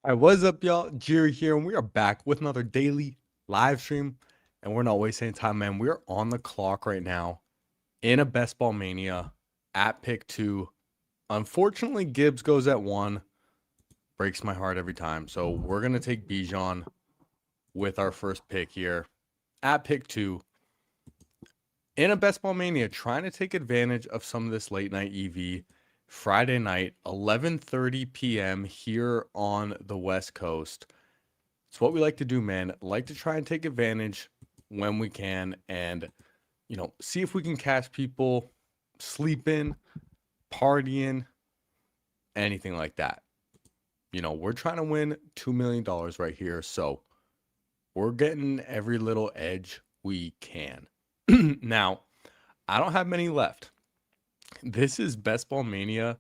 All right, what's up, y'all? Jerry here, and we are back with another daily live stream. And we're not wasting any time, man. We're on the clock right now in a best ball mania at pick two. Unfortunately, Gibbs goes at one. Breaks my heart every time. So we're gonna take Bijan with our first pick here at pick two in a best ball mania, trying to take advantage of some of this late night EV. Friday night, 11:30 p.m. here on the West Coast. It's what we like to do, man. Like to try and take advantage when we can and, see if we can catch people sleeping, partying, anything like that. We're trying to win $2 million right here. So we're getting every little edge we can. Now, I don't have many left. This is Best Ball Mania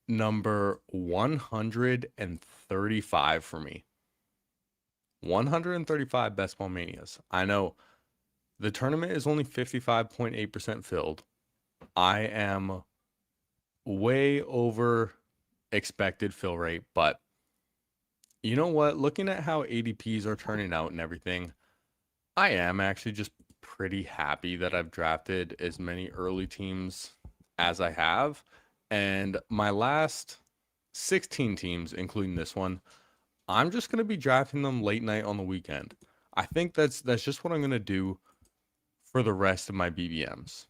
number 135 for me. 135 Best Ball Manias. I know the tournament is only 55.8% filled. I am way over expected fill rate, but you know what? Looking at how ADPs are turning out and everything, I am actually just pretty happy that I've drafted as many early teams as I have. And my last 16 teams, including this one, I'm just going to be drafting them late night on the weekend. I think that's just what I'm going to do for the rest of my BBMs.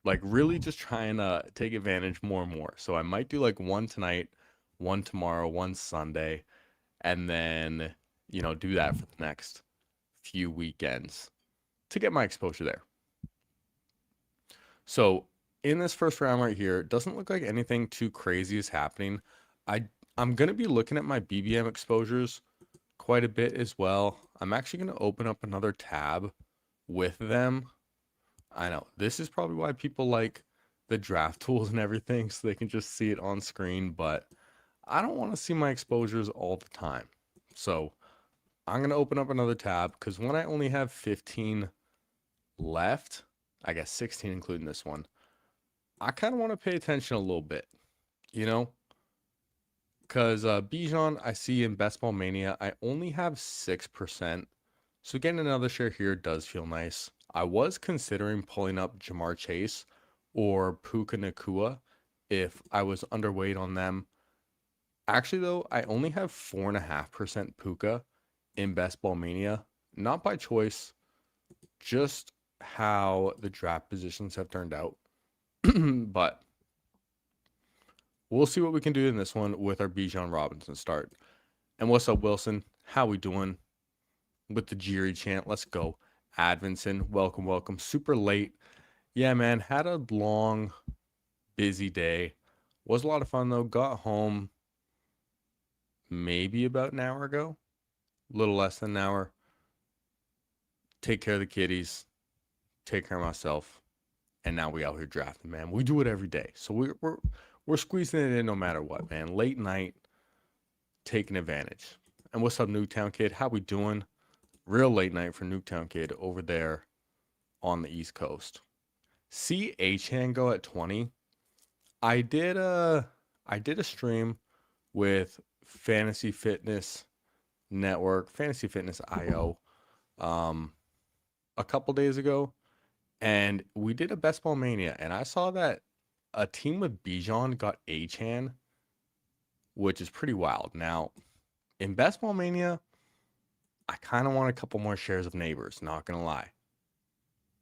Like really just trying to take advantage more and more. So I might do like one tonight, one tomorrow, one Sunday, and then, do that for the next few weekends to get my exposure there. So in this first round right here, it doesn't look like anything too crazy is happening. I I'm gonna be looking at my BBM exposures quite a bit as well. I'm actually gonna open up another tab with them. I know this is probably why people like the draft tools and everything, so they can just see it on screen, but I don't want to see my exposures all the time. So I'm gonna open up another tab because when I only have 15 left, I guess 16 including this one, I kind of want to pay attention a little bit, you know? Because Bijan, I see in Best Ball Mania, I only have 6%. So getting another share here does feel nice. I was considering pulling up Jamar Chase or Puka Nakua if I was underweight on them. Actually, though, I only have 4.5% Puka in Best Ball Mania. Not by choice, just how the draft positions have turned out. But we'll see what we can do in this one with our Bijan Robinson start. And what's up, Wilson? How we doing with the Jiri chant? Let's go. Advinson, welcome, welcome. Super late. Yeah, man, had a long, busy day. Was a lot of fun, though. Got home maybe about an hour ago. A little less than an hour. Take care of the kitties. Take care of myself. And now we out here drafting, man. We do it every day. So we're squeezing it in no matter what, man. Late night, taking advantage. And what's up, Newtown Kid? How we doing? Real late night for Newtown Kid over there on the East Coast. See Achan go at 20. I did a stream with Fantasy Fitness Network, Fantasy Fitness IO, a couple days ago, and we did a Best Ball Mania, and I saw that a team with Bijan got Achan, which is pretty wild. Now, in Best Ball Mania, I kind of want a couple more shares of Neighbors, not going to lie.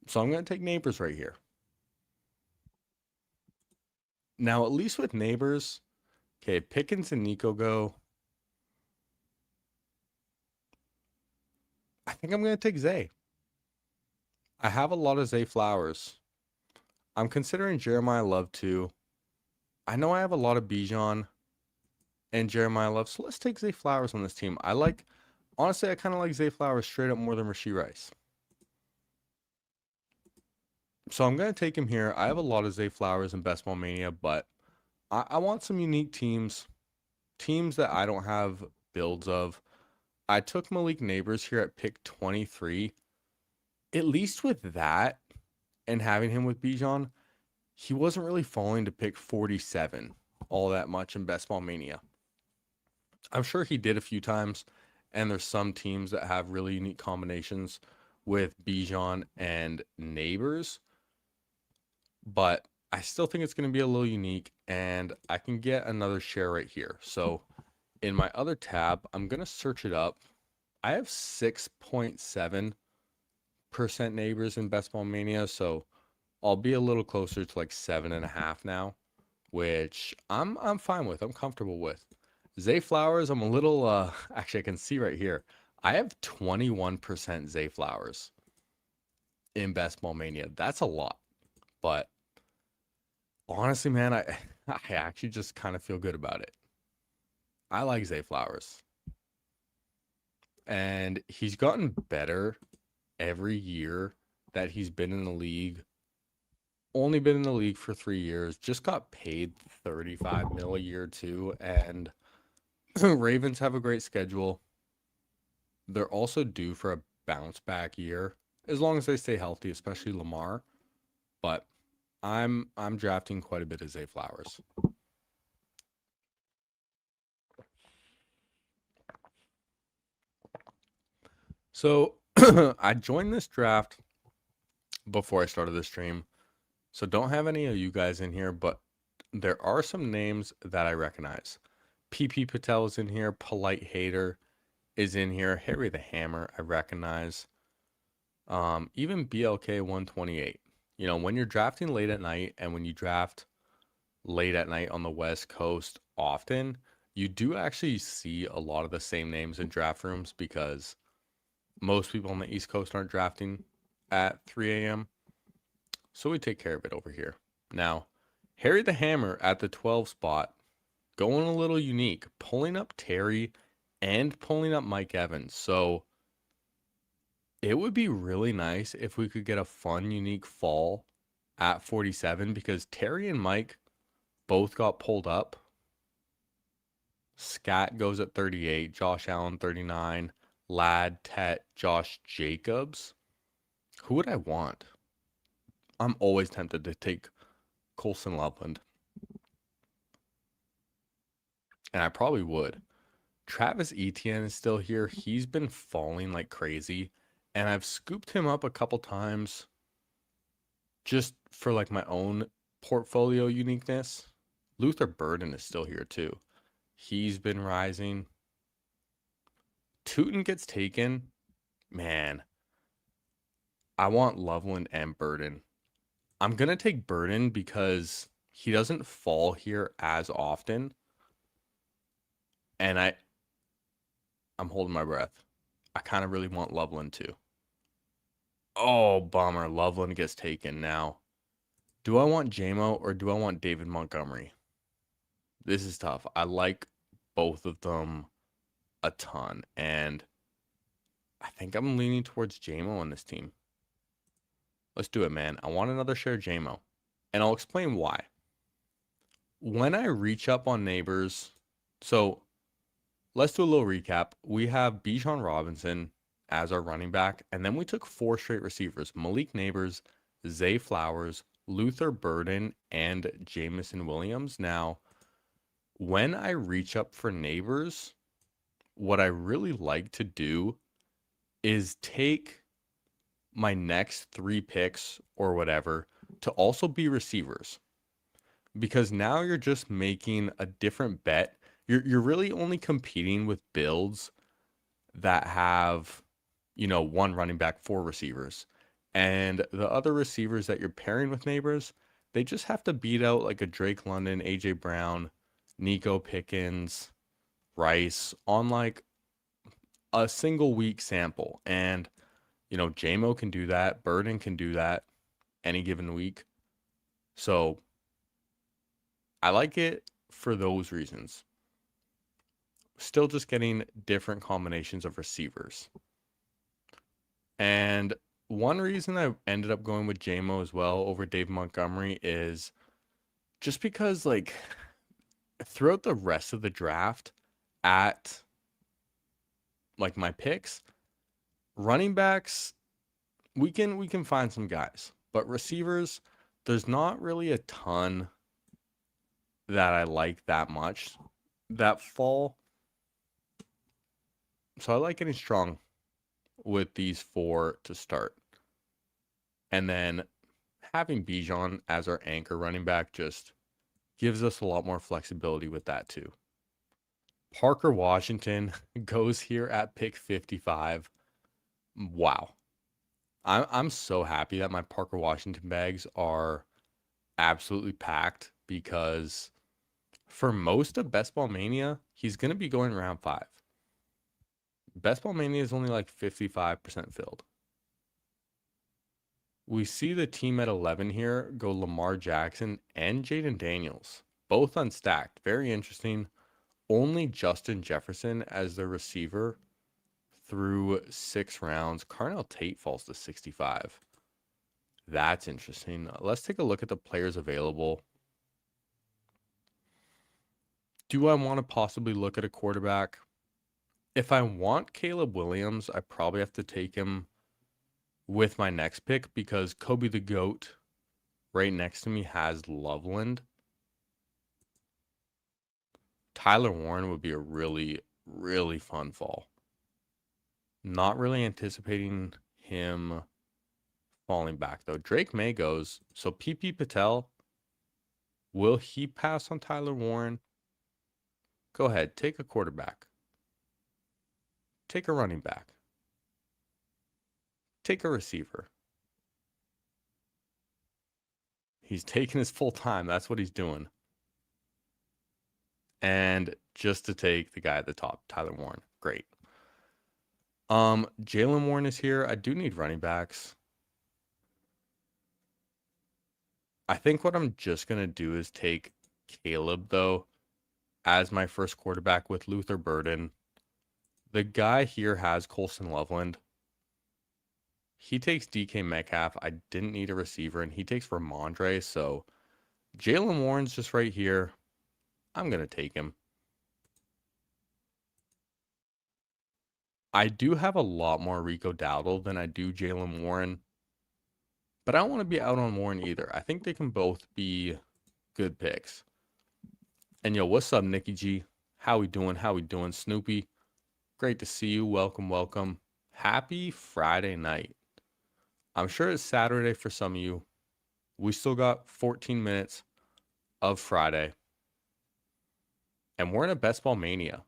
So I'm going to take Neighbors right here. Now, at least with Neighbors, okay, Pickens and Nico go. I think I'm going to take Zay. I have a lot of Zay Flowers. I'm considering Jeremiah Love too. I know I have a lot of Bijan and Jeremiah Love, so let's take Zay Flowers on this team. Honestly, I kind of like Zay Flowers straight up more than Rashee Rice. So I'm going to take him here. I have a lot of Zay Flowers in Best Ball Mania, but I want some unique teams that I don't have builds of. I took Malik Neighbors here at pick 23. At least with that and having him with Bijan, he wasn't really falling to pick 47 all that much in Best Ball Mania. I'm sure he did a few times, and there's some teams that have really unique combinations with Bijan and Neighbors, but I still think it's going to be a little unique, and I can get another share right here. So in my other tab, I'm going to search it up. I have 6.7% Neighbors in Best Ball Mania, so I'll be a little closer to like 7.5 now, which I'm fine with. I'm comfortable with. Zay Flowers, I'm a little actually I can see right here. I have 21% Zay Flowers in Best Ball Mania. That's a lot. But honestly, man, I actually just kind of feel good about it. I like Zay Flowers. And he's gotten better every year that he's been in the league. Only been in the league for 3 years. Just got paid 35 mil a year too. And Ravens have a great schedule. They're also due for a bounce back year as long as they stay healthy, especially Lamar. But I'm drafting quite a bit of Zay Flowers. So I joined this draft before I started the stream. So don't have any of you guys in here, but there are some names that I recognize. PP Patel is in here. Polite Hater is in here. Harry the Hammer, I recognize. Even BLK 128. You know, when you're drafting late at night and when you draft late at night on the West Coast often, you do actually see a lot of the same names in draft rooms because most people on the East Coast aren't drafting at 3 a.m. So we take care of it over here. Now, Harry the Hammer at the 12 spot, going a little unique, pulling up Terry and pulling up Mike Evans. So it would be really nice if we could get a fun, unique fall at 47 because Terry and Mike both got pulled up. Scat goes at 38, Josh Allen 39, Ladd, Tet, Josh Jacobs. Who would I want? I'm always tempted to take Colson Loveland. And I probably would. Travis Etienne is still here. He's been falling like crazy. And I've scooped him up a couple times just for like my own portfolio uniqueness. Luther Burden is still here too. He's been rising. Tootin gets taken. Man, I want Loveland and Burden. I'm going to take Burden because he doesn't fall here as often. And I'm holding my breath. I kind of really want Loveland too. Oh, bummer. Loveland gets taken now. Do I want JMO or do I want David Montgomery? This is tough. I like both of them a ton. And I think I'm leaning towards JMO on this team. Let's do it, man. I want another share of JMO. And I'll explain why. When I reach up on Neighbors, so let's do a little recap. We have Bijan Robinson as our running back, and then we took 4 straight receivers: Malik Neighbors, Zay Flowers, Luther Burden, and Jameson Williams. Now, when I reach up for Neighbors, what I really like to do is take my next 3 picks or whatever to also be receivers. Because now you're just making a different bet. You're really only competing with builds that have, you know, 1 running back, 4 receivers. And the other receivers that you're pairing with Neighbors, they just have to beat out like a Drake London, AJ Brown, Nico Pickens, Rice on like a single week sample. And, you know, JMO can do that. Burden can do that any given week. So I like it for those reasons. Still just getting different combinations of receivers. And one reason I ended up going with JMO as well over Dave Montgomery is just because, like, throughout the rest of the draft at like my picks, running backs, we can find some guys, but receivers, there's not really a ton that I like that much that fall. So I like getting strong with these four to start. And then having Bijan as our anchor running back just gives us a lot more flexibility with that too. Parker Washington goes here at pick 55. Wow. I'm so happy that my Parker Washington bags are absolutely packed because for most of Best Ball Mania, he's going to be going round 5. Best Ball Mania is only like 55% filled. We see the team at 11 here go Lamar Jackson and Jaden Daniels, both unstacked. Very interesting. Only Justin Jefferson as the receiver through 6 rounds. Carnell Tate falls to 65. That's interesting. Let's take a look at the players available. Do I want to possibly look at a quarterback? If I want Caleb Williams, I probably have to take him with my next pick because Kobe the GOAT right next to me has Loveland. Tyler Warren would be a really, really fun fall. Not really anticipating him falling back though. Drake May goes. So PP Patel, will he pass on Tyler Warren? Go ahead, take a quarterback. Take a running back. Take a receiver. He's taking his full time. That's what he's doing. And just to take the guy at the top, Tyler Warren. Great. Jalen Warren is here. I do need running backs. I think what I'm just going to do is take Caleb, though, as my first quarterback with Luther Burden. The guy here has Colson Loveland. He takes DK Metcalf. I didn't need a receiver, and he takes Ramondre. So Jalen Warren's just right here. I'm going to take him. I do have a lot more Rico Dowdle than I do Jalen Warren. But I don't want to be out on Warren either. I think they can both be good picks. And yo, what's up, Nikki G? How we doing? How we doing? Snoopy, great to see you. Welcome, welcome. Happy Friday night. I'm sure it's Saturday for some of you. We still got 14 minutes of Friday. And we're in a Best Ball Mania.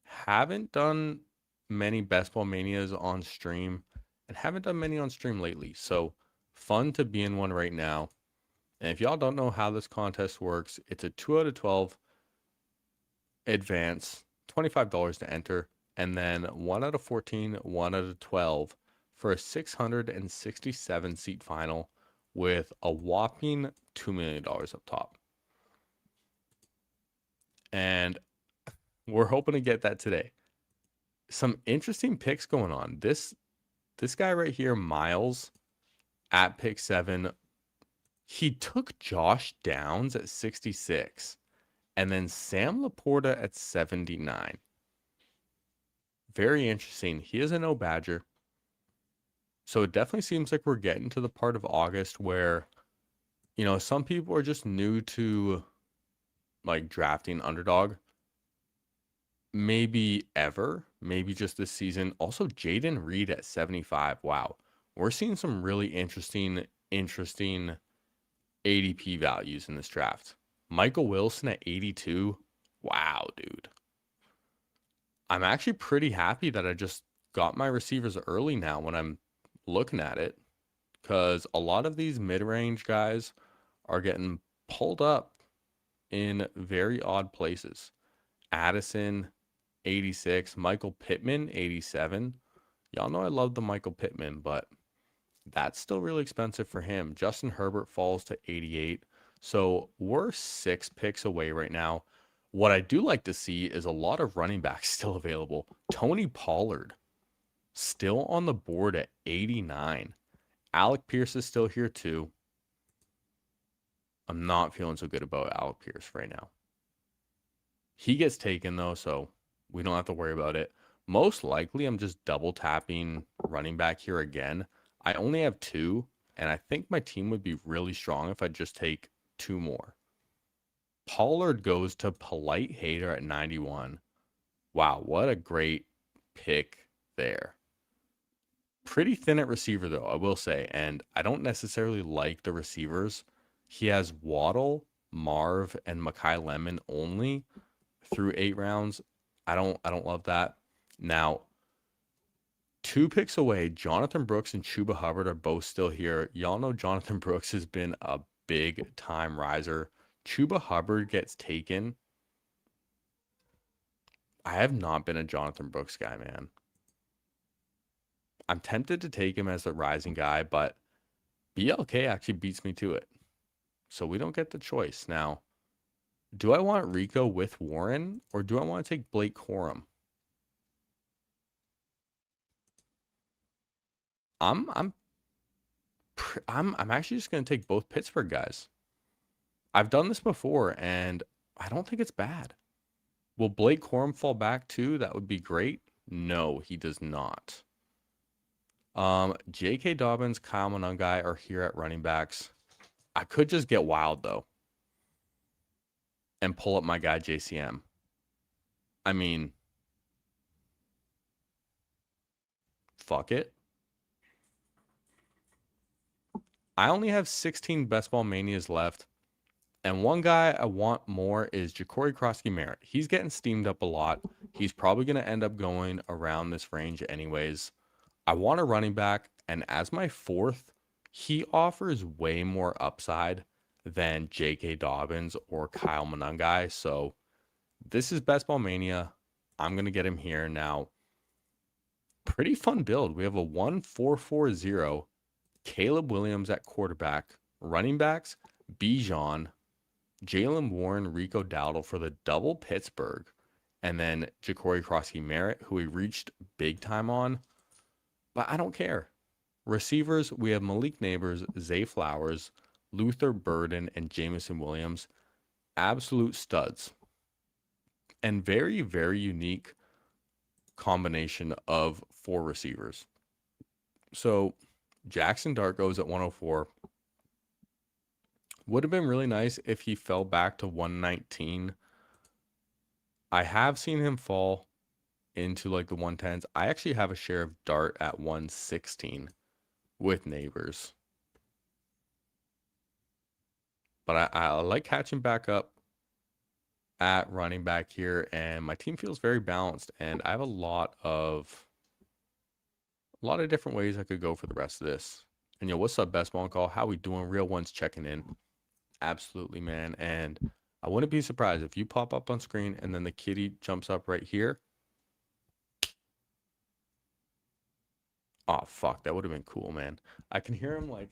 Haven't done many Best Ball Manias on stream and haven't done many on stream lately. So fun to be in one right now. And if y'all don't know how this contest works, it's a 2 out of 12 advance, $25 to enter, and then 1 out of 14, 1 out of 12 for a 667 seat final with a whopping $2 million up top. And we're hoping to get that today. Some interesting picks going on. This guy right here, Miles, at pick 7, he took Josh Downs at 66 and then Sam Laporta at 79. Very interesting. He is a no Badger. So it definitely seems like we're getting to the part of August where, you know, some people are just new to like drafting underdog. Maybe ever, maybe just this season. Also, Jaden Reed at 75. Wow. We're seeing some really interesting ADP values in this draft. Michael Wilson at 82. Wow, dude. I'm actually pretty happy that I just got my receivers early now when I'm looking at it, because a lot of these mid-range guys are getting pulled up in very odd places. Addison, 86. Michael Pittman, 87. Y'all know I love the Michael Pittman, but that's still really expensive for him. Justin Herbert falls to 88. So we're 6 picks away right now. What I do like to see is a lot of running backs still available. Tony Pollard still on the board at 89. Alec Pierce is still here too. I'm not feeling so good about Alec Pierce right now. He gets taken though, so we don't have to worry about it. Most likely, I'm just double tapping running back here again. I only have 2, and I think my team would be really strong if I just take 2 more. Pollard goes to Polite Hater at 91. Wow, what a great pick there. Pretty thin at receiver, though, I will say. And I don't necessarily like the receivers. He has Waddle, Marv, and Makai Lemon only through 8 rounds. I don't love that. Now, 2 picks away, Jonathan Brooks and Chuba Hubbard are both still here. Y'all know Jonathan Brooks has been a big time riser. Chuba Hubbard gets taken. I have not been a Jonathan Brooks guy, man. I'm tempted to take him as the rising guy, but BLK actually beats me to it. So we don't get the choice. Now, do I want Rico with Warren or do I want to take Blake Corum? I'm actually just going to take both Pittsburgh guys. I've done this before and I don't think it's bad. Will Blake Corum fall back too? That would be great. No, he does not. J.K. Dobbins, Kyle Monangai are here at running backs. I could just get wild though and pull up my guy JCM. I mean, fuck it. I only have 16 Best Ball Manias left. And one guy I want more is Ja'Cory Krosky-Merritt. He's getting steamed up a lot. He's probably going to end up going around this range anyways. I want a running back, and as my fourth, he offers way more upside than J.K. Dobbins or Kyle Monangai. So this is Best Ball Mania. I'm going to get him here now. Pretty fun build. We have a 1-4-4-0. Caleb Williams at quarterback. Running backs, Bijan, Jaylen Warren, Rico Dowdle for the double Pittsburgh. And then Ja'Cory Krosky-Merritt, who we reached big time on. But I don't care. Receivers, we have Malik Neighbors, Zay Flowers, Luther Burden, and Jameson Williams. Absolute studs. And very, very unique combination of 4 receivers. So Jackson Dart goes at 104. Would have been really nice if he fell back to 119. I have seen him fall into like the 110s. I actually have a share of Dart at 116 with Neighbors. But I like catching back up at running back here, and my team feels very balanced, and I have a lot of different ways I could go for the rest of this. And what's up, Best Ball Call? How we doing? Real Ones checking in. Absolutely, man. And I wouldn't be surprised if you pop up on screen and then the kitty jumps up right here. Oh, fuck. That would have been cool, man. I can hear him like,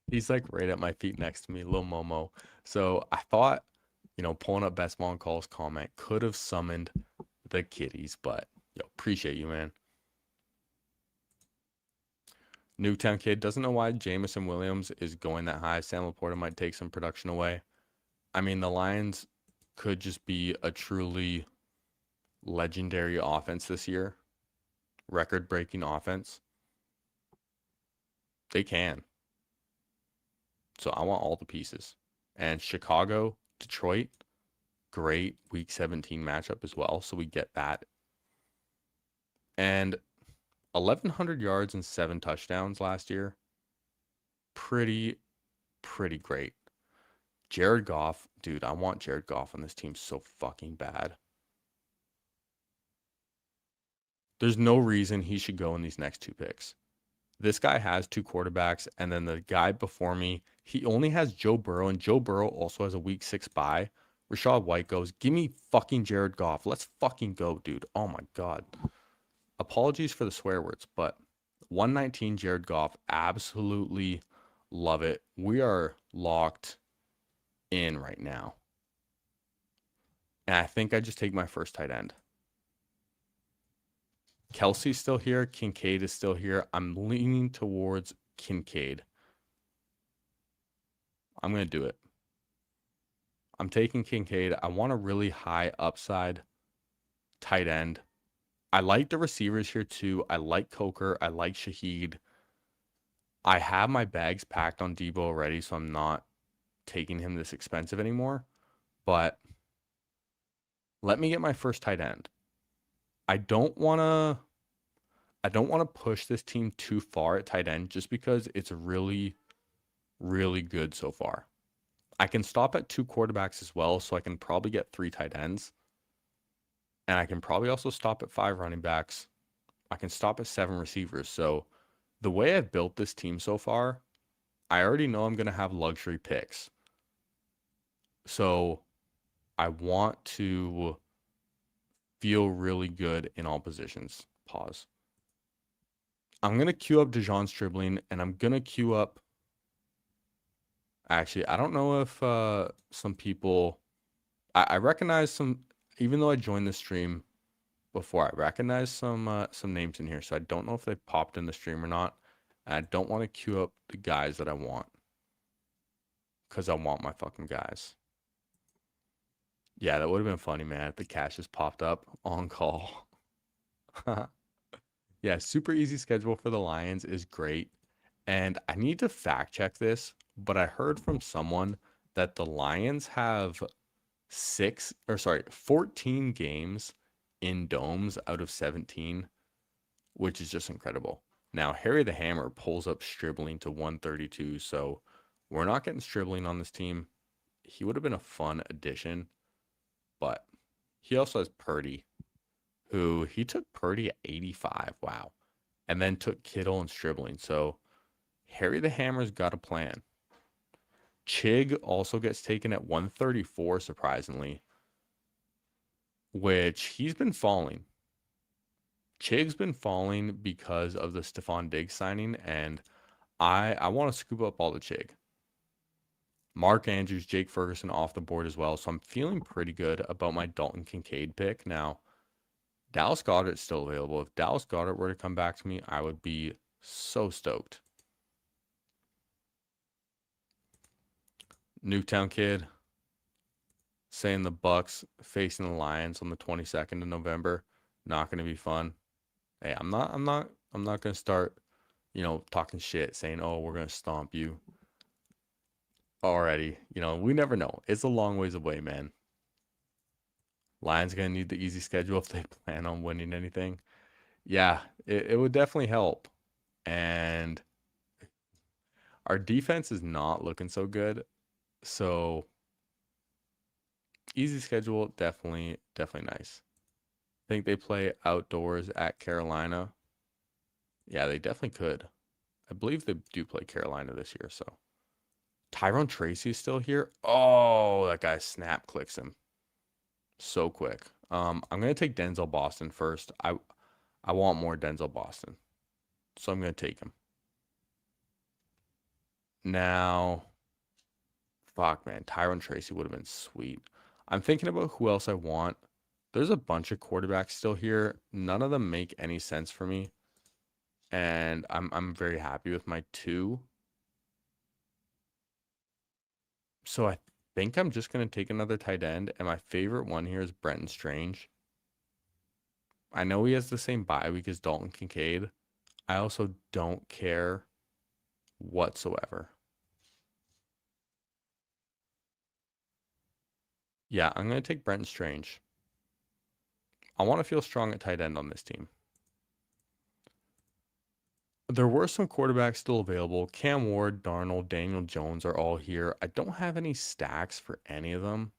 he's like right at my feet next to me, little Momo. So I thought, pulling up Best Ball Call's comment could have summoned the kitties, but appreciate you, man. Newtown Kid doesn't know why Jameson Williams is going that high. Sam Laporta might take some production away. I mean, the Lions could just be a truly legendary offense this year. Record-breaking offense. They can. So I want all the pieces. And Chicago, Detroit, great Week 17 matchup as well. So we get that. And 1,100 yards and 7 touchdowns last year. Pretty great. Jared Goff. Dude, I want Jared Goff on this team so fucking bad. There's no reason he should go in these next 2 picks. This guy has 2 quarterbacks, and then the guy before me, he only has Joe Burrow, and Joe Burrow also has a Week 6 bye. Rachaad White goes, give me fucking Jared Goff. Let's fucking go, dude. Oh my God. Apologies for the swear words, but 119 Jared Goff, absolutely love it. We are locked in right now. And I think I just take my first tight end. Kelsey's still here. Kincaid is still here. I'm leaning towards Kincaid. I'm going to do it. I'm taking Kincaid. I want a really high upside tight end. I like the receivers here too. I like Coker. I like Shaheed. I have my bags packed on Debo already, so I'm not taking him this expensive anymore. But let me get my first tight end. I don't want to I don't want to push this team too far at tight end just because it's really really good so far. I can stop at 2 quarterbacks as well, so I can probably get 3 tight ends. And I can probably also stop at 5 running backs. I can stop at 7 receivers. So the way I've built this team so far, I already know I'm going to have luxury picks. So I want to feel really good in all positions. Pause. I'm going to queue up Dejon Stribling, and I'm going to queue up. Actually, I don't know if some people. I recognize some, even though I joined the stream before, I recognize some names in here. So I don't know if they popped in the stream or not. And I don't want to queue up the guys that I want because I want my fucking guys. Yeah, that would have been funny, man, if the cash just popped up on call. Yeah, super easy schedule for the Lions is great. And I need to fact check this, but I heard from someone that the Lions have 14 games in domes out of 17, which is just incredible. Now, Harry the Hammer pulls up Stribling to 132, so we're not getting Stribling on this team. He would have been a fun addition, but he also has Purdy, who he took Purdy at 85. Wow. And then took Kittle and Stribling. So Harry the Hammer's got a plan. Chig also gets taken at 134, surprisingly, which he's been falling. Chig's been falling because of the Stephon Diggs signing, and I want to scoop up all the Chig. Mark Andrews, Jake Ferguson off the board as well, so I'm feeling pretty good about my Dalton Kincaid pick. Now, Dallas Goedert's still available. If Dallas Goedert were to come back to me, I would be so stoked. Newtown Kid saying the Bucks facing the Lions on the 22nd of November. Not going to be fun. Hey, I'm not going to start, talking shit saying, "Oh, we're going to stomp you." Already, we never know. It's a long ways away, man. Lions going to need the easy schedule if they plan on winning anything. Yeah, it would definitely help. And our defense is not looking so good. So easy schedule, definitely nice. I think they play outdoors at Carolina. Yeah, they definitely could. I believe they do play Carolina this year, so. Tyrone Tracy is still here. Oh, that guy snap clicks him so quick. I'm gonna take Denzel Boston first. I want more Denzel Boston, so I'm gonna take him. Now, fuck man, Tyrone Tracy would have been sweet. I'm thinking about who else I want. There's a bunch of quarterbacks still here. None of them make any sense for me, and I'm very happy with my 2. So I think I'm just going to take another tight end, and my favorite one here is Brenton Strange. I know he has the same bye week as Dalton Kincaid. I also don't care whatsoever. Yeah, I'm going to take Brenton Strange. I want to feel strong at tight end on this team. There were some quarterbacks still available. Cam Ward, Darnold, Daniel Jones are all here. I don't have any stacks for any of them.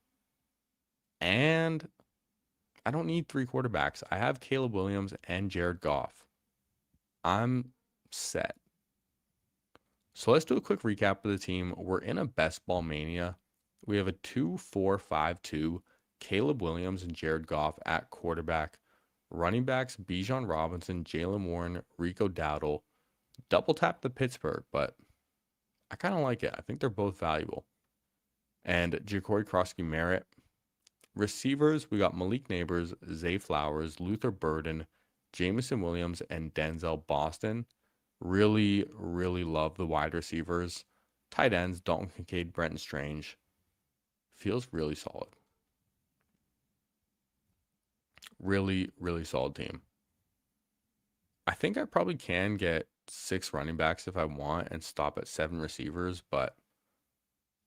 And I don't need 3 quarterbacks. I have Caleb Williams and Jared Goff. I'm set. So let's do a quick recap of the team. We're in a best ball mania. We have a 2-4-5-2. Caleb Williams and Jared Goff at quarterback. Running backs, Bijan Robinson, Jaylen Warren, Rico Dowdle. Double tap the Pittsburgh, but I kind of like it. I think they're both valuable. And Ja'Cory Krosky-Merritt. Receivers, we got Malik Neighbors, Zay Flowers, Luther Burden, Jameson Williams, and Denzel Boston. Really, really love the wide receivers. Tight ends, Dalton Kincaid, Brenton Strange. Feels really solid. Really, really solid team. I think I probably can get 6 running backs if I want and stop at 7 receivers, but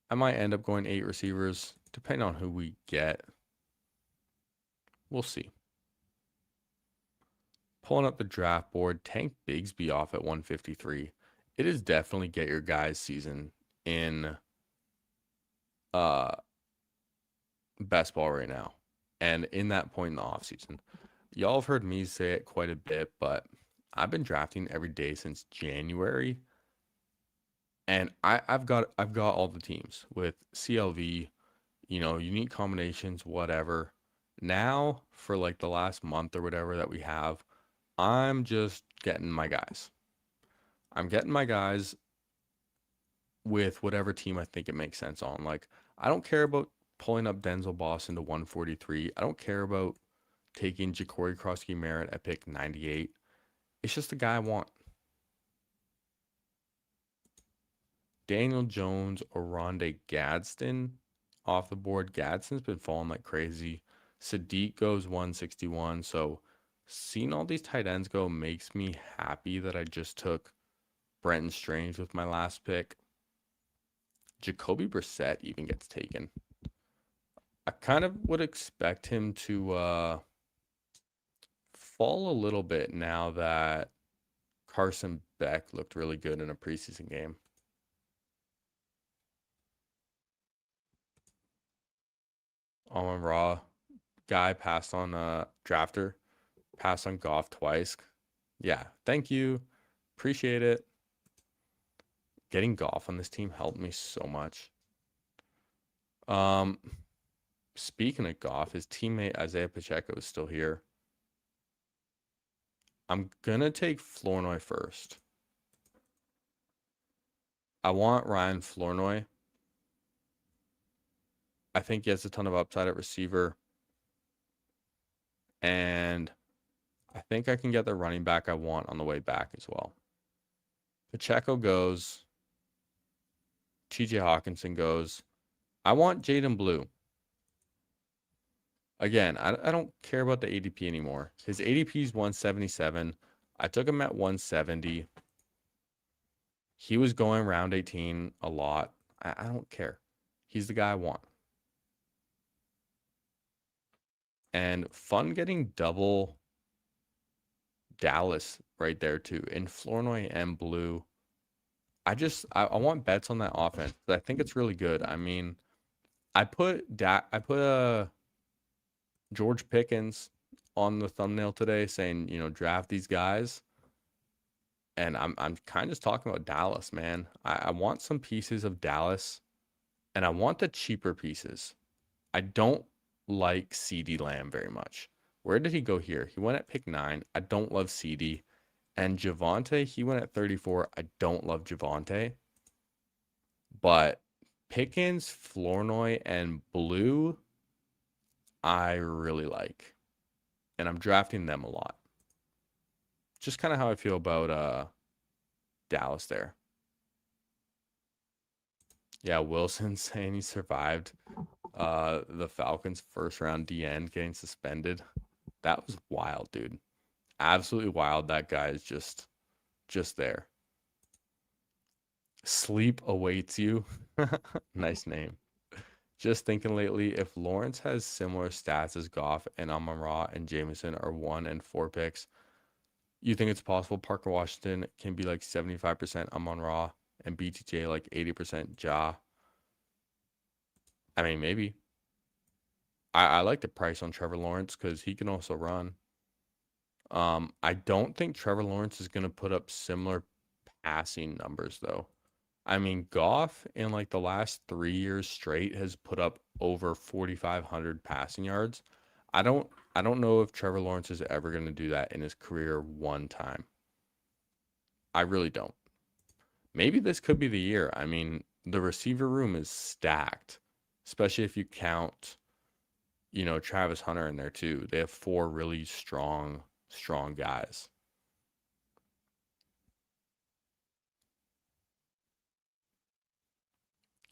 I might end up going 8 receivers, depending on who we get. We'll see. Pulling up the draft board, Tank Bigsby off at 153. It is definitely get your guys season in uh best ball right now. And in that point in the offseason. Y'all have heard me say it quite a bit, but I've been drafting every day since January. And I've got all the teams with CLV, unique combinations, whatever. Now, for like the last month or whatever that we have, I'm just getting my guys. I'm getting my guys with whatever team I think it makes sense on. Like, I don't care about pulling up Denzel Boston to 143. I don't care about taking Ja'Cory Krosky-Merritt at pick 98. It's just the guy I want. Daniel Jones or Rondé Gadsden off the board. Gadsden's been falling like crazy. Sadiq goes 161. So seeing all these tight ends go makes me happy that I just took Brenton Strange with my last pick. Jacoby Brissett even gets taken. I kind of would expect him to fall a little bit now that Carson Beck looked really good in a preseason game. Amon-Ra guy passed on drafter, passed on Goff twice. Yeah, thank you. Appreciate it. Getting Goff on this team helped me so much. Speaking of Goff, his teammate Isaiah Pacheco is still here. I'm gonna take Flournoy first. I want Ryan Flournoy. I think he has a ton of upside at receiver. And I think I can get the running back I want on the way back as well. Pacheco goes. TJ Hawkinson goes. I want Jaden Blue. Again, I don't care about the ADP anymore. His ADP is 177. I took him at 170. He was going round 18 a lot. I don't care. He's the guy I want. And fun getting double Dallas right there too. In Flournoy and Blue. I want bets on that offense. I think it's really good. I mean, I put George Pickens on the thumbnail today saying, draft these guys. And I'm kind of just talking about Dallas, man. I want some pieces of Dallas, and I want the cheaper pieces. I don't like CeeDee Lamb very much. Where did he go here? He went at pick 9. I don't love CeeDee. And Javonte, he went at 34. I don't love Javonte. But Pickens, Flournoy, and Blue, I really like. And I'm drafting them a lot. Just kind of how I feel about Dallas there. Yeah, Wilson saying he survived the Falcons' first round DN getting suspended. That was wild, dude. Absolutely wild. That guy is just there. Sleep awaits you. Nice name. Just thinking lately, if Lawrence has similar stats as Goff and Amon-Ra and Jameson are 1 and 4 picks, you think it's possible Parker Washington can be like 75% Amon-Ra and BTJ like 80% Ja? I mean, maybe. I like the price on Trevor Lawrence because he can also run. I don't think Trevor Lawrence is going to put up similar passing numbers, though. I mean, Goff in like the last 3 years straight has put up over 4,500 passing yards. I don't know if Trevor Lawrence is ever going to do that in his career one time. I really don't. Maybe this could be the year. I mean, the receiver room is stacked, especially if you count, Travis Hunter in there too. They have 4 really strong guys.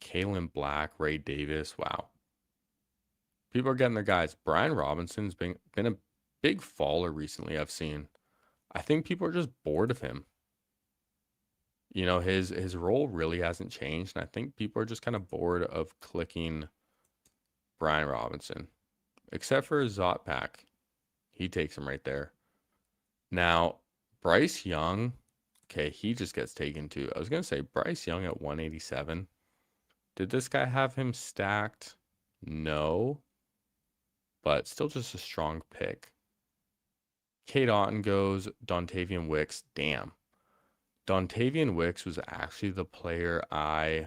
Kalen Black, Ray Davis. Wow. People are getting their guys. Brian Robinson's been a big faller recently, I've seen. I think people are just bored of him. His role really hasn't changed, and I think people are just kind of bored of clicking Brian Robinson. Except for Zotpak. He takes him right there. Now, Bryce Young, okay, he just gets taken too. I was going to say Bryce Young at 187. Did this guy have him stacked? No, but still just a strong pick. Cade Otton goes, Dontavian Wicks. Damn. Dontavian Wicks was actually the player I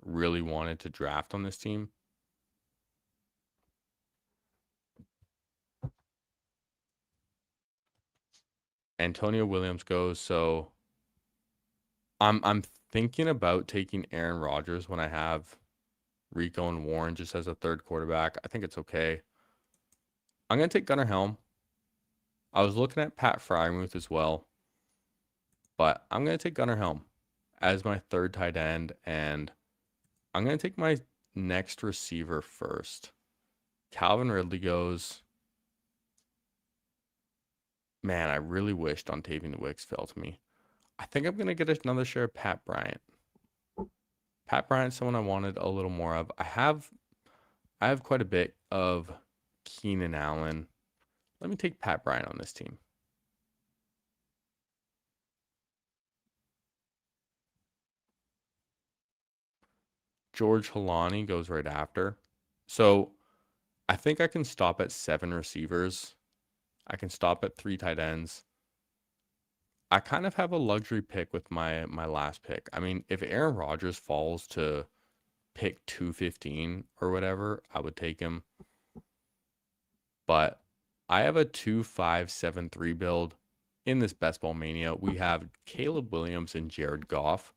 really wanted to draft on this team. Antonio Williams goes, so I'm thinking about taking Aaron Rodgers when I have Rico and Warren just as a third quarterback. I think it's okay. I'm gonna take Gunnar Helm. I was looking at Pat Freiermuth as well, but I'm gonna take Gunnar Helm as my third tight end, and I'm gonna take my next receiver first. Calvin Ridley goes. Man, I really wish Dontavian Wicks fell to me. I think I'm gonna get another share of Pat Bryant. Pat Bryant's someone I wanted a little more of. I have quite a bit of Keenan Allen. Let me take Pat Bryant on this team. George Holani goes right after. So I think I can stop at 7 receivers. I can stop at 3 tight ends. I kind of have a luxury pick with my last pick. I mean, if Aaron Rodgers falls to pick 215 or whatever, I would take him. But I have a 2-5-7-3 build in this Best Ball Mania. We have Caleb Williams and Jared Goff.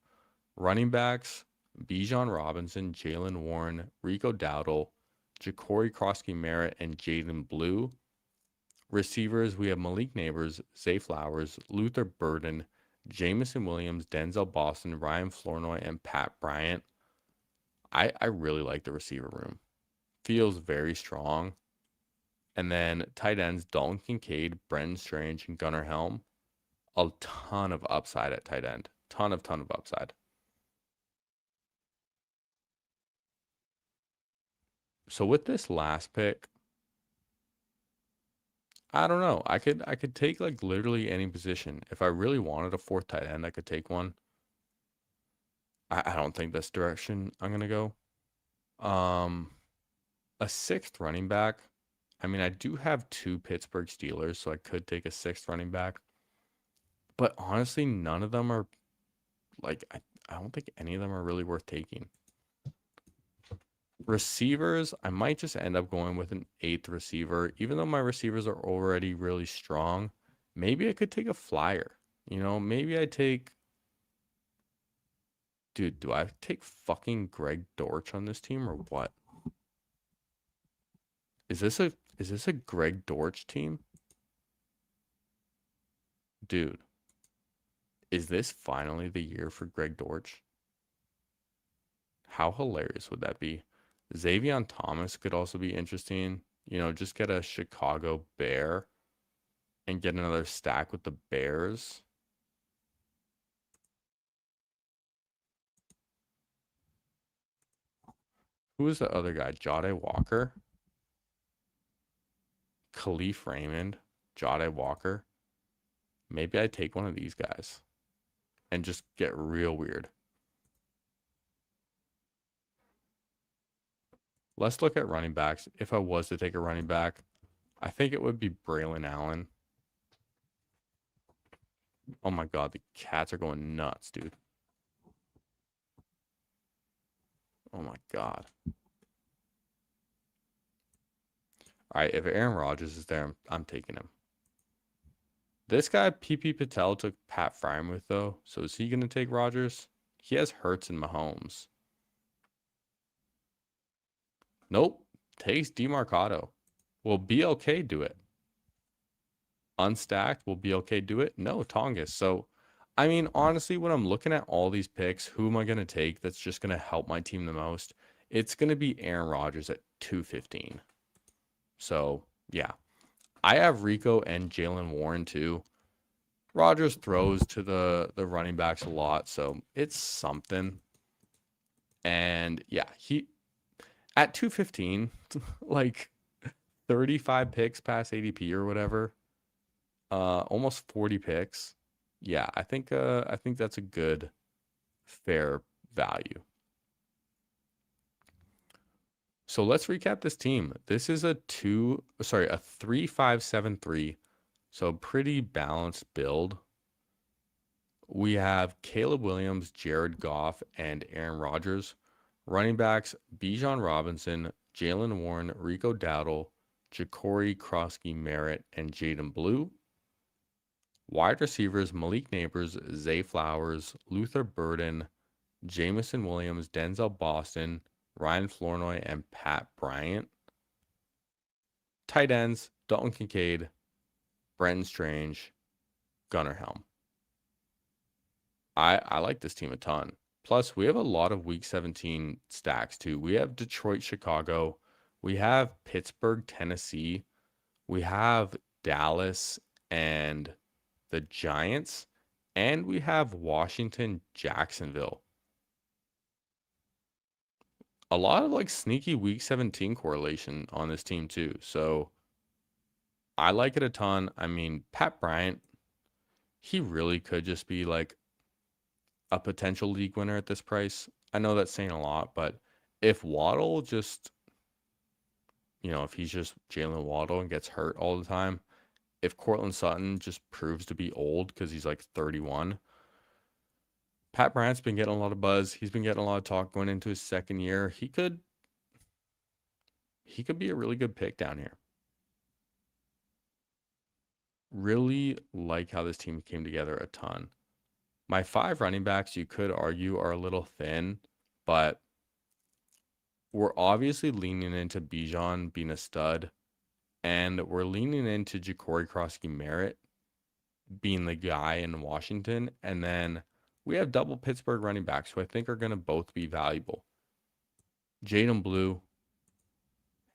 Running backs, Bijan Robinson, Jalen Warren, Rico Dowdle, Ja'Cory Krosky-Merritt, and Jaden Blue. Receivers, we have Malik Neighbors, Zay Flowers, Luther Burden, Jameson Williams, Denzel Boston, Ryan Flournoy, and Pat Bryant. I really like the receiver room. Feels very strong. And then tight ends, Dalton Kincaid, Brendan Strange, and Gunnar Helm. A ton of upside at tight end. Ton of upside. So with this last pick, I don't know. I could take like literally any position. If I really wanted a fourth tight end, I could take one. I don't think that's direction I'm gonna go. A sixth running back. I mean, I do have 2 Pittsburgh Steelers, so I could take a 6th running back. But honestly, none of them are like I don't think any of them are really worth taking. Receivers, I might just end up going with an 8th receiver, even though my receivers are already really strong. Maybe I could take a flyer. Maybe I take. Dude, do I take fucking Greg Dortch on this team or what? Is this a Greg Dortch team? Dude, is this finally the year for Greg Dortch? How hilarious would that be? Xavier Thomas could also be interesting. Just get a Chicago Bear and get another stack with the Bears. Who is the other guy? Jade Walker? Khalif Raymond? Jade Walker? Maybe I take one of these guys and just get real weird. Let's look at running backs. If I was to take a running back, I think it would be Braylon Allen. Oh my God, the cats are going nuts, dude. Oh my God. All right, if Aaron Rodgers is there, I'm taking him. This guy, PP Patel, took Pat Freiermuth, though. So is he going to take Rodgers? He has Hurts and Mahomes. Nope. Takes DeMarcado. Will BLK do it? Unstacked. Will BLK do it? No, Tongas. So, I mean, honestly, when I'm looking at all these picks, who am I going to take that's just going to help my team the most? It's going to be Aaron Rodgers at 215. So, yeah. I have Rico and Jalen Warren, too. Rodgers throws to the running backs a lot, so it's something. And yeah, he at 215, like 35 picks past ADP or whatever. Almost 40 picks. Yeah, I think that's a good fair value. So let's recap this team. This is a 3-5-7-3. So pretty balanced build. We have Caleb Williams, Jared Goff, and Aaron Rodgers. Running backs, Bijan Robinson, Jalen Warren, Rico Dowdle, Ja'Cory Krosky Merritt, and Jaden Blue. Wide receivers, Malik Neighbors, Zay Flowers, Luther Burden, Jamison Williams, Denzel Boston, Ryan Flournoy, and Pat Bryant. Tight ends, Dalton Kincaid, Brenton Strange, Gunnar Helm. I like this team a ton. Plus, we have a lot of Week 17 stacks too. We have Detroit, Chicago. We have Pittsburgh, Tennessee. We have Dallas and the Giants. And we have Washington, Jacksonville. A lot of like sneaky Week 17 correlation on this team too. So I like it a ton. I mean, Pat Bryant, he really could just be like a potential league winner at this price. I know that's saying a lot, but if Waddle just, if he's just Jalen Waddle and gets hurt all the time, if Courtland Sutton just proves to be old because he's like 31, Pat Bryant's been getting a lot of buzz. He's been getting a lot of talk going into his second year. He could be a really good pick down here. Really like how this team came together a ton. My 5 running backs, you could argue, are a little thin, but we're obviously leaning into Bijan being a stud, and we're leaning into Ja'Cory Krosky Merritt being the guy in Washington, and then we have double Pittsburgh running backs who I think are going to both be valuable. Jaden Blue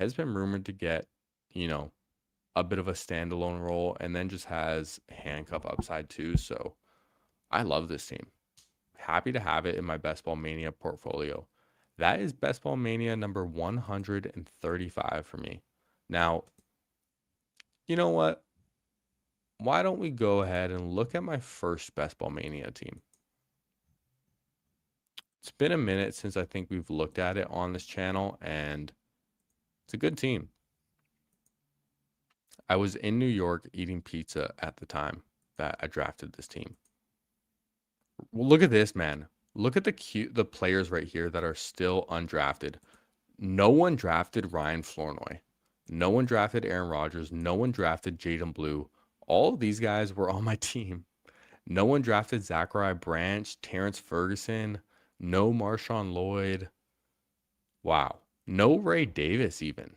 has been rumored to get, a bit of a standalone role, and then just has handcuff upside too, so I love this team. Happy to have it in my Best Ball Mania portfolio. That is Best Ball Mania number 135 for me. Now, you know what? Why don't we go ahead and look at my first Best Ball Mania team? It's been a minute since I think we've looked at it on this channel, and it's a good team. I was in New York eating pizza at the time that I drafted this team. Well, look at this, man. Look at the players right here that are still undrafted. No one drafted Ryan Flournoy. No one drafted Aaron Rodgers. No one drafted Jaden Blue. All of these guys were on my team. No one drafted Zachariah Branch, Terrence Ferguson, no Marshawn Lloyd. Wow. No Ray Davis even.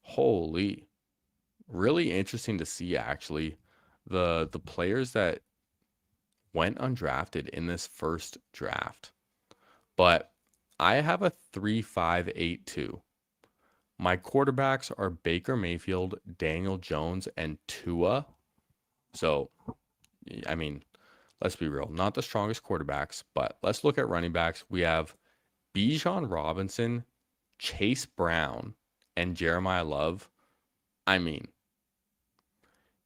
Holy. Really interesting to see, actually, the players that went undrafted in this first draft. But I have a 3-5-8-2. My quarterbacks are Baker Mayfield, Daniel Jones, and Tua. So, I mean, let's be real. Not the strongest quarterbacks, but let's look at running backs. We have Bijan Robinson, Chase Brown, and Jeremiah Love. I mean,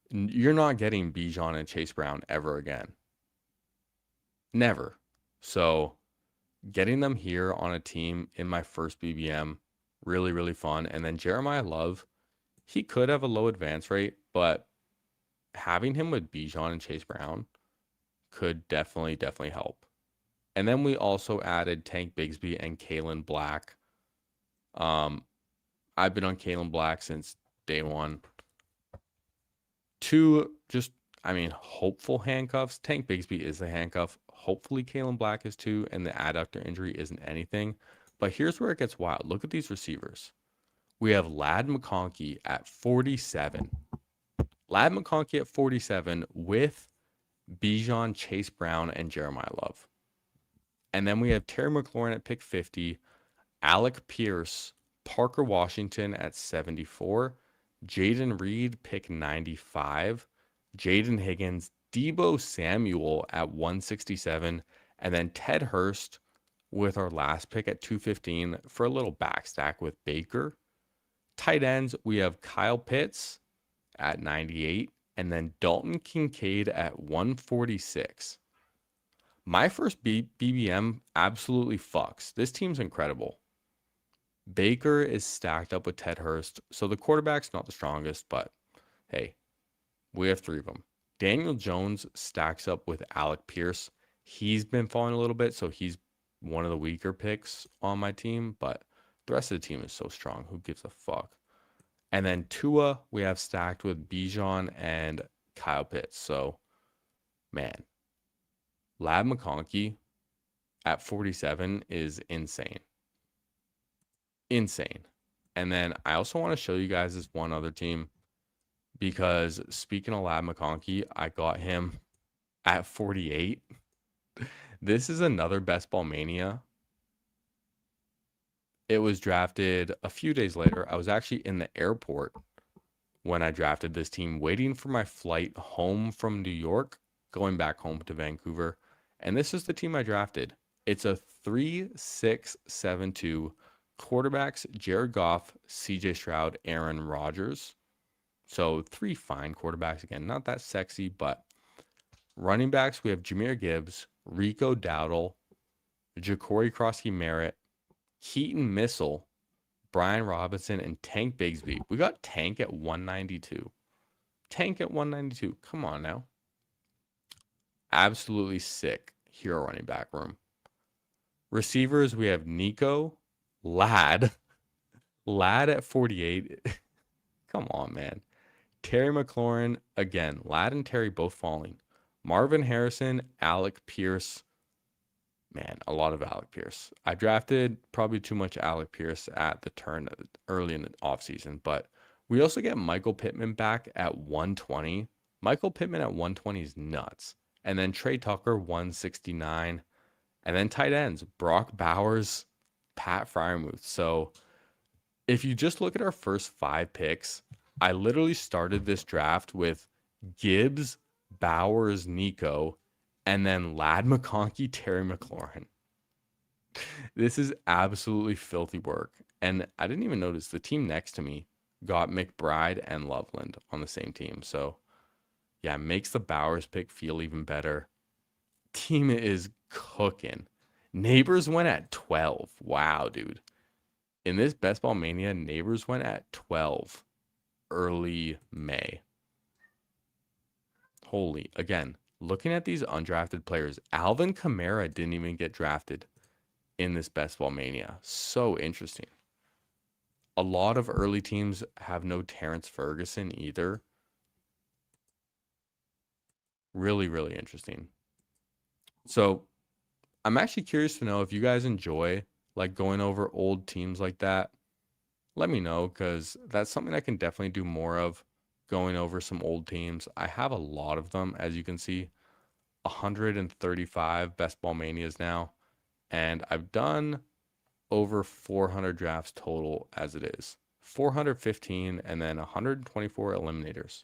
you're not getting Bijan and Chase Brown ever again. Never. So getting them here on a team in my first BBM, really, really fun. And then Jeremiah Love, he could have a low advance rate, but having him with Bijan and Chase Brown could definitely help. And then we also added Tank Bigsby and Kalen Black. I've been on Kalen Black since day one. Hopeful handcuffs. Tank Bigsby is the handcuff. Hopefully Kalen Black is too, and the adductor injury isn't anything. But here's where it gets wild. Look at these receivers. We have Ladd McConkey at 47. Ladd McConkey at 47 with Bijan, Chase Brown, and Jeremiah Love. And then we have Terry McLaurin at pick 50, Alec Pierce, Parker Washington at 74, Jaden Reed pick 95, Jaden Higgins, Deebo Samuel at 167, and then Ted Hurst with our last pick at 215 for a little backstack with Baker. Tight ends, we have Kyle Pitts at 98, and then Dalton Kincaid at 146. My first BBM absolutely fucks. This team's incredible. Baker is stacked up with Ted Hurst, so the quarterback's not the strongest, but hey, we have 3 of them. Daniel Jones stacks up with Alec Pierce. He's been falling a little bit, so he's one of the weaker picks on my team, but the rest of the team is so strong. Who gives a fuck? And then Tua, we have stacked with Bijan and Kyle Pitts. So, man, Lab McConkey at 47 is insane. Insane. And then I also want to show you guys this one other team because speaking of Lab McConkey, I got him at 48. This is another Best Ball Mania. It was drafted a few days later. I was actually in the airport when I drafted this team, waiting for my flight home from New York, going back home to Vancouver. And this is the team I drafted. It's a 3-6-7-2 quarterbacks: Jared Goff, CJ Stroud, Aaron Rodgers. So 3 fine quarterbacks. Again, not that sexy, but running backs, we have Jahmyr Gibbs, Rico Dowdle, Ja'Cory Krosky-Merritt, Keaton Missile, Brian Robinson, and Tank Bigsby. We got Tank at 192. Tank at 192. Come on now. Absolutely sick hero running back room. Receivers, we have Nico, Lad at 48. Come on, man. Terry McLaurin, again, Lad and Terry both falling. Marvin Harrison, Alec Pierce. Man, a lot of Alec Pierce. I drafted probably too much Alec Pierce at the turn early in the offseason, but we also get Michael Pittman back at 120. Michael Pittman at 120 is nuts. And then Trey Tucker, 169. And then tight ends, Brock Bowers, Pat Freiermuth. So if you just look at our first 5 picks, I literally started this draft with Gibbs, Bowers, Nico, and then Lad McConkey, Terry McLaurin. This is absolutely filthy work. And I didn't even notice the team next to me got McBride and Loveland on the same team. So, yeah, makes the Bowers pick feel even better. Team is cooking. Neighbors went at 12. Wow, dude. In this Best Ball Mania, Neighbors went at 12 early May. Holy, again, looking at these undrafted players, Alvin Kamara didn't even get drafted in this Best Ball Mania. So interesting. A lot of early teams have no Terrence Ferguson either. Really, really interesting. So I'm actually curious to know if you guys enjoy like going over old teams like that. Let me know, because that's something I can definitely do more of, going over some old teams. I have a lot of them, as you can see, 135 Best Ball Manias now, and I've done over 400 drafts total as it is. 415 and then 124 eliminators.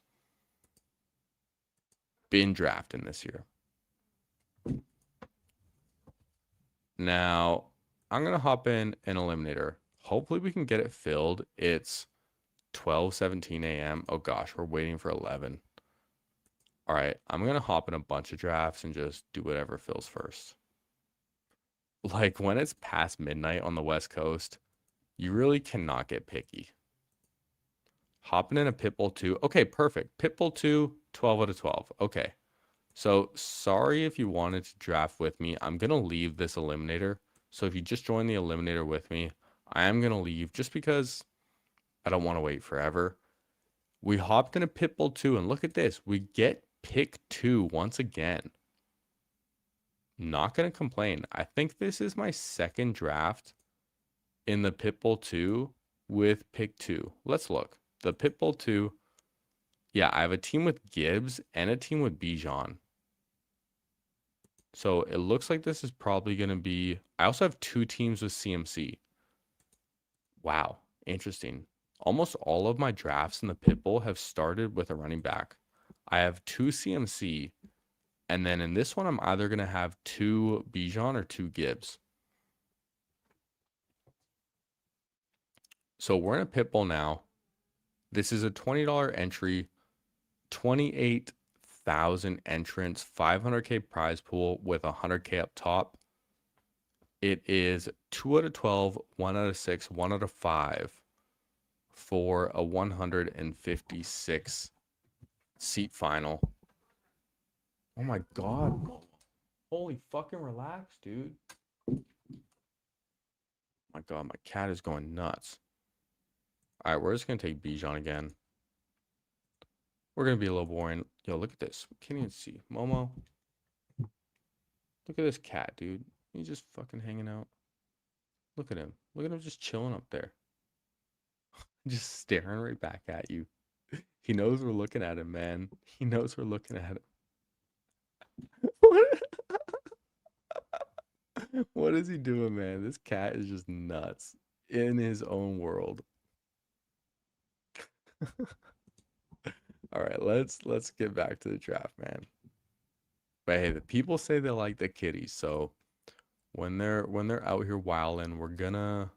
Been drafting this year. Now, I'm going to hop in an eliminator. Hopefully we can get it filled. It's 12:17 a.m. Oh gosh, we're waiting for 11. All right, I'm going to hop in a bunch of drafts and just do whatever fills first. Like when it's past midnight on the West Coast, you really cannot get picky. Hopping in a Pitbull 2. Okay, perfect. Pitbull 2, 12 out of 12. Okay. So sorry if you wanted to draft with me. I'm going to leave this eliminator. So if you just join the eliminator with me, I am going to leave just because I don't want to wait forever. We hopped in a Pitbull 2, and look at this. We get pick 2 once again. Not going to complain. I think this is my second draft in the Pitbull 2 with pick 2. Let's look. The Pitbull 2. Yeah, I have a team with Gibbs and a team with Bijan. So it looks like this is probably going to be... I also have 2 teams with CMC. Wow, interesting. Almost all of my drafts in the Pitbull have started with a running back. I have 2 CMC, and then in this one, I'm either going to have 2 Bijan or 2 Gibbs. So we're in a Pitbull now. This is a $20 entry. 28,000 entrants, 500K prize pool with 100K up top. It is 2 out of 12, 1 out of 6, 1 out of 5 for a 156 seat final. Oh my God. Holy fucking relax, dude. My God, my cat is going nuts. All right, we're just going to take Bijan again. We're going to be a little boring. Yo, look at this. Can't even see. Momo. Look at this cat, dude. He's just fucking hanging out. Look at him. Look at him just chilling up there. Just staring right back at you. He knows we're looking at him, man. He knows we're looking at him. What? What is he doing, man? This cat is just nuts in his own world. All right, let's get back to the draft, man. But hey, the people say they like the kitties, so when they're out here wilding, we're gonna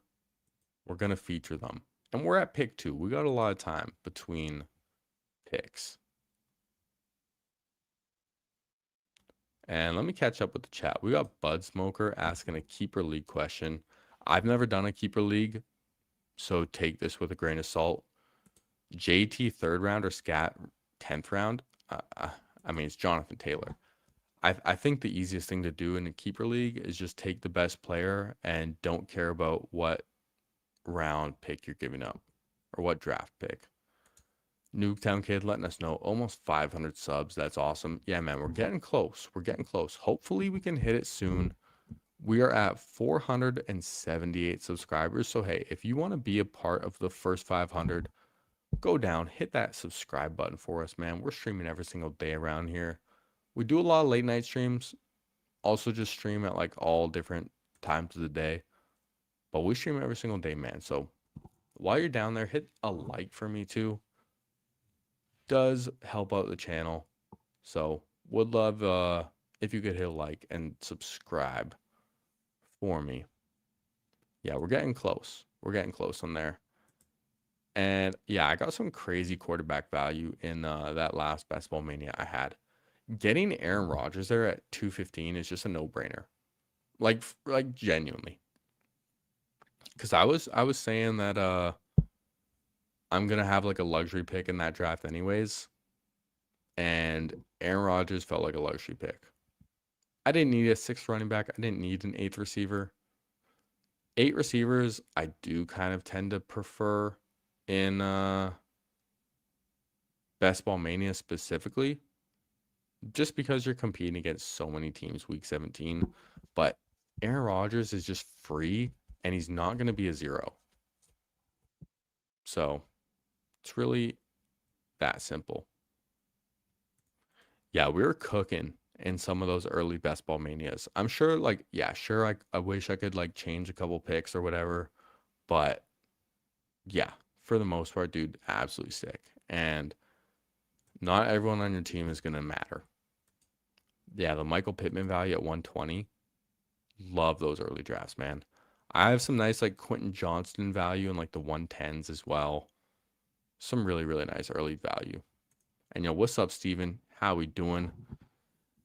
feature them. And we're at pick 2. We got a lot of time between picks. And let me catch up with the chat. We got Bud Smoker asking a keeper league question. I've never done a keeper league, so take this with a grain of salt. JT 3rd round or Scat 10th round? I mean, it's Jonathan Taylor. I think the easiest thing to do in a keeper league is just take the best player and don't care about what round pick you're giving up or what draft pick. Nuketown Kid letting us know almost 500 subs. That's awesome. Yeah, man, we're getting close. We're getting close. Hopefully we can hit it soon. We are at 478 subscribers. So, hey, if you want to be a part of the first 500, go down, hit that subscribe button for us, man. We're streaming every single day around here. We do a lot of late night streams. Also just stream at like all different times of the day. But we stream every single day, man. So while you're down there, hit a like for me too. Does help out the channel. So would love if you could hit a like and subscribe for me. Yeah, we're getting close. We're getting close on there. And yeah, I got some crazy quarterback value in that last Best Ball Mania I had. Getting Aaron Rodgers there at 215 is just a no-brainer. Like genuinely. Cuz I was saying that I'm going to have like a luxury pick in that draft anyways. And Aaron Rodgers felt like a luxury pick. I didn't need a 6th running back. I didn't need an 8th receiver. 8 receivers I do kind of tend to prefer in Best Ball Mania specifically. Just because you're competing against so many teams week 17. But Aaron Rodgers is just free, and he's not going to be a 0. So it's really that simple. Yeah, we were cooking in some of those early Best Ball Manias. I'm sure, like, yeah, sure, I wish I could, like, change a couple picks or whatever. But, yeah, for the most part, dude, absolutely sick. And not everyone on your team is going to matter. Yeah, the Michael Pittman value at 120. Love those early drafts, man. I have some nice, like, Quentin Johnston value in, like, the 110s as well. Some really, really nice early value. And, yo, what's up, Steven? How we doing?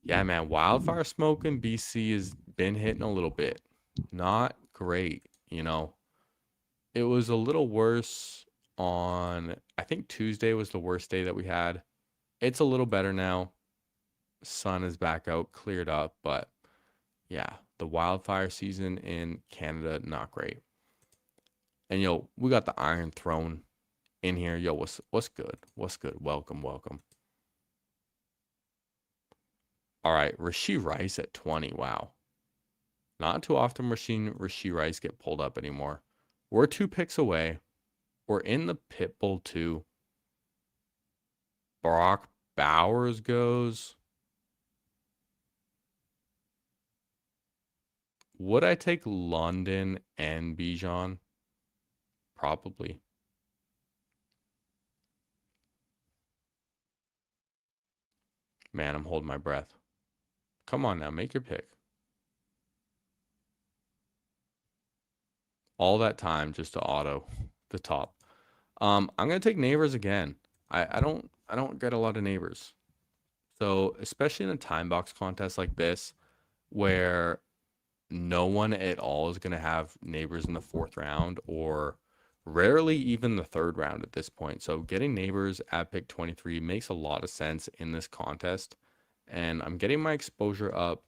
Yeah, man, wildfire smoke in BC has been hitting a little bit. Not great, you know. It was a little worse on, I think Tuesday was the worst day that we had. It's a little better now. Sun is back out, cleared up, but yeah, the wildfire season in Canada, not great. And yo, we got the Iron Throne in here. Yo, what's good? What's good? Welcome, welcome. All right, Rashee Rice at 20. Wow. Not too often Rashee Rice get pulled up anymore. We're 2 picks away. We're in the Pitbull 2. Brock Bowers goes. Would I take London and Bijan? Probably. Man, I'm holding my breath. Come on now, make your pick. All that time just to auto the top. I'm going to take Neighbors again. I don't I don't get a lot of neighbors. So, especially in a time box contest like this, where no one at all is going to have neighbors in the fourth round or rarely even the third round at this point. So, getting neighbors at pick 23 makes a lot of sense in this contest. And I'm getting my exposure up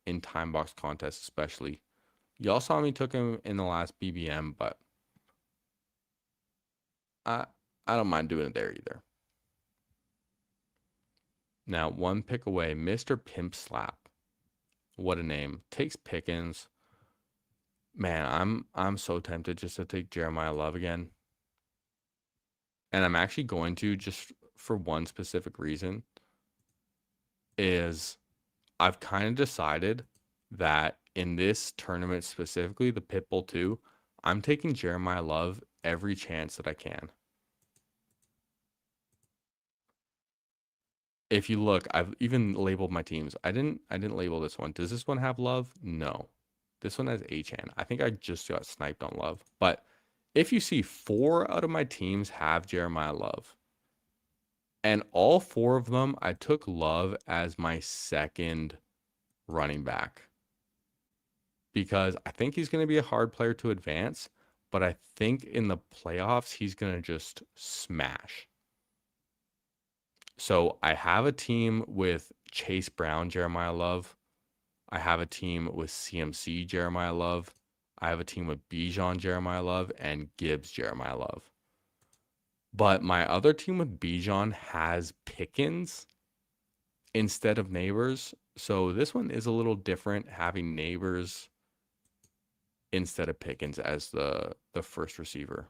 in time box contests, especially. Y'all saw me took him in the last BBM, but I I don't mind doing it there either. Now, one pick away, Mr. Pimp Slap. What a name. Takes Pickens. Man, I'm so tempted just to take Jeremiah Love again. And I'm actually going to just for one specific reason is I've kind of decided that in this tournament specifically, the Pitbull 2, I'm taking Jeremiah Love every chance that I can. If you look, I've even labeled my teams. I didn't label this one. Does this one have Love? No. This one has Achane. I think I just got sniped on Love. But if you see 4 out of my teams have Jeremiah Love, and all 4 of them, I took Love as my second running back because I think he's going to be a hard player to advance, but I think in the playoffs, he's going to just smash. So I have a team with Chase Brown, Jeremiah Love. I have a team with CMC, Jeremiah Love. I have a team with Bijan, Jeremiah Love, and Gibbs, Jeremiah Love. But my other team with Bijan has Pickens instead of Neighbors. So this one is a little different, having Neighbors instead of Pickens as the first receiver.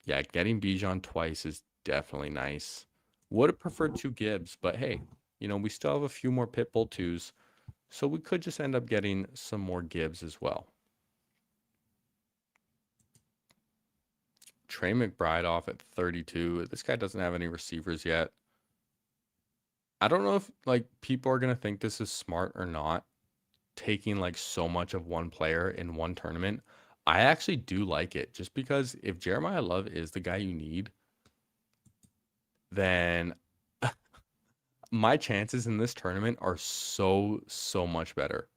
Yeah, getting Bijan twice is definitely nice. Would have preferred 2 Gibbs, but hey, we still have a few more Pitbull 2s, so we could just end up getting some more Gibbs as well. Trey McBride off at 32. This guy doesn't have any receivers yet. I don't know if people are going to think this is smart or not, taking so much of one player in one tournament. I actually do like it just because if Jeremiah Love is the guy you need, then my chances in this tournament are so much better,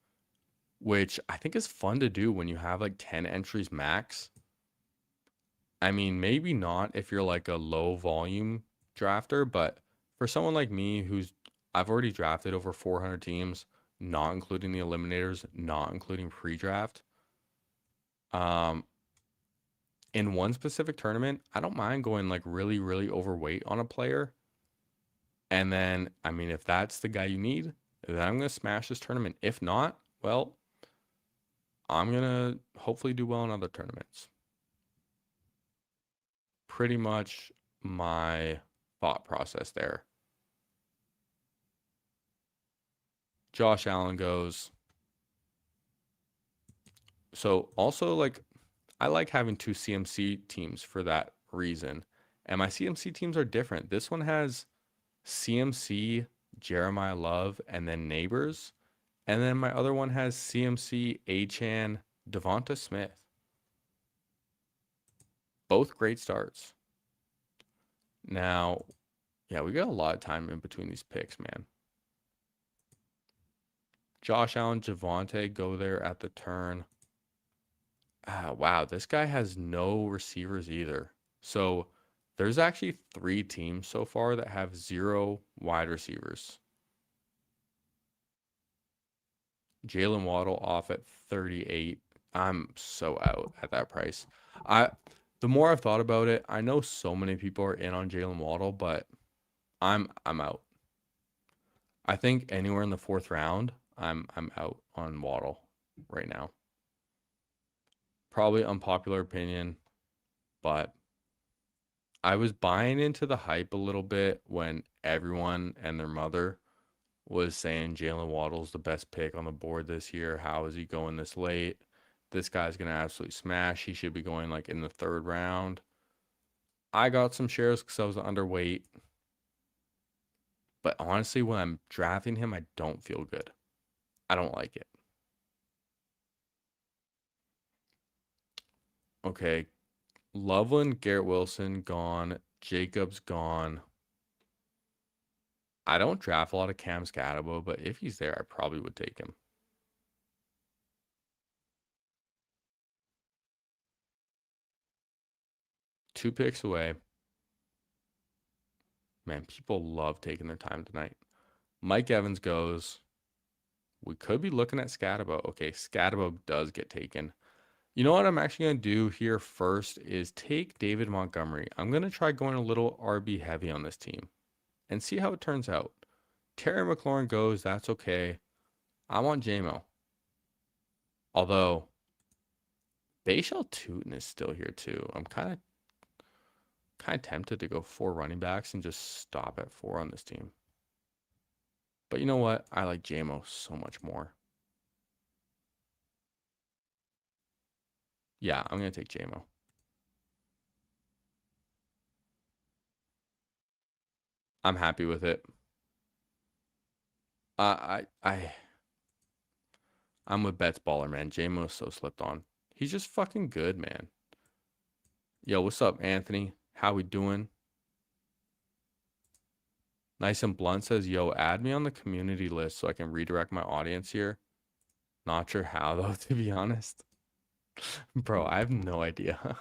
which I think is fun to do when you have 10 entries max. I mean, maybe not if you're a low volume drafter, but for someone like me I've already drafted over 400 teams, not including the eliminators, not including pre-draft. In one specific tournament, I don't mind going really, really overweight on a player. And then, I mean, if that's the guy you need, then I'm going to smash this tournament. If not, well, I'm going to hopefully do well in other tournaments. Pretty much my thought process there. Josh Allen goes. So also I like having 2 CMC teams for that reason. And my CMC teams are different. This one has CMC, Jeremiah Love, and then Neighbors. And then my other one has CMC, Achane, Devonta Smith. Both great starts. Now, yeah, we got a lot of time in between these picks, man. Josh Allen, Javonte go there at the turn. Wow, this guy has no receivers either. So there's actually 3 teams so far that have 0 wide receivers. Jalen Waddle off at 38. I'm so out at that price. The more I've thought about it, I know so many people are in on Jalen Waddle, but I'm out. I think anywhere in the 4th round, I'm out on Waddle right now. Probably unpopular opinion, but I was buying into the hype a little bit when everyone and their mother was saying Jalen Waddle's the best pick on the board this year. How is he going this late? This guy's going to absolutely smash. He should be going in the 3rd round. I got some shares because I was underweight. But honestly, when I'm drafting him, I don't feel good. I don't like it. Okay. Loveland, Garrett Wilson gone. Jacobs gone. I don't draft a lot of Cam Scatabo, but if he's there, I probably would take him. Two picks away. Man, people love taking their time tonight. Mike Evans goes. We could be looking at Scatabo. Okay, Scatabo does get taken. You know what I'm actually going to do here first is take David Montgomery. I'm going to try going a little RB heavy on this team and see how it turns out. Terry McLaurin goes. That's okay. I want JMO. Although, Bayshell Tootin is still here too. I'm kind of tempted to go 4 running backs and just stop at 4 on this team. But you know what? I like JMO so much more. Yeah, I'm going to take JMO. I'm happy with it. I'm with Betts Baller, man. JMO's so slipped on. He's just fucking good, man. Yo, what's up, Anthony? How we doing? Nice and Blunt says, yo, add me on the community list so I can redirect my audience here. Not sure how, though, to be honest. Bro, I have no idea.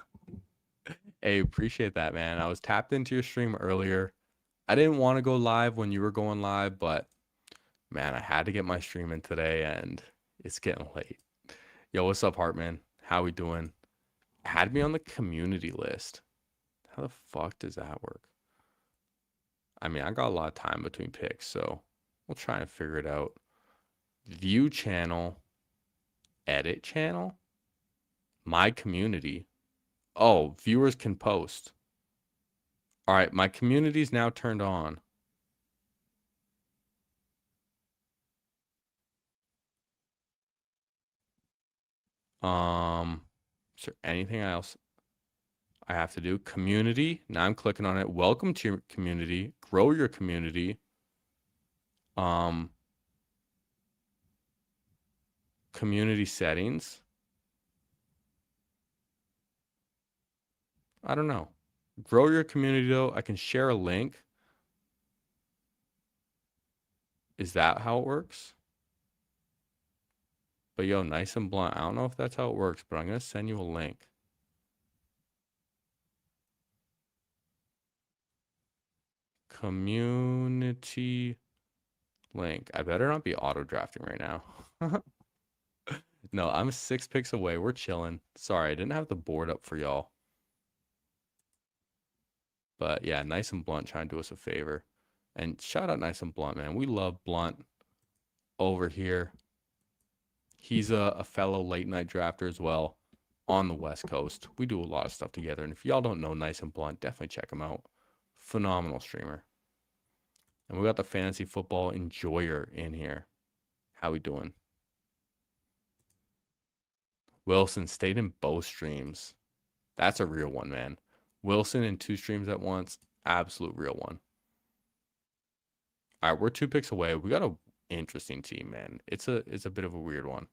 Hey, appreciate that, man. I was tapped into your stream earlier. I didn't want to go live when you were going live, but man, I had to get my stream in today and it's getting late. Yo, what's up, Hartman? How we doing? Had me on the community list. How the fuck does that work? I mean, I got a lot of time between picks, so we'll try and figure it out. View channel, edit channel, my community. Oh, viewers can post. All right, my community is now turned on. Is there anything else I have to do? Community. Now I'm clicking on it. Welcome to your community. Grow your community. Community settings. I don't know. Grow your community though. I can share a link. Is that how it works? But yo, nice and blunt. I don't know if that's how it works, but I'm going to send you a link. Community link. I better not be auto drafting right now. No, I'm 6 picks away. We're chilling. Sorry, I didn't have the board up for y'all. But yeah, nice and blunt trying to do us a favor. And shout out nice and blunt, man. We love Blunt over here. He's a fellow late night drafter as well on the West Coast. We do a lot of stuff together. And if y'all don't know Nice and Blunt, definitely check him out. Phenomenal streamer. And we got the fantasy football enjoyer in here. How we doing? Wilson stayed in both streams. That's a real one, man. Wilson in 2 streams at once. Absolute real one. All right, we're 2 picks away. We got a interesting team, man. It's a bit of a weird one.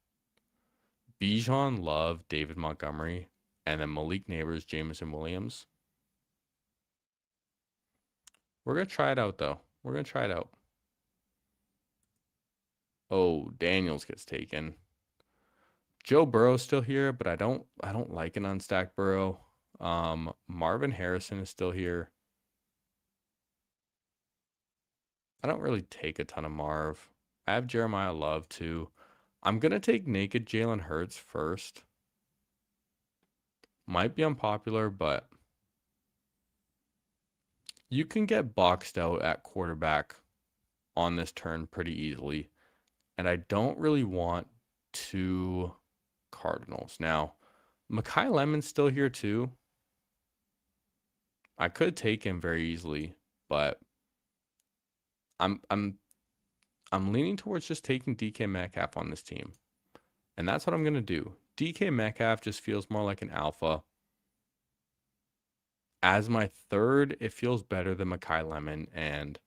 Bijan, Love, David Montgomery, and then Malik Neighbors, Jameson Williams. We're going to try it out, though. We're going to try it out. Oh, Daniels gets taken. Joe Burrow's still here, but I don't like an unstacked Burrow. Marvin Harrison is still here. I don't really take a ton of Marv. I have Jeremiah Love too. I'm going to take naked Jalen Hurts first. Might be unpopular, but you can get boxed out at quarterback on this turn pretty easily. And I don't really want 2 Cardinals. Now, Mekhi Lemon's still here too. I could take him very easily, but I'm leaning towards just taking DK Metcalf on this team. And that's what I'm going to do. DK Metcalf just feels more like an alpha. As my 3rd, it feels better than Mekhi Lemon. And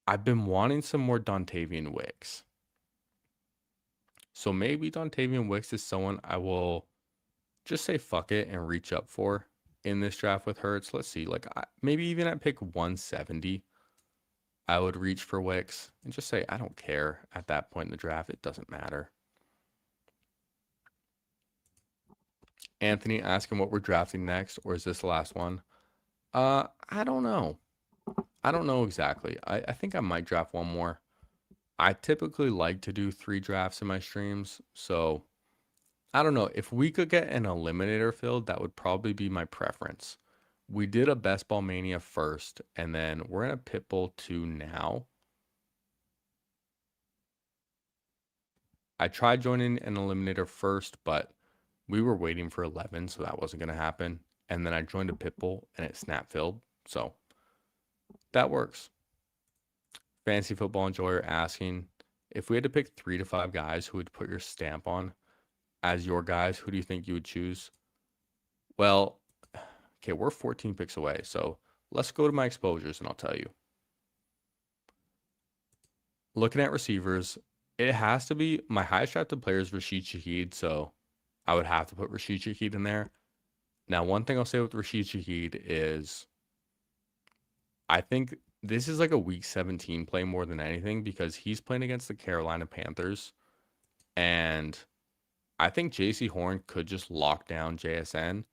I've been wanting some more Dontavian Wicks. So maybe Dontavian Wicks is someone I will just say fuck it and reach up for. in this draft with Hurts. Let's see, like maybe even at pick 170, I would reach for Wicks and just say, I don't care at that point in the draft. It doesn't matter. Anthony asking what we're drafting next, or is this the last one? I don't know. I don't know exactly. I think I might draft one more. I typically like to do 3 drafts in my streams, so I don't know. If we could get an eliminator filled, that would probably be my preference. We did a Best Ball Mania first, and then we're in a Pitbull 2 now. I tried joining an eliminator first, but we were waiting for 11, so that wasn't going to happen. And then I joined a Pitbull, and it snap filled, so that works. Fantasy Football Enjoyer asking, if we had to pick 3 to 5 guys who would put your stamp on as your guys, who do you think you would choose? Well, okay, we're 14 picks away, so let's go to my exposures and I'll tell you. Looking at receivers, it has to be my highest drafted player is Rashid Shaheed, so I would have to put Rashid Shaheed in there. Now, one thing I'll say with Rashid Shaheed is I think this is like a week 17 play more than anything because he's playing against the Carolina Panthers, and I think JC Horn could just lock down JSN,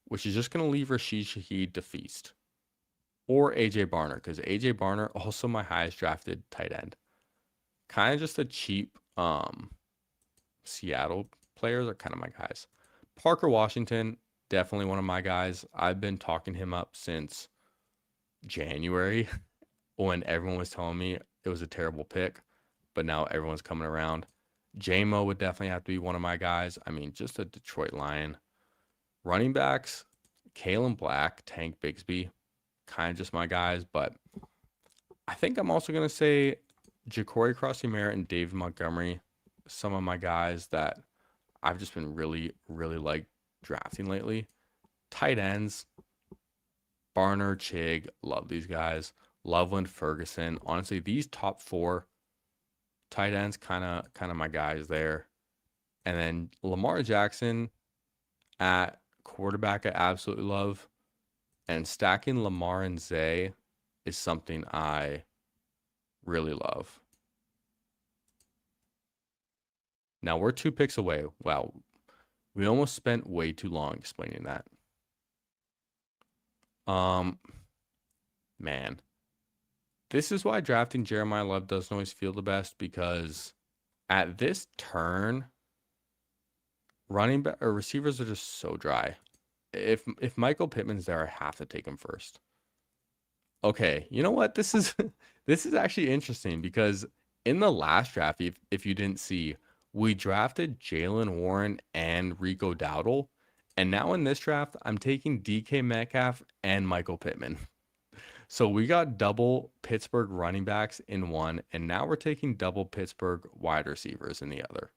which is just going to leave Rashid Shaheed to feast. Or AJ Barner, because AJ Barner, also my highest drafted tight end. Kind of just a cheap Seattle players are kind of my guys. Parker Washington, definitely one of my guys. I've been talking him up since January when everyone was telling me it was a terrible pick, but now everyone's coming around. J-Mo would definitely have to be one of my guys. I mean, just a Detroit Lion. Running backs, Kalen Black, Tank Bigsby, kind of just my guys, but I think I'm also going to say Ja'Cory Crossy-Merritt and David Montgomery, some of my guys that I've just been really, really like drafting lately. Tight ends, Barner, Chig, love these guys. Loveland, Ferguson. Honestly, these top 4 tight ends, kind of my guys there. And then Lamar Jackson at quarterback, I absolutely love. And stacking Lamar and Zay is something I really love. Now we're 2 picks away. Wow. We almost spent way too long explaining that. Man. This is why drafting Jeremiah Love doesn't always feel the best, because at this turn, running back or receivers are just so dry. If Michael Pittman's there, I have to take him first. Okay, you know what? This is this is actually interesting because in the last draft, if you didn't see, we drafted Jalen Warren and Rico Dowdle, and now in this draft, I'm taking DK Metcalf and Michael Pittman. So we got double Pittsburgh running backs in one, and now we're taking double Pittsburgh wide receivers in the other.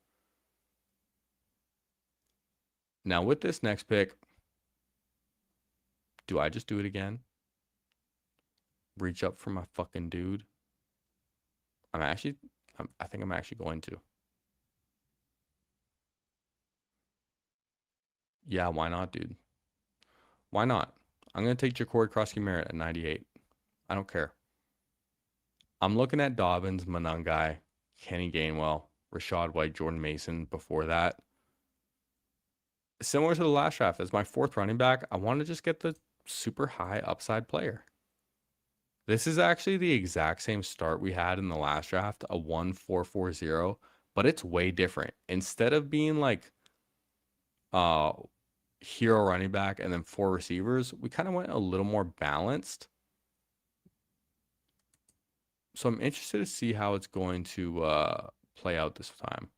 Now with this next pick, do I just do it again? Reach up for my fucking dude? I think I'm actually going to. Yeah, why not, dude? Why not? I'm going to take Ja'Cory Crossy-Merritt at 98. I don't care. I'm looking at Dobbins, Monangai, Kenny Gainwell, Rashad White, Jordan Mason before that. Similar to the last draft, as my 4th running back, I want to just get the super high upside player. This is actually the exact same start we had in the last draft, a 1-4-4-0, but it's way different. Instead of being like hero running back and then 4 receivers, we kind of went a little more balanced. So I'm interested to see how it's going to play out this time.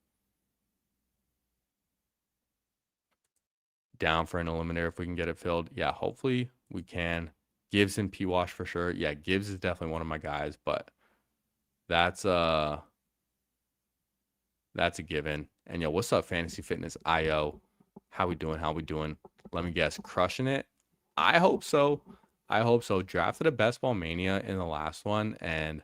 Down for an eliminator if we can get it filled. Yeah, hopefully we can. Gibbs and P-Wash for sure. Yeah, Gibbs is definitely one of my guys, but that's a given. And yo, what's up, Fantasy Fitness IO? How we doing? Let me guess, crushing it? I hope so. Drafted a Best Ball Mania in the last one, and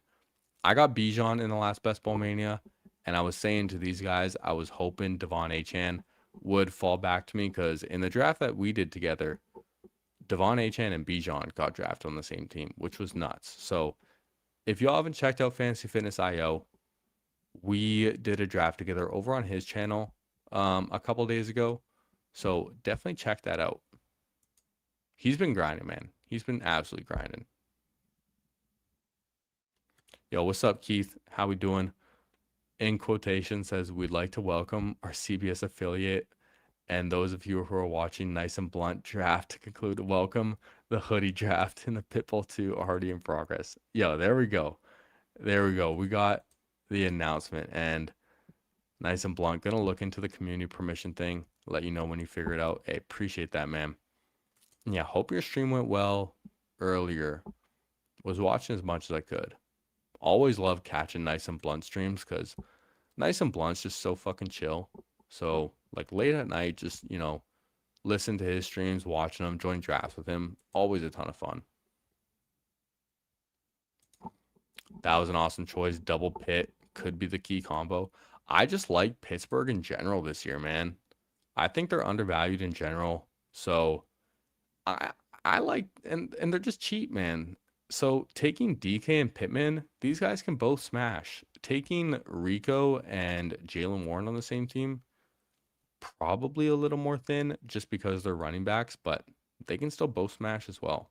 I got Bijan in the last Best Ball Mania, and I was saying to these guys, I was hoping Devon Achane would fall back to me, because in the draft that we did together, Devon Achane and Bijan got drafted on the same team, which was nuts. So if y'all haven't checked out Fantasy Fitness IO, we did a draft together over on his channel a couple days ago. So definitely check that out. He's been grinding, man. He's been absolutely grinding. Yo, what's up, Keith? How we doing? In quotation says, we'd like to welcome our CBS affiliate and those of you who are watching Nice and Blunt draft to conclude. Welcome. The hoodie draft and the Pitbull 2 already in progress. Yo, there we go. There we go. We got the announcement, and Nice and Blunt gonna look into the community permission thing, let you know when you figure it out. Hey, appreciate that, man. Yeah, hope your stream went well earlier. Was watching as much as I could. Always love catching Nice and Blunt streams because Nice and Blunt's just so fucking chill. So like late at night, just, you know, listen to his streams, watching him, join drafts with him. Always a ton of fun. That was an awesome choice. Double Pitt could be the key combo. I just like Pittsburgh in general this year, man. I think they're undervalued in general. So I like, and they're just cheap, man. So taking DK and Pittman, these guys can both smash. Taking Rico and Jalen Warren on the same team, probably a little more thin just because they're running backs, but they can still both smash as well.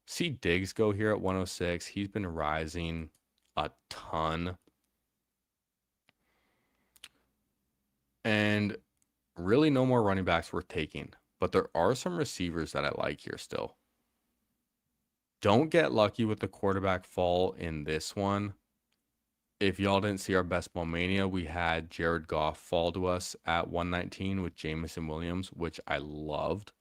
See Diggs go here at 106. He's been rising a ton. And really no more running backs worth taking, but there are some receivers that I like here still. Don't get lucky with the quarterback fall in this one. If y'all didn't see our Best Ball Mania, we had Jared Goff fall to us at 119 with Jameson Williams, which I loved.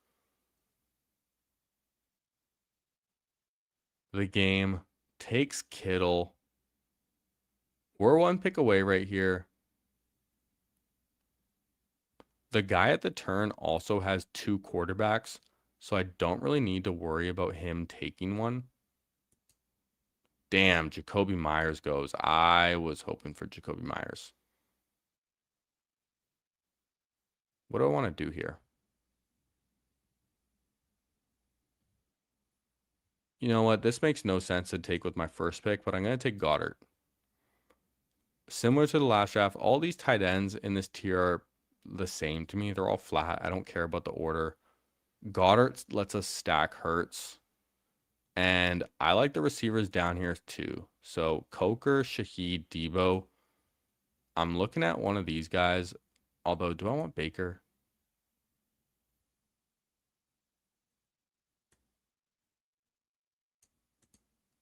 The game takes Kittle. We're one pick away right here. The guy at the turn also has 2 quarterbacks, so I don't really need to worry about him taking one. Damn, Jacoby Myers goes. I was hoping for Jacoby Myers. What do I want to do here? You know what? This makes no sense to take with my first pick, but I'm going to take Goddard. Similar to the last draft, all these tight ends in this tier are the same to me. They're all flat. I don't care about the order. Goddard lets us stack Hurts. And I like the receivers down here too. So Coker, Shaheed, Debo. I'm looking at one of these guys. Although, do I want Baker?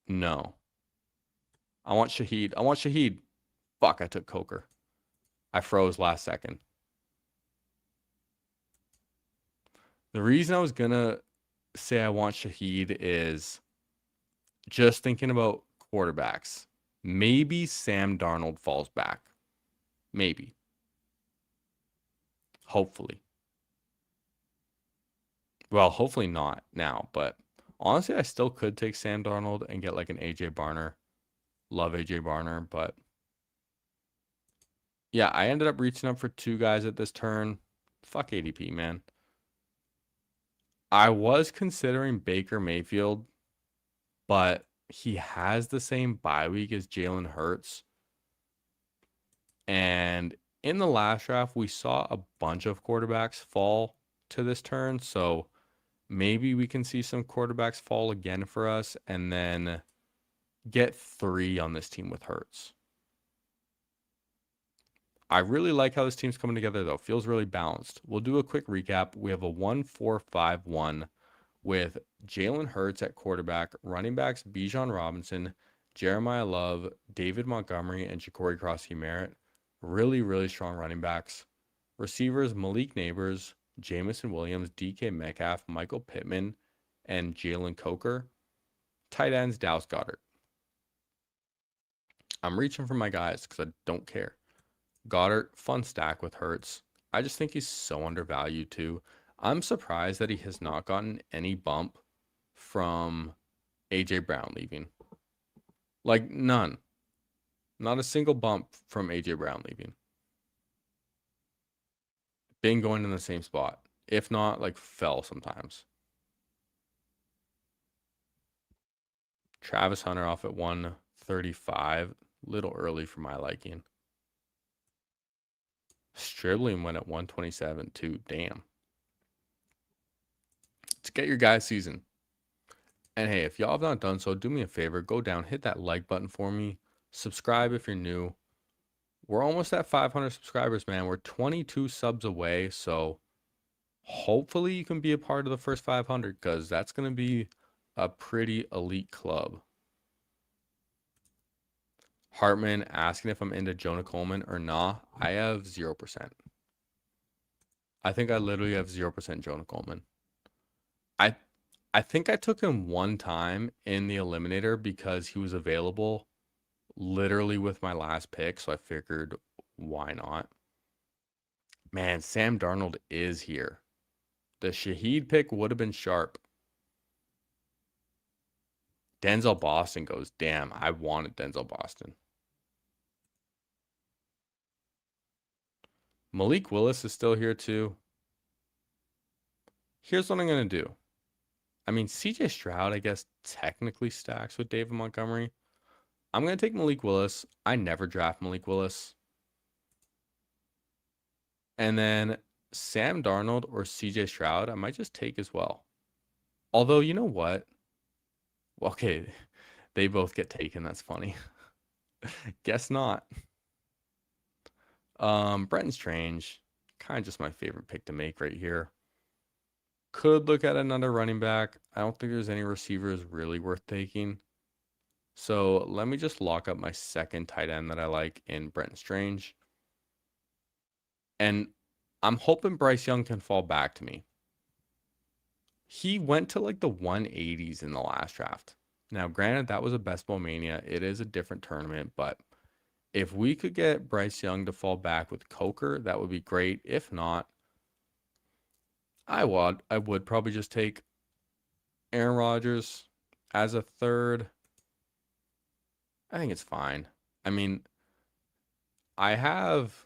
No. I want Shaheed. I want Shaheed. Fuck, I took Coker. I froze last second. The reason I was going to say I want Shaheed is just thinking about quarterbacks. Maybe Sam Darnold falls back. Maybe. Hopefully. Well, hopefully not now, but honestly, I still could take Sam Darnold and get like an AJ Barner. Love AJ Barner, but yeah, I ended up reaching up for 2 guys at this turn. Fuck ADP, man. I was considering Baker Mayfield, but he has the same bye week as Jalen Hurts. And in the last draft, we saw a bunch of quarterbacks fall to this turn. So maybe we can see some quarterbacks fall again for us and then get 3 on this team with Hurts. I really like how this team's coming together, though. Feels really balanced. We'll do a quick recap. We have a 1-4-5-1 with Jalen Hurts at quarterback, running backs Bijan Robinson, Jeremiah Love, David Montgomery, and Ja'Cory Cross-Merritt. Really, really strong running backs. Receivers Malik Neighbors, Jameson Williams, DK Metcalf, Michael Pittman, and Jalen Coker. Tight ends Dallas Goedert. I'm reaching for my guys because I don't care. Goddard, fun stack with Hurts. I just think he's so undervalued too. I'm surprised that he has not gotten any bump from A.J. Brown leaving. Like none. Not a single bump from A.J. Brown leaving. Been going in the same spot. If not, like fell sometimes. Travis Hunter off at 135. Little early for my liking. Stribling went at 127 too. Damn. Let's get your guys' season. And hey, if y'all have not done so, do me a favor. Go down, hit that like button for me. Subscribe if you're new. We're almost at 500 subscribers, man. We're 22 subs away. So hopefully you can be a part of the first 500 because that's going to be a pretty elite club. Hartman asking if I'm into Jonah Coleman or nah. I have 0%. I think I literally have 0% Jonah Coleman. I think I took him one time in the eliminator because he was available literally with my last pick. So I figured, why not? Man, Sam Darnold is here. The Shaheed pick would have been sharp. Denzel Boston goes, damn, I wanted Denzel Boston. Malik Willis is still here too. Here's what I'm going to do. I mean, CJ Stroud, I guess, technically stacks with David Montgomery. I'm going to take Malik Willis. I never draft Malik Willis. And then Sam Darnold or CJ Stroud, I might just take as well. Although, you know what? Well, okay, they both get taken. That's funny. Guess not. Brenton Strange, kind of just my favorite pick to make right here. Could look at another running back. I don't think there's any receivers really worth taking. So let me just lock up my second tight end that I like in Brenton Strange. And I'm hoping Bryce Young can fall back to me. He went to like the 180s in the last draft. Now, granted, that was a Best Ball Mania. It is a different tournament, but if we could get Bryce Young to fall back with Coker, that would be great. If not, I would probably just take Aaron Rodgers as a third. I think it's fine. I mean, I have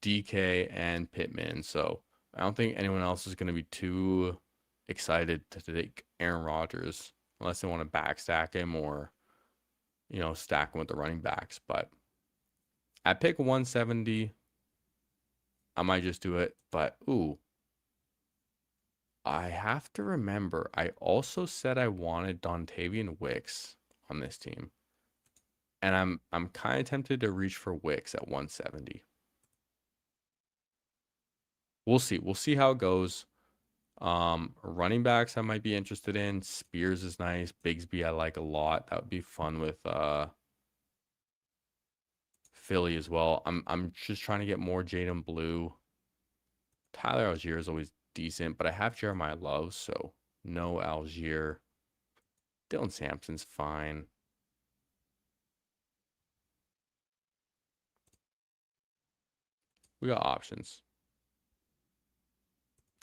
DK and Pittman, so I don't think anyone else is going to be too excited to take Aaron Rodgers unless they want to backstack him or, stack him with the running backs. But at pick 170, I might just do it. But, ooh, I have to remember, I also said I wanted Dontavian Wicks on this team. And I'm kind of tempted to reach for Wicks at 170. We'll see. We'll see how it goes. Running backs I might be interested in. Spears is nice. Bigsby I like a lot. That would be fun with Philly as well. I'm just trying to get more Jaden Blue. Tyler Algier is always decent, but I have Jeremiah Love, so no Algier. Dylan Sampson's fine. We got options.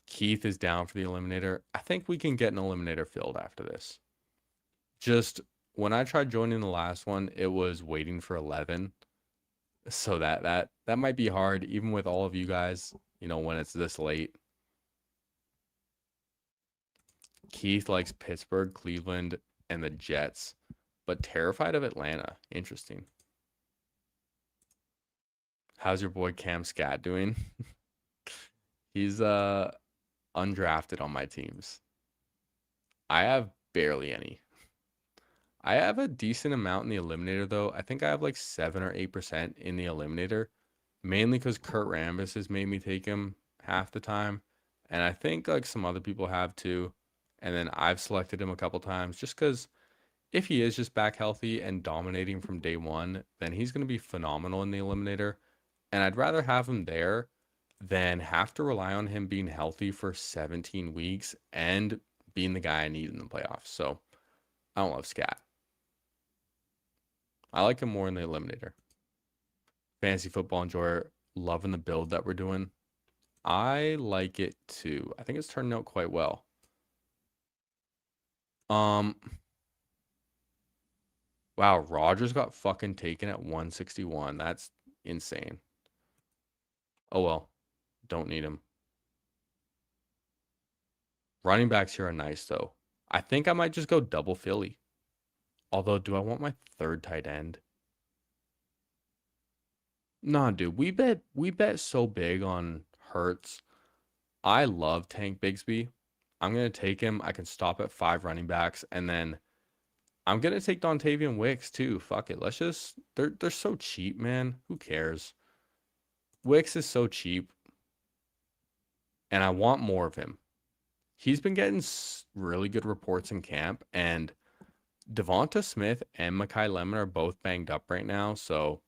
Keith is down for the eliminator. I think we can get an eliminator filled after this. Just when I tried joining the last one, it was waiting for 11. So that might be hard, even with all of you guys, when it's this late. Keith likes Pittsburgh, Cleveland, and the Jets, but terrified of Atlanta. Interesting. How's your boy Cam Scat doing? He's undrafted on my teams. I have barely any. I have a decent amount in the eliminator, though. I think I have like 7 or 8% in the eliminator, mainly because Kurt Rambis has made me take him half the time. And I think like some other people have too. And then I've selected him a couple times just because if he is just back healthy and dominating from day one, then he's going to be phenomenal in the eliminator. And I'd rather have him there than have to rely on him being healthy for 17 weeks and being the guy I need in the playoffs. So I don't love Scat. I like him more in the eliminator. Fantasy football enjoyer, loving the build that we're doing. I like it too. I think it's turning out quite well. Wow, Rodgers got fucking taken at 161. That's insane. Oh well, don't need him. Running backs here are nice though. I think I might just go double Philly. Although, do I want my third tight end? Nah, dude, we bet so big on Hurts. I love Tank Bigsby. I'm gonna take him. I can stop at 5 running backs, and then I'm gonna take Dontavian Wicks too. Fuck it. Let's just they're so cheap, man. Who cares? Wicks is so cheap, and I want more of him. He's been getting really good reports in camp, and Devonta Smith and Mekhi Lemon are both banged up right now, so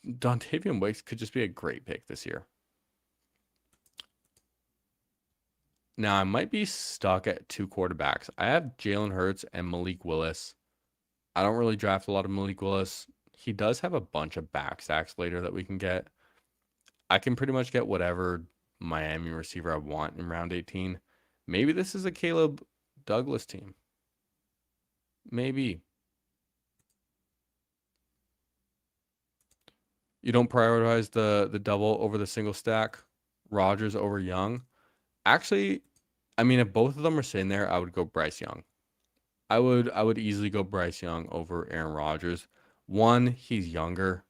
Dontavian Wicks could just be a great pick this year. Now, I might be stuck at 2 quarterbacks. I have Jalen Hurts and Malik Willis. I don't really draft a lot of Malik Willis. He does have a bunch of back stacks later that we can get. I can pretty much get whatever Miami receiver I want in round 18. Maybe this is a Caleb Douglas team. Maybe. You don't prioritize the double over the single stack, Rodgers over Young. Actually, I mean, if both of them are sitting there, I would go Bryce Young. I would easily go Bryce Young over Aaron Rodgers. One, he's younger.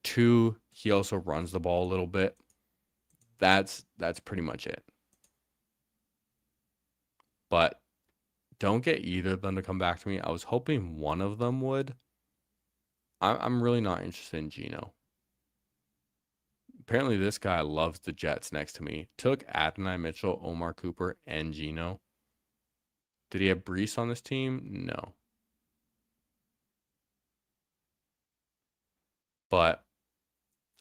Two, he also runs the ball a little bit. That's pretty much it. But don't get either of them to come back to me. I was hoping one of them would. I'm really not interested in Geno. Apparently, this guy loves the Jets next to me. Took Adonai Mitchell, Omar Cooper, and Geno. Did he have Brees on this team? No. But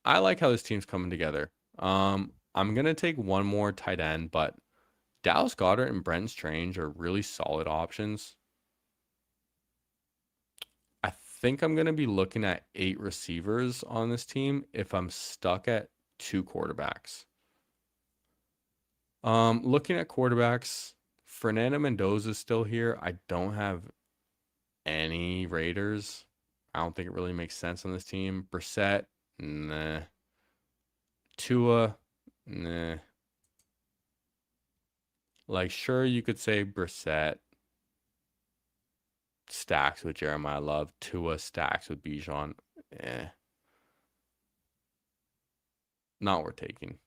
I like how this team's coming together. I'm going to take one more tight end, but Dallas Goedert and Brent Strange are really solid options. I think I'm going to be looking at 8 receivers on this team if I'm stuck at 2 quarterbacks. Looking at quarterbacks, Fernando Mendoza is still here. I don't have any Raiders. I don't think it really makes sense on this team. Brissett, nah. Tua, nah. Like, sure, you could say Brissett stacks with Jeremiah Love. Tua stacks with Bijan. Not worth taking.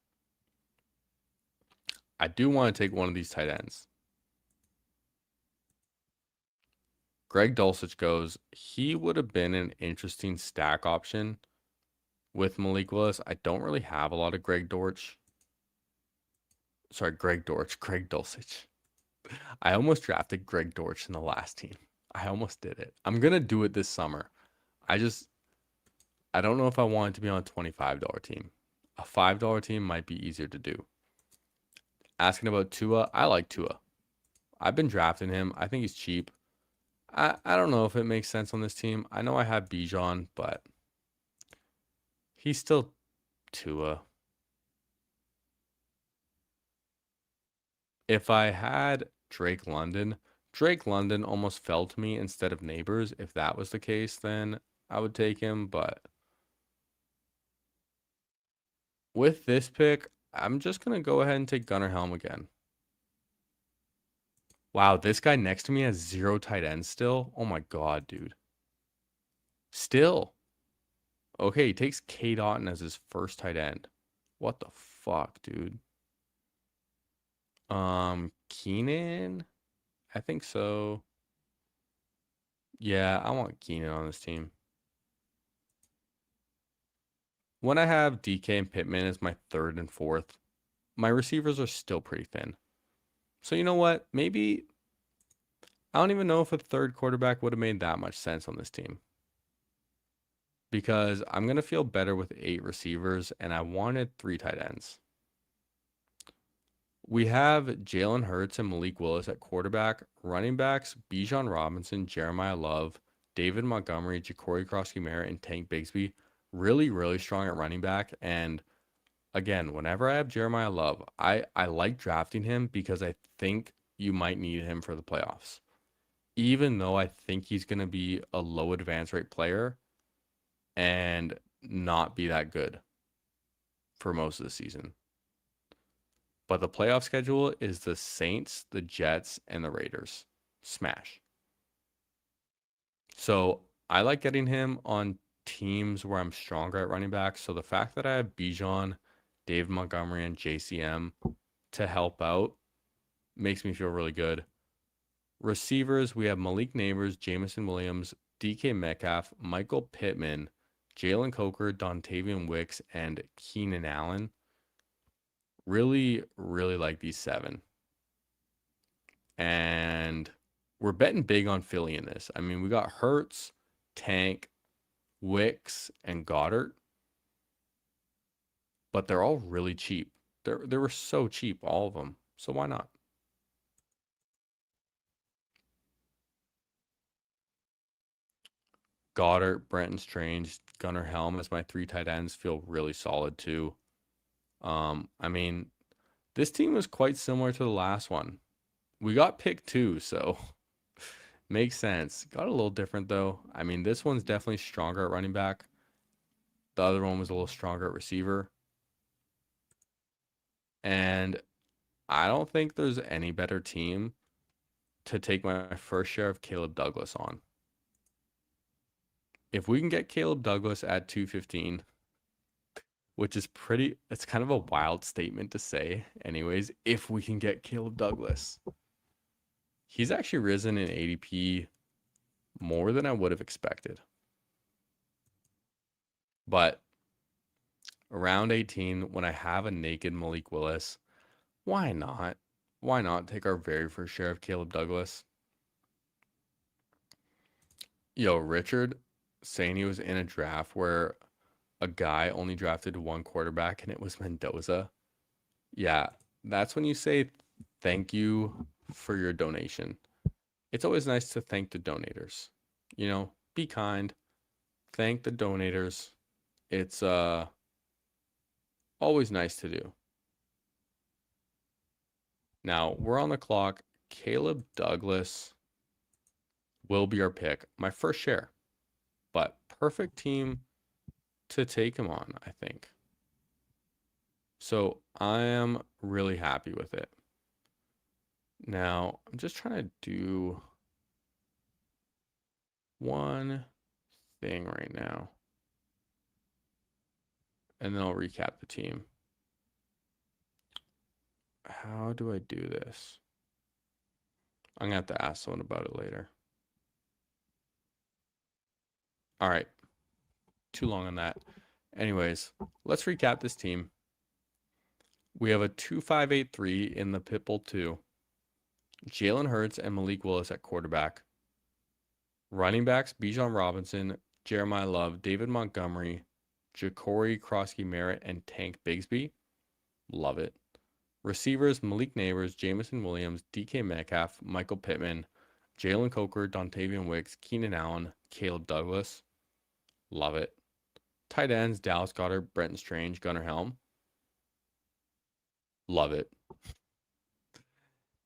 I do want to take one of these tight ends. Greg Dulcich goes. He would have been an interesting stack option with Malik Willis. I don't really have a lot of Greg Dulcich. Greg Dulcich. I almost drafted Greg Dortch in the last team. I almost did it. I'm going to do it this summer. I don't know if I want it to be on a $25 team. A $5 team might be easier to do. Asking about Tua, I like Tua. I've been drafting him. I think he's cheap. I don't know if it makes sense on this team. I know I have Bijan, but he's still Tua. If I had Drake London almost fell to me instead of Neighbors. If that was the case, then I would take him. But with this pick, I'm just going to go ahead and take Gunnar Helm again. Wow, this guy next to me has 0 tight ends still. Oh my God, dude. Still. Okay, he takes K. Dotton as his first tight end. What the fuck, dude? Keenan? I think so. Yeah, I want Keenan on this team. When I have DK and Pittman as my 3rd and 4th, my receivers are still pretty thin. So you know what? Maybe I don't even know if a 3rd quarterback would have made that much sense on this team. Because I'm going to feel better with 8 receivers, and I wanted 3 tight ends. We have Jalen Hurts and Malik Willis at quarterback. Running backs, Bijan Robinson, Jeremiah Love, David Montgomery, Ja'Cory Cross-Merritt, and Tank Bigsby. Really, really strong at running back. And again, whenever I have Jeremiah Love, I like drafting him because I think you might need him for the playoffs. Even though I think he's going to be a low advance rate player and not be that good for most of the season. But the playoff schedule is the Saints, the Jets, and the Raiders. Smash. So I like getting him on teams where I'm stronger at running back. So the fact that I have Bijan, Dave Montgomery, and JCM to help out makes me feel really good. Receivers, we have Malik Neighbors, Jamison Williams, DK Metcalf, Michael Pittman, Jalen Coker, Dontavian Wicks, and Keenan Allen. Really, really like these 7. And we're betting big on Philly in this. I mean, we got Hurts, Tank, Wicks, and Goddard, but they're all really cheap. They were so cheap, all of them. So why not? Goddard, Brenton Strange, Gunnar Helm as my 3 tight ends feel really solid too. I mean, this team was quite similar to the last one. We got pick 2, so makes sense. Got a little different though. I mean, this one's definitely stronger at running back. The other one was a little stronger at receiver. And I don't think there's any better team to take my first share of Caleb Douglas on. If we can get Caleb Douglas at 215, which is it's kind of a wild statement to say, anyways, if we can get Caleb Douglas. He's actually risen in ADP more than I would have expected. But around 18, when I have a naked Malik Willis, why not? Why not take our very first share of Caleb Douglas? Yo, Richard saying he was in a draft where a guy only drafted 1 quarterback and it was Mendoza. Yeah, that's when you say thank you for your donation. It's always nice to thank the donators. You know, be kind. Thank the donators. It's always nice to do. Now, we're on the clock. Caleb Douglas will be our pick. My first share. But perfect team to take him on, I think. So I am really happy with it. Now, I'm just trying to do one thing right now. And then I'll recap the team. How do I do this? I'm going to have to ask someone about it later. All right. Too long on that. Anyways, let's recap this team. We have a 2-5-8-3 in the Pitbull 2. Jalen Hurts and Malik Willis at quarterback. Running backs, Bijan Robinson, Jeremiah Love, David Montgomery, Ja'Cory Krosky-Merritt, and Tank Bigsby. Love it. Receivers, Malik Neighbors, Jamison Williams, DK Metcalf, Michael Pittman, Jalen Coker, Dontavian Wicks, Keenan Allen, Caleb Douglas. Love it. Tight ends, Dallas Goedert, Brenton Strange, Gunnar Helm. Love it.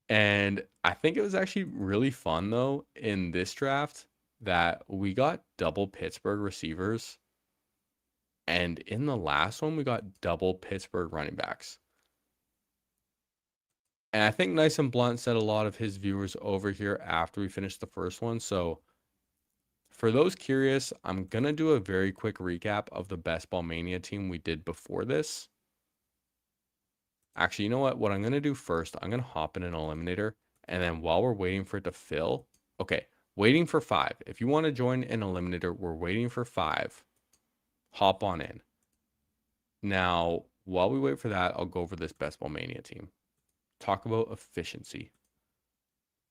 And I think it was actually really fun, though, in this draft that we got double Pittsburgh receivers. And in the last one, we got double Pittsburgh running backs. And I think Nice and Blunt said a lot of his viewers over here after we finished the first one. So for those curious, I'm going to do a very quick recap of the Best Ball Mania team we did before this. Actually, you know what? What I'm going to do first, I'm going to hop in an eliminator. And then while we're waiting for it to fill, okay, waiting for 5. If you want to join an eliminator, we're waiting for 5. Hop on in. Now, while we wait for that, I'll go over this Best Ball Mania team. Talk about efficiency.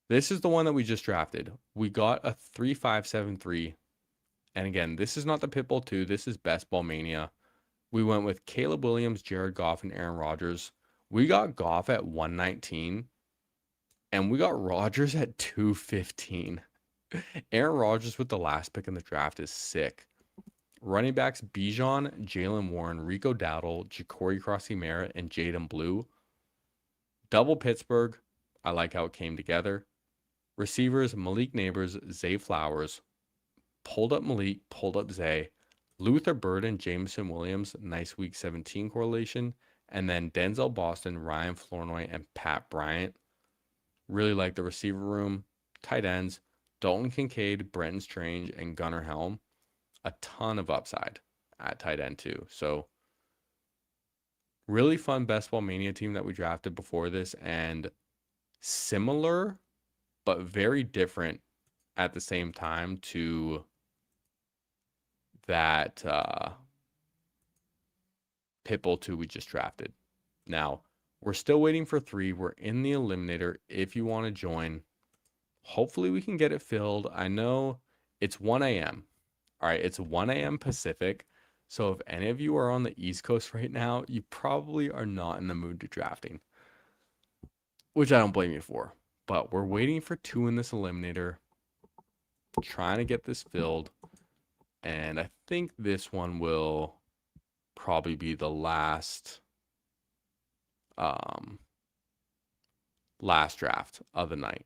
This is the one that we just drafted. We got a 3-5-7-3. And again, this is not the Pitbull 2. This is Best Ball Mania. We went with Caleb Williams, Jared Goff, and Aaron Rodgers. We got Goff at 119. And we got Rodgers at 215. Aaron Rodgers with the last pick in the draft is sick. Running backs, Bijan, Jalen Warren, Rico Dowdle, Ja'Cory Krosky-Merritt, and Jaden Blue. Double Pittsburgh. I like how it came together. Receivers, Malik Neighbors, Zay Flowers. Pulled up Malik, pulled up Zay. Luther Burden, Jameson Williams. Nice week 17 correlation. And then Denzel Boston, Ryan Flournoy, and Pat Bryant. Really like the receiver room. Tight ends, Dalton Kincaid, Brenton Strange, and Gunnar Helm. A ton of upside at tight end too. So really fun Best Ball Mania team that we drafted before this, and similar but very different at the same time to that Pitbull 2 we just drafted. Now, we're still waiting for 3. We're in the Eliminator if you want to join. Hopefully we can get it filled. I know it's 1 a.m. All right, it's 1 a.m. Pacific. So if any of you are on the East Coast right now, you probably are not in the mood to drafting, which I don't blame you for. But we're waiting for 2 in this Eliminator, trying to get this filled. And I think this one will probably be the last draft of the night.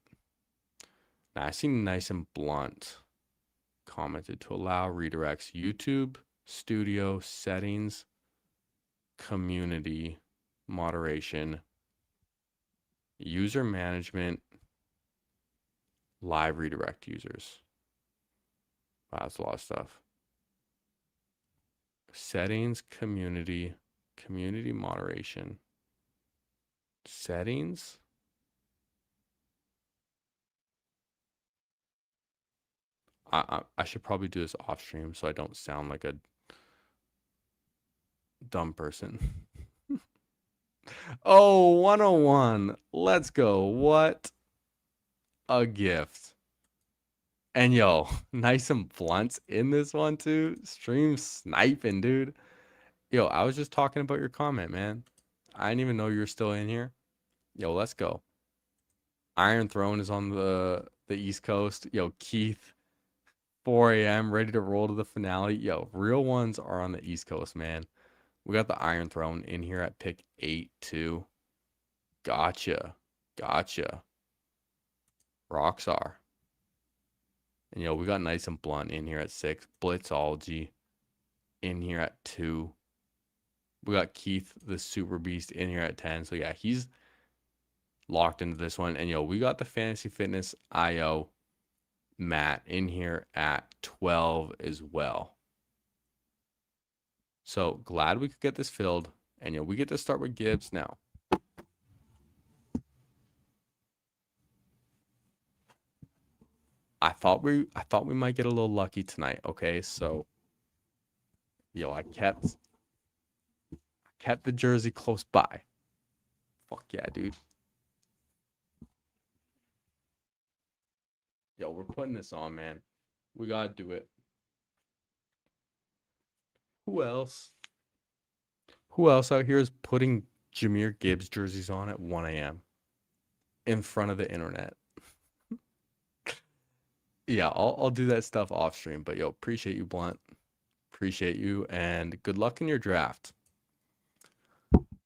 Now I see Nice and Blunt commented to allow redirects YouTube, studio, settings, community, moderation, user management, live redirect users. Wow, that's a lot of stuff. Settings, community moderation, settings. I should probably do this off stream so I don't sound like a dumb person. Oh, 101. Let's go. What a gift. And yo, Nice and Blunt's in this one too. Stream sniping, dude. Yo, I was just talking about your comment, man. I didn't even know you were still in here. Yo, let's go. Iron Throne is on the East Coast. Yo, Keith, 4 a.m. ready to roll to the finale. Yo, real ones are on the East Coast, man. We got the Iron Throne in here at pick 8 too. Gotcha. Rockstar. And yo, we got Nice and Blunt in here at 6. Blitzology in here at 2. We got Keith, the Super Beast, in here at 10. So yeah, he's locked into this one. And yo, we got the Fantasy Fitness IO Matt in here at 12 as well. So glad we could get this filled. And yo, we get to start with Gibbs now. I thought we might get a little lucky tonight. Okay, so yo, I kept the jersey close by. Fuck yeah, dude. Yo, we're putting this on, man. We gotta do it. Who else out here is putting Jahmyr Gibbs jerseys on at 1 a.m. in front of the internet? Yeah, I'll do that stuff off stream. But yo, appreciate you, Blunt. Appreciate you, and good luck in your draft.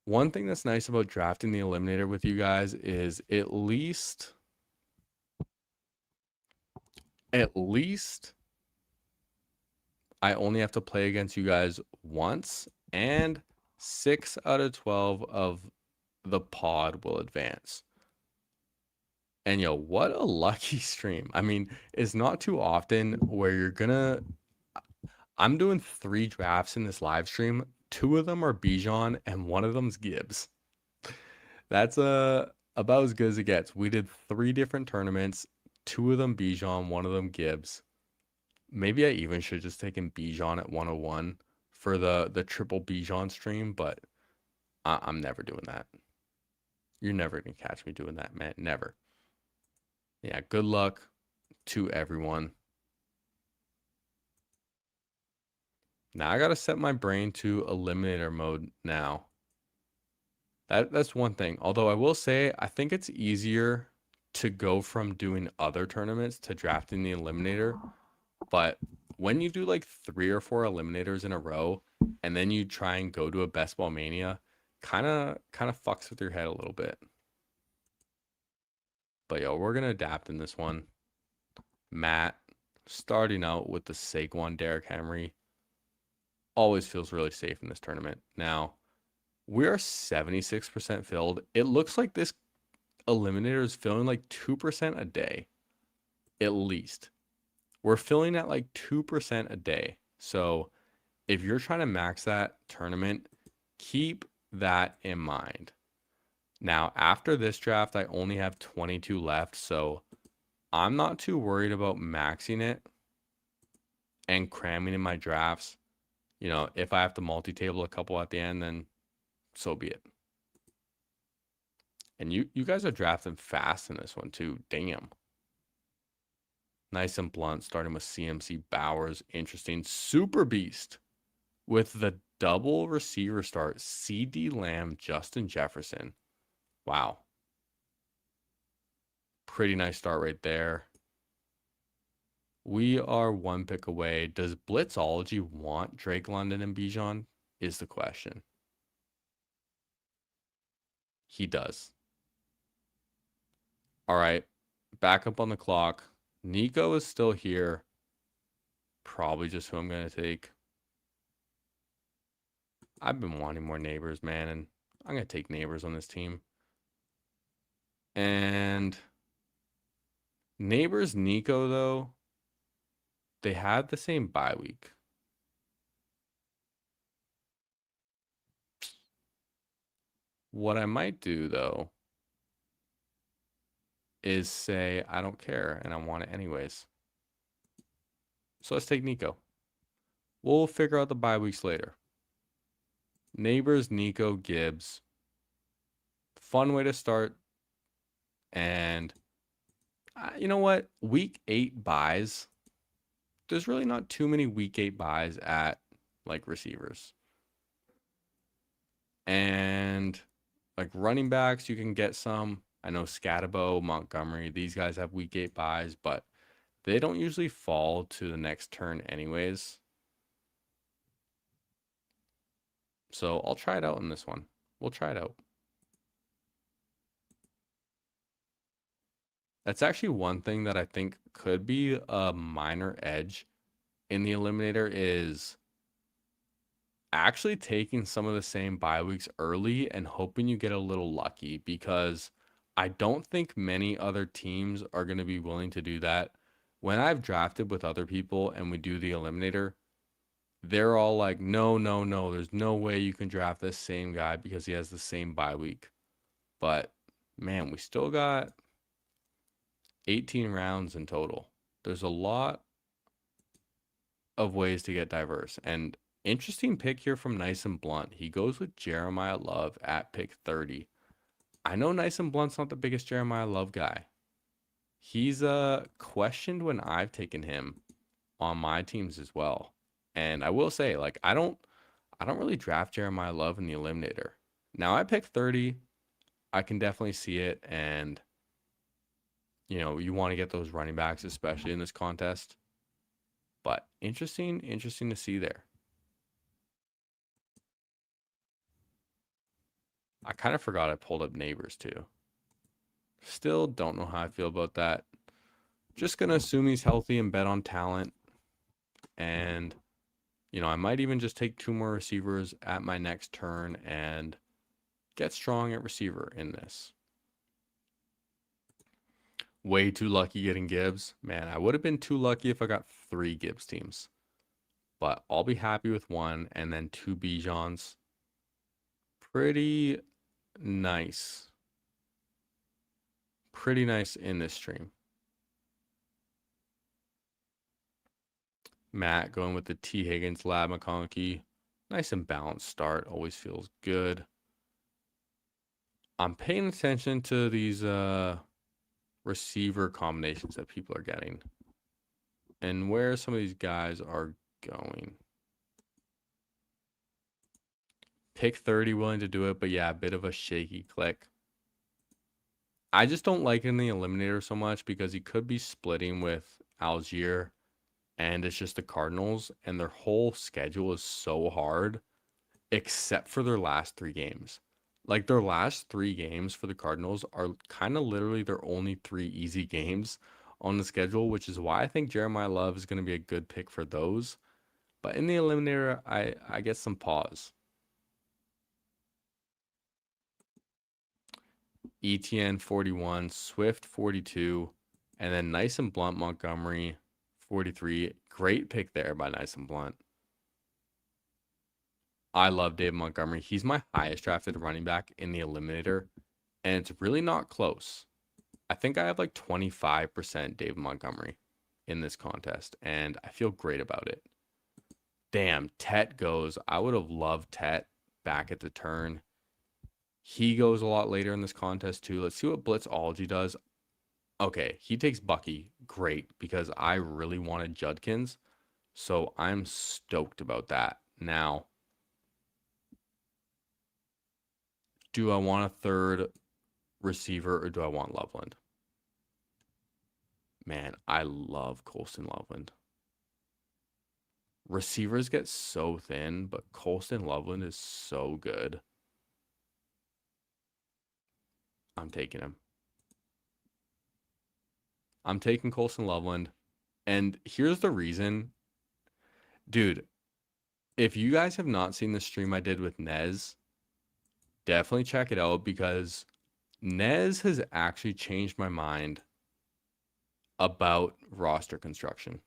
One thing that's nice about drafting the Eliminator with you guys is at least I only have to play against you guys once, and 6 out of 12 of the pod will advance. And yo, what a lucky stream. I mean, it's not too often where you're gonna. I'm doing 3 drafts in this live stream. 2 of them are Bijan and 1 of them's Gibbs. That's about as good as it gets. We did 3 different tournaments, 2 of them Bijan, 1 of them Gibbs. Maybe I even should have just taken Bijan at 101 for the triple Bijan stream, but I'm never doing that. You're never gonna catch me doing that, man. Never. Yeah, good luck to everyone. Now I gotta set my brain to Eliminator mode now. That's one thing. Although I will say, I think it's easier to go from doing other tournaments to drafting the Eliminator. But when you do like 3 or 4 Eliminators in a row, and then you try and go to a Best Ball Mania, kind of fucks with your head a little bit. But yo, we're gonna adapt in this one. Matt starting out with the Saquon Derrick Henry always feels really safe in this tournament. Now, we are 76% filled. It looks like this Eliminator is filling like 2% a day. at least. We're filling at like 2% a day. So if you're trying to max that tournament, keep that in mind. Now, after this draft, I only have 22 left, so I'm not too worried about maxing it and cramming in my drafts. You know, if I have to multi-table a couple at the end, then so be it. And you guys are drafting fast in this one too. Damn. Nice and blunt, starting with CMC Bowers. Interesting. Super Beast with the double receiver start. CeeDee Lamb, Justin Jefferson. Wow. Pretty nice start right there. We are one pick away. Does Blitzology want Drake London and Bijan? Is the question. He does. All right. Back up on the clock. Nico is still here. Probably just who I'm going to take. I've been wanting more Neighbors, man, and I'm going to take Neighbors on this team. And Neighbors, Nico, though, they had the same bye week. What I might do, though, is say I don't care and I want it anyways. So let's take Nico. We'll figure out the bye weeks later. Neighbors, Nico, Gibbs. Fun way to start. And you know what? Week 8 buys. There's really not too many week 8 buys at like receivers. And like running backs, you can get some. I know Scatabo, Montgomery, these guys have week 8 buys, but they don't usually fall to the next turn anyways. So I'll try it out in this one. We'll try it out. That's actually one thing that I think could be a minor edge in the Eliminator is actually taking some of the same bye weeks early and hoping you get a little lucky, because I don't think many other teams are going to be willing to do that. When I've drafted with other people and we do the Eliminator, they're all like, no, no, no, there's no way you can draft this same guy because he has the same bye week. But man, we still got 18 rounds in total. There's a lot of ways to get diverse. And interesting pick here from Nice and Blunt. He goes with Jeremiah Love at pick 30. I know Nice and Blunt's not the biggest Jeremiah Love guy. He's questioned when I've taken him on my teams as well. And I will say, like, I don't really draft Jeremiah Love in the Eliminator. Now I pick 30. I can definitely see it. And, you know, you want to get those running backs, especially in this contest. But interesting to see there. I kind of forgot I pulled up Neighbors too. Still don't know how I feel about that. Just going to assume he's healthy and bet on talent. And, you know, I might even just take 2 more receivers at my next turn and get strong at receiver in this. Way too lucky getting Gibbs. Man, I would have been too lucky if I got 3 Gibbs teams. But I'll be happy with 1 and then 2 Bijans. Pretty nice. Pretty nice in this stream. Matt going with the T. Higgins, Lab McConkey. Nice and balanced start. Always feels good. I'm paying attention to these receiver combinations that people are getting and where some of these guys are going. Pick 30, willing to do it, but yeah, a bit of a shaky click. I just don't like it in the Eliminator so much because he could be splitting with Algier, and it's just the Cardinals, and their whole schedule is so hard, except for their last 3 games. Like, their last 3 games for the Cardinals are kind of literally their only 3 easy games on the schedule, which is why I think Jeremiah Love is going to be a good pick for those. But in the Eliminator, I get some pause. ETN 41, Swift 42, And then Nice and Blunt Montgomery, 43. Great pick there by Nice and Blunt. I love Dave Montgomery. He's my highest drafted running back in the Eliminator, and it's really not close. I think I have like 25% Dave Montgomery in this contest, and I feel great about it. Damn, Tet goes. I would have loved Tet back at the turn. He goes a lot later in this contest too. Let's see what Blitzology does. Okay, he takes Bucky. Great, because I really wanted Judkins, so I'm stoked about that. Now, do I want a third receiver or do I want Loveland? Man, I love Colston Loveland. Receivers get so thin, but Colston Loveland is so good. I'm taking him. I'm taking Colston Loveland. And here's the reason. Dude, if you guys have not seen the stream I did with Nez, definitely check it out because Nez has actually changed my mind about roster construction.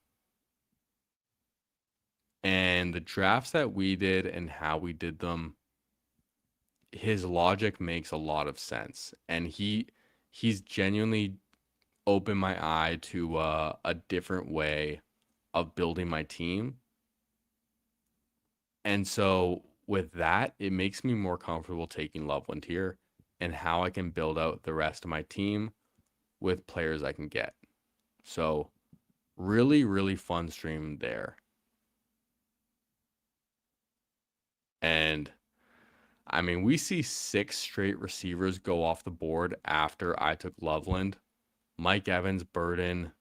And the drafts that we did and how we did them, his logic makes a lot of sense. And he's genuinely opened my eye to a different way of building my team. And so with that, it makes me more comfortable taking Loveland here and how I can build out the rest of my team with players I can get. So really, really fun stream there. And I mean, we see 6 straight receivers go off the board after I took Loveland. Mike Evans, Burden,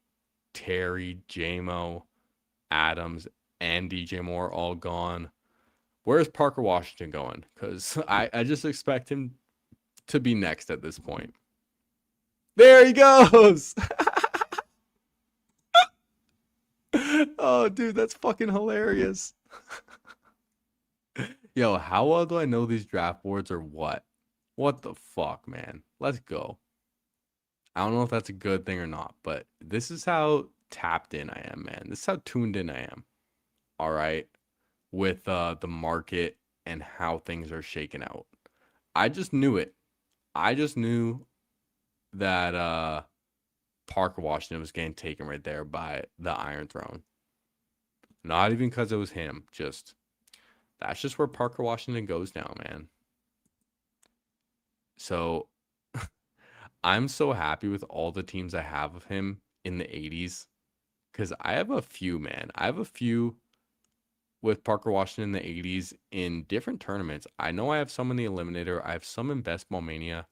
Terry, JMO, Adams, and DJ Moore all gone. Where's Parker Washington going? Because I just expect him to be next at this point. There he goes! Oh, dude, that's fucking hilarious. Yo, how well do I know these draft boards or what? What the fuck, man? Let's go. I don't know if that's a good thing or not, but this is how tapped in I am, man. This is how tuned in I am. All right. With the market and how things are shaking out. I just knew it. I just knew that Parker Washington was getting taken right there by the Iron Throne. Not even because it was him. Just that's just where Parker Washington goes now, man. So I'm so happy with all the teams I have of him in the 80s. Because I have a few, man. I have a few with Parker Washington in the 80s in different tournaments. I know I have some in the Eliminator. I have some in Best Ball Mania.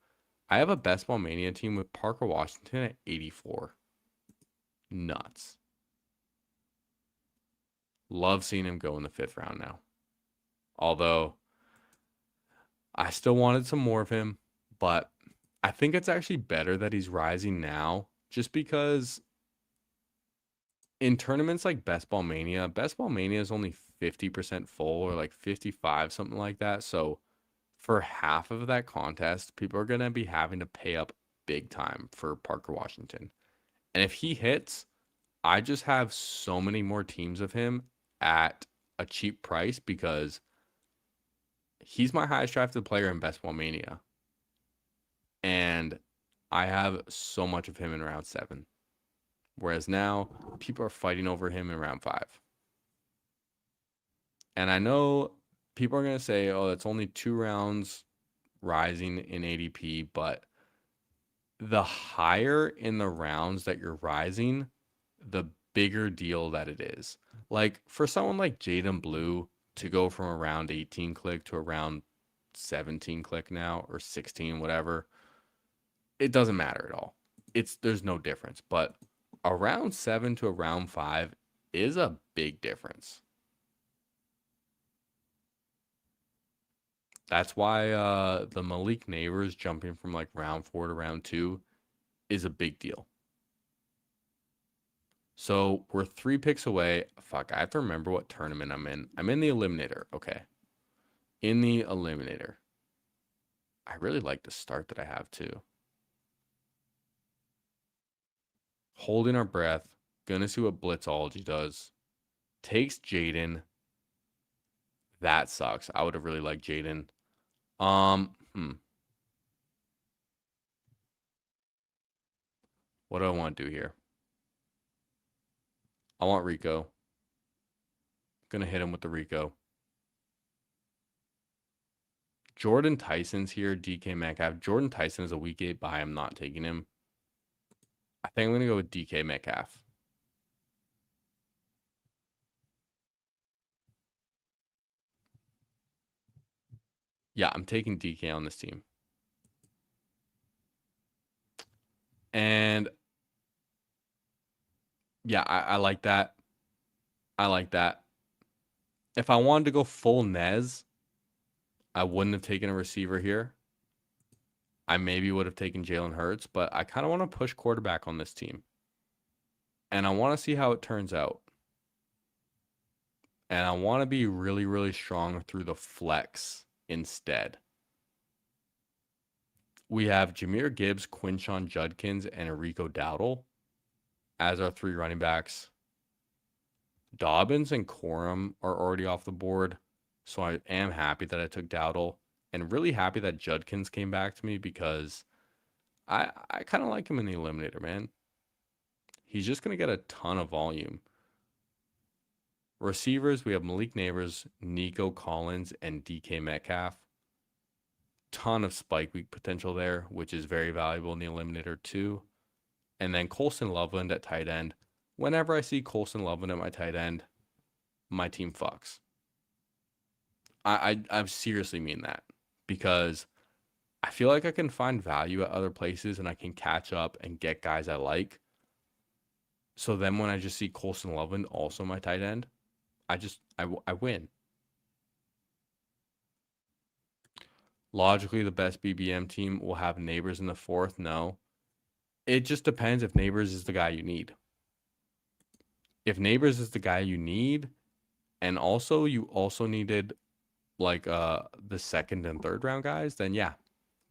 I have a Best Ball Mania team with Parker Washington at 84. Nuts. Love seeing him go in the 5th round now. Although, I still wanted some more of him. But I think it's actually better that he's rising now. Just because in tournaments like Best Ball Mania is only 50% full or like 55, something like that. So for half of that contest, people are going to be having to pay up big time for Parker Washington. And if he hits, I just have so many more teams of him at a cheap price because he's my highest drafted player in Best Ball Mania. And I have so much of him in round 7. Whereas now, people are fighting over him in round 5. And I know people are going to say, oh, that's only 2 rounds rising in ADP. But the higher in the rounds that you're rising, the bigger deal that it is. Like for someone like Jaden Blue to go from a round 18 click to a round 17 click now or 16, whatever, it doesn't matter at all. There's no difference. But a round 7 to a round 5 is a big difference. That's why the Malik Neighbors jumping from like round 4 to round 2 is a big deal. So we're 3 picks away. Fuck, I have to remember what tournament I'm in. I'm in the Eliminator. Okay. In the Eliminator. I really like the start that I have too. Holding our breath. Gonna see what Blitzology does. Takes Jaden. That sucks. I would have really liked Jaden. What do I want to do here? I want Rico. Gonna hit him with the Rico. Jordan Tyson's here. DK Metcalf. Jordan Tyson is a week 8 buy. I'm not taking him. I think I'm gonna go with DK Metcalf. Yeah, I'm taking DK on this team. And yeah, I like that. I like that. If I wanted to go full Nez, I wouldn't have taken a receiver here. I maybe would have taken Jalen Hurts, but I kind of want to push quarterback on this team. And I want to see how it turns out. And I want to be really, really strong through the flex instead. We have Jahmyr Gibbs, Quinshon Judkins, and Rico Dowdle as our 3 running backs. Dobbins and Corum are already off the board, so I am happy that I took Dowdle, and really happy that Judkins came back to me because I kind of like him in the Eliminator, man. He's just going to get a ton of volume. Receivers, we have Malik Neighbors, Nico Collins, and DK Metcalf. Ton of spike week potential there, which is very valuable in the Eliminator too. And then Colson Loveland at tight end. Whenever I see Colson Loveland at my tight end, my team fucks. I seriously mean that, because I feel like I can find value at other places and I can catch up and get guys I like. So then when I just see Colson Loveland also my tight end, I win. Logically, the best BBM team will have Neighbors in the 4th. No. It just depends if Neighbors is the guy you need. If Neighbors is the guy you need, and also you also needed like the 2nd and 3rd round guys, then yeah.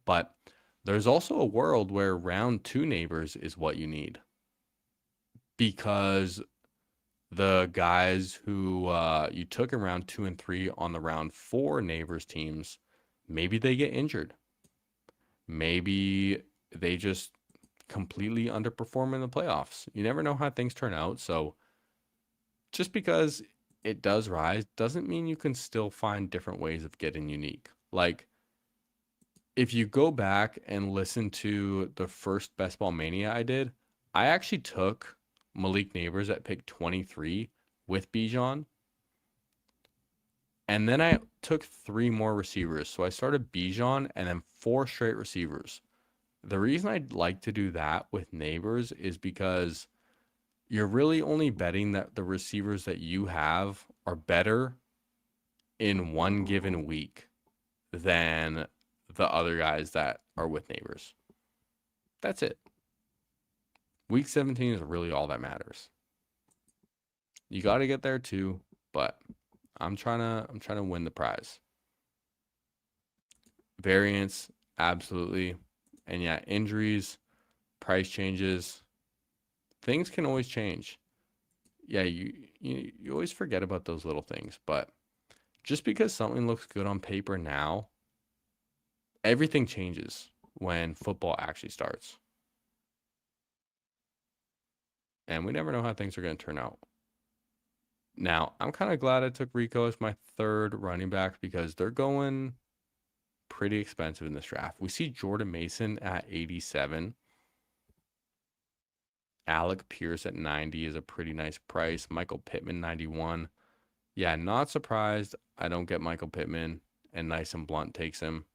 But there's also a world where round 2 Neighbors is what you need, because the guys who you took in round 2 and 3 on the round 4 Neighbors teams, maybe they get injured. Maybe they just completely underperform in the playoffs. You never know how things turn out. So just because it does rise doesn't mean you can still find different ways of getting unique. Like, if you go back and listen to the first Best Ball Mania I did, I actually took Malik Neighbors at pick 23 with Bijan. And then I took 3 more receivers. So I started Bijan and then 4 straight receivers. The reason I'd like to do that with Neighbors is because you're really only betting that the receivers that you have are better in one given week than the other guys that are with Neighbors. That's it. Week 17 is really all that matters. You got to get there too, but I'm trying to win the prize. Variance, absolutely. And yeah, injuries, price changes, things can always change. Yeah, you always forget about those little things, but just because something looks good on paper now, everything changes when football actually starts. And we never know how things are going to turn out. Now, I'm kind of glad I took Rico as my 3rd running back because they're going pretty expensive in this draft. We see Jordan Mason at 87. Alec Pierce at 90 is a pretty nice price. Michael Pittman, 91. Yeah, not surprised I don't get Michael Pittman and Nyson Blunt takes him.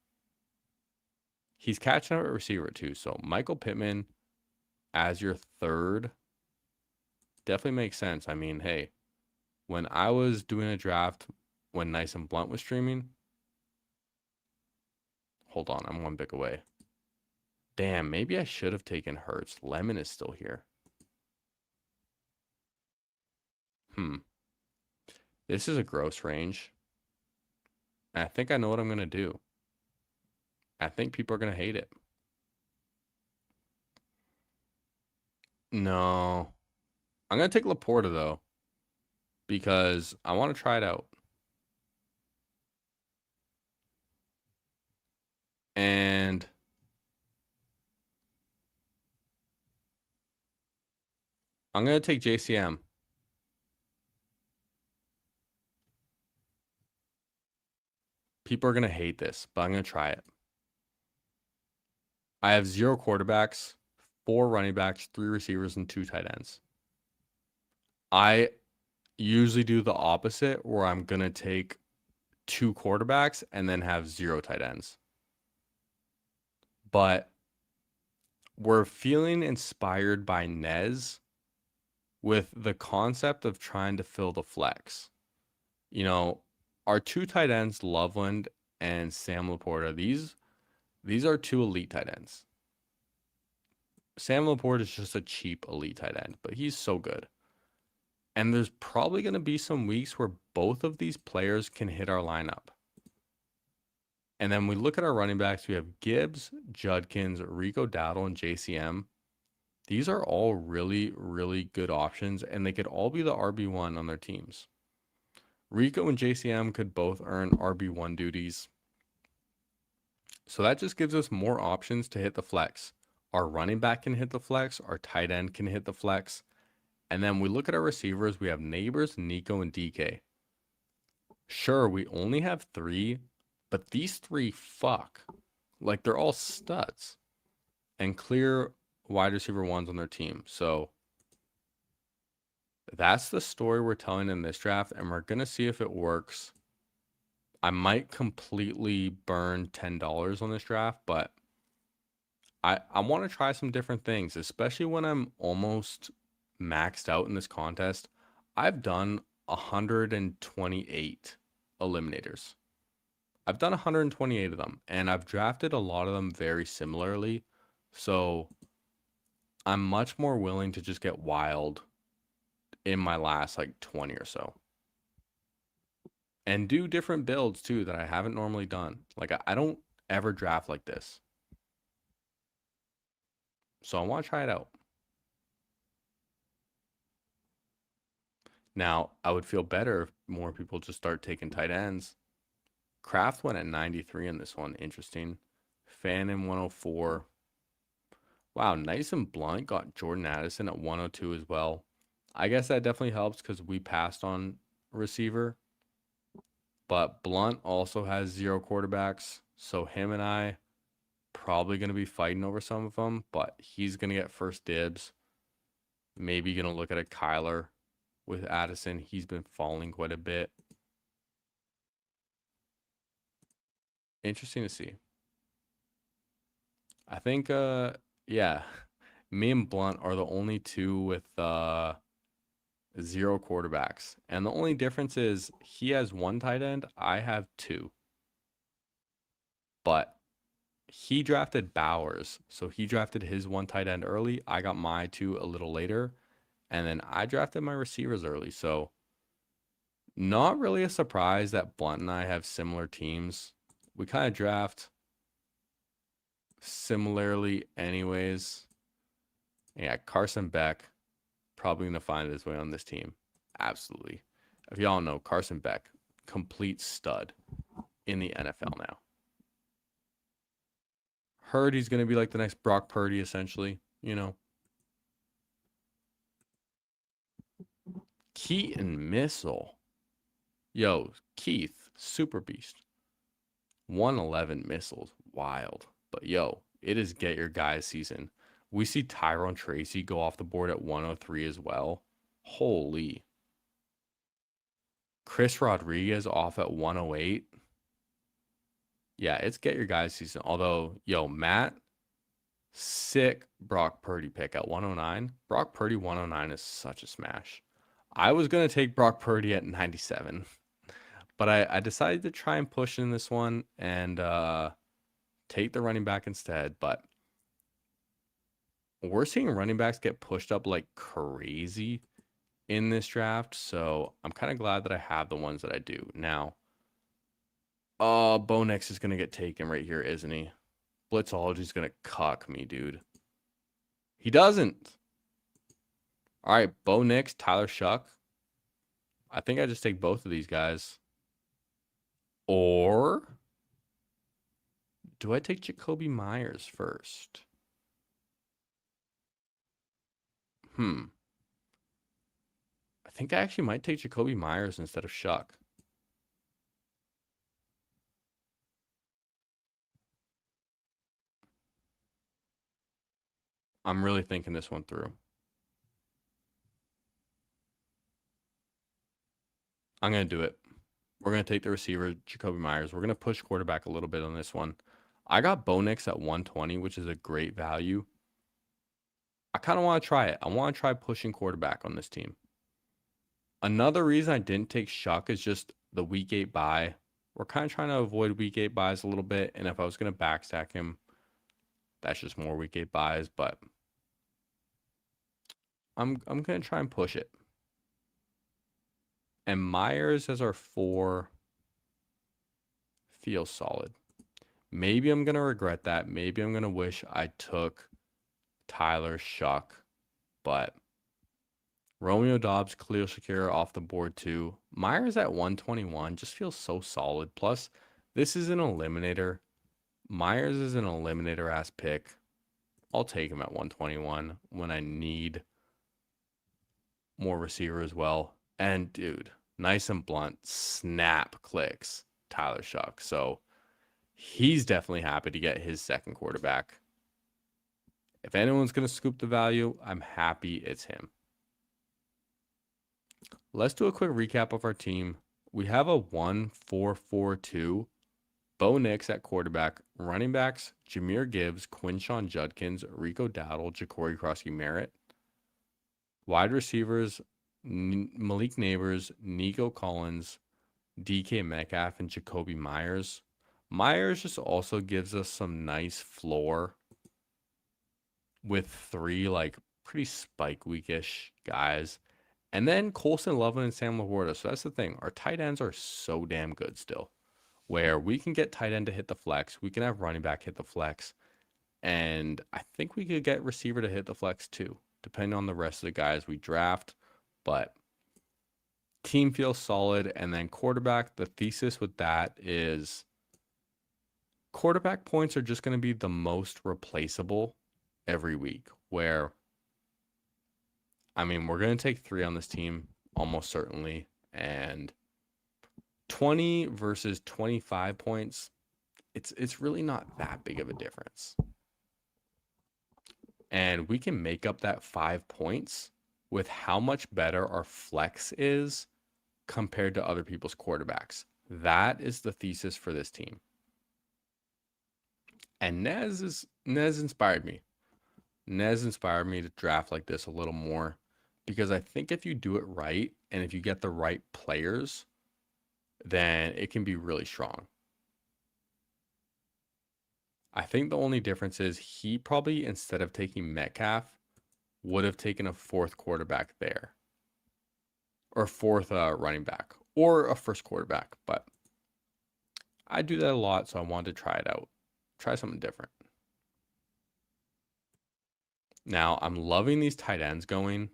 He's catching up at receiver too. So Michael Pittman as your 3rd definitely makes sense. I mean, hey, when I was doing a draft when Nyson Blunt was streaming, hold on, I'm 1 pick away. Damn, maybe I should have taken Hurts. Lemon is still here. This is a gross range. I think I know what I'm going to do. I think people are going to hate it. No. I'm going to take Laporta, though, because I want to try it out. And I'm going to take JCM. People are going to hate this, but I'm going to try it. I have 0 quarterbacks, 4 running backs, 3 receivers, and 2 tight ends. I usually do the opposite where I'm going to take 2 quarterbacks and then have 0 tight ends. But we're feeling inspired by Nez with the concept of trying to fill the flex. You know, our 2 tight ends, Loveland and Sam Laporta, these are 2 elite tight ends. Sam Laporta is just a cheap elite tight end, but he's so good. And there's probably going to be some weeks where both of these players can hit our lineup. And then we look at our running backs. We have Gibbs, Judkins, Rico Dowdle, and JCM. These are all really, really good options, and they could all be the RB1 on their teams. Rico and JCM could both earn RB1 duties. So that just gives us more options to hit the flex. Our running back can hit the flex. Our tight end can hit the flex. And then we look at our receivers. We have Neighbors, Nico, and DK. Sure, we only have 3, but these 3 fuck. Like, they're all studs. And clear wide receiver ones on their team. So that's the story we're telling in this draft, and we're going to see if it works. I might completely burn $10 on this draft, but I want to try some different things, especially when I'm almost maxed out in this contest. I've done 128 eliminators. I've done 128 of them, and I've drafted a lot of them very similarly. So I'm much more willing to just get wild in my last like 20 or so. And do different builds too that I haven't normally done. Like I don't ever draft like this. So I want to try it out. Now, I would feel better if more people just start taking tight ends. Kraft went at 93 in this one. Interesting. Fannin 104. Wow, Nice and Blunt got Jordan Addison at 102 as well. I guess that definitely helps because we passed on receiver. But Blunt also has 0 quarterbacks. So him and I probably going to be fighting over some of them. But he's going to get first dibs. Maybe going to look at a Kyler with Addison. He's been falling quite a bit. Interesting to see. I think, yeah, me and Blunt are the only 2 with 0 quarterbacks. And the only difference is he has 1 tight end. I have 2. But he drafted Bowers. So he drafted his 1 tight end early. I got my 2 a little later. And then I drafted my receivers early. So not really a surprise that Blunt and I have similar teams. We kind of draft similarly anyways. Yeah, Carson Beck probably going to find his way on this team. Absolutely. If y'all know, Carson Beck, complete stud in the NFL now. Heard he's going to be like the next Brock Purdy, essentially, you know. Keaton Missile. Yo, Keith, super beast. 111 missiles. Wild. But yo, it is get your guys season. We see Tyrone Tracy go off the board at 103 as well. Holy. Chris Rodriguez off at 108. Yeah, it's get your guys season. Although, yo, Matt, sick Brock Purdy pick at 109. Brock Purdy 109 is such a smash. I was going to take Brock Purdy at 97. But I decided to try and push in this one and take the running back instead. But we're seeing running backs get pushed up like crazy in this draft. So I'm kind of glad that I have the ones that I do. Now, Bo Nix is going to get taken right here, isn't he? Blitzology is going to cuck me, dude. He doesn't. All right, Bo Nix, Tyler Shuck. I think I just take both of these guys. Or do I take Jacoby Myers first? I think I actually might take Jacoby Myers instead of Shuck. I'm really thinking this one through. I'm going to do it. We're going to take the receiver, Jacoby Myers. We're going to push quarterback a little bit on this one. I got Bo Nix at 120, which is a great value. I kind of want to try it. I want to try pushing quarterback on this team. Another reason I didn't take Shuck is just the week 8 bye. We're kind of trying to avoid week 8 buys a little bit. And if I was going to backstack him, that's just more week 8 buys. But I'm going to try and push it. And Myers as our 4 feels solid. Maybe I'm going to regret that. Maybe I'm going to wish I took Tyler Shuck. But Romeo Doubs, Khalil Shakir off the board too. Myers at 121 just feels so solid. Plus, this is an eliminator. Myers is an eliminator ass pick. I'll take him at 121 when I need more receiver as well. And dude, nice and blunt, snap clicks Tyler Shuck. So he's definitely happy to get his second quarterback. If anyone's going to scoop the value, I'm happy it's him. Let's do a quick recap of our team. We have a 1-4-4-2. Bo Nix at quarterback. Running backs, Jahmyr Gibbs, Quinshon Judkins, Rico Dowdle, Ja'Cory Crossy-Merritt. Wide receivers, Malik Neighbors, Nico Collins, DK Metcalf, and Jacoby Myers. Myers just also gives us some nice floor with 3 like pretty spike weekish guys. And then Colson Loveland and Sam Laporta. So that's the thing. Our tight ends are so damn good still. Where we can get tight end to hit the flex. We can have running back hit the flex. And I think we could get receiver to hit the flex too, depending on the rest of the guys we draft. But team feels solid. And then quarterback, the thesis with that is quarterback points are just going to be the most replaceable every week. Where, I mean, we're going to take 3 on this team, almost certainly. And 20 versus 25 points, it's really not that big of a difference. And we can make up that 5 points with how much better our flex is compared to other people's quarterbacks. That is the thesis for this team. And Nez inspired me. Nez inspired me to draft like this a little more because I think if you do it right and if you get the right players, then it can be really strong. I think the only difference is he probably, instead of taking Metcalf, would have taken a 4th quarterback there. Or 4th running back. Or a 1st quarterback. But I do that a lot, so I wanted to try it out. Try something different. Now, I'm loving these tight ends going.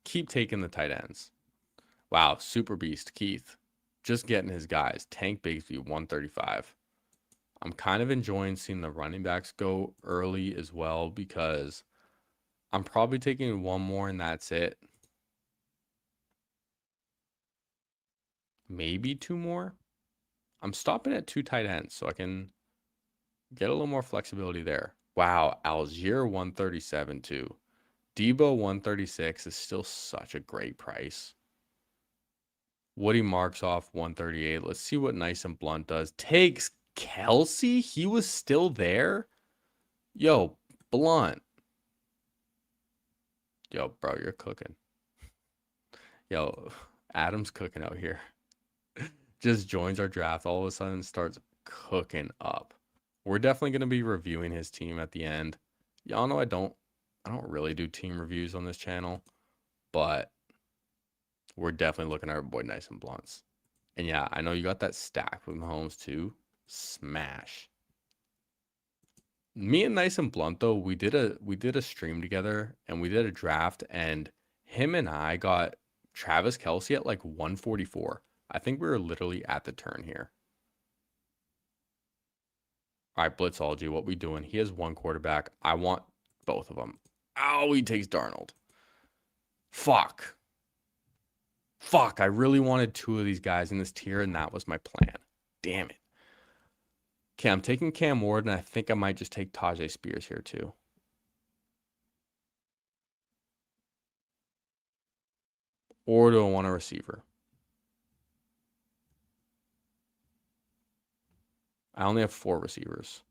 Keep taking the tight ends. Wow, Super Beast, Keith. Just getting his guys. Tank Bigsby, 135. I'm kind of enjoying seeing the running backs go early as well because I'm probably taking 1 more and that's it. Maybe 2 more. I'm stopping at 2 tight ends so I can get a little more flexibility there. Wow, Algier 137 too. Debo 136 is still such a great price. Woody Marksoff 138. Let's see what Nice and Blunt does. Takes Kelsey? He was still there? Yo, Blunt. Yo, bro, you're cooking. Yo, Adam's cooking out here. Just joins our draft. All of a sudden starts cooking up. We're definitely going to be reviewing his team at the end. Y'all know I don't really do team reviews on this channel, but we're definitely looking at our boy Nice and Blunts. And yeah, I know you got that stack with Mahomes too. Smash. Me and Nice and Blunt though, we did a stream together and we did a draft and Him and I got Travis Kelce at like 144. I think we were literally at the turn here. All right, Blitzology, what we doing? He has one quarterback. I want both of them. Oh, he takes Darnold. Fuck. Fuck, I really wanted two of these guys in this tier, and that was my plan. Damn it. Okay, I'm taking Cam Ward, and I think I might just take Tajay Spears here too. Or do I want a receiver? I only have 4 receivers.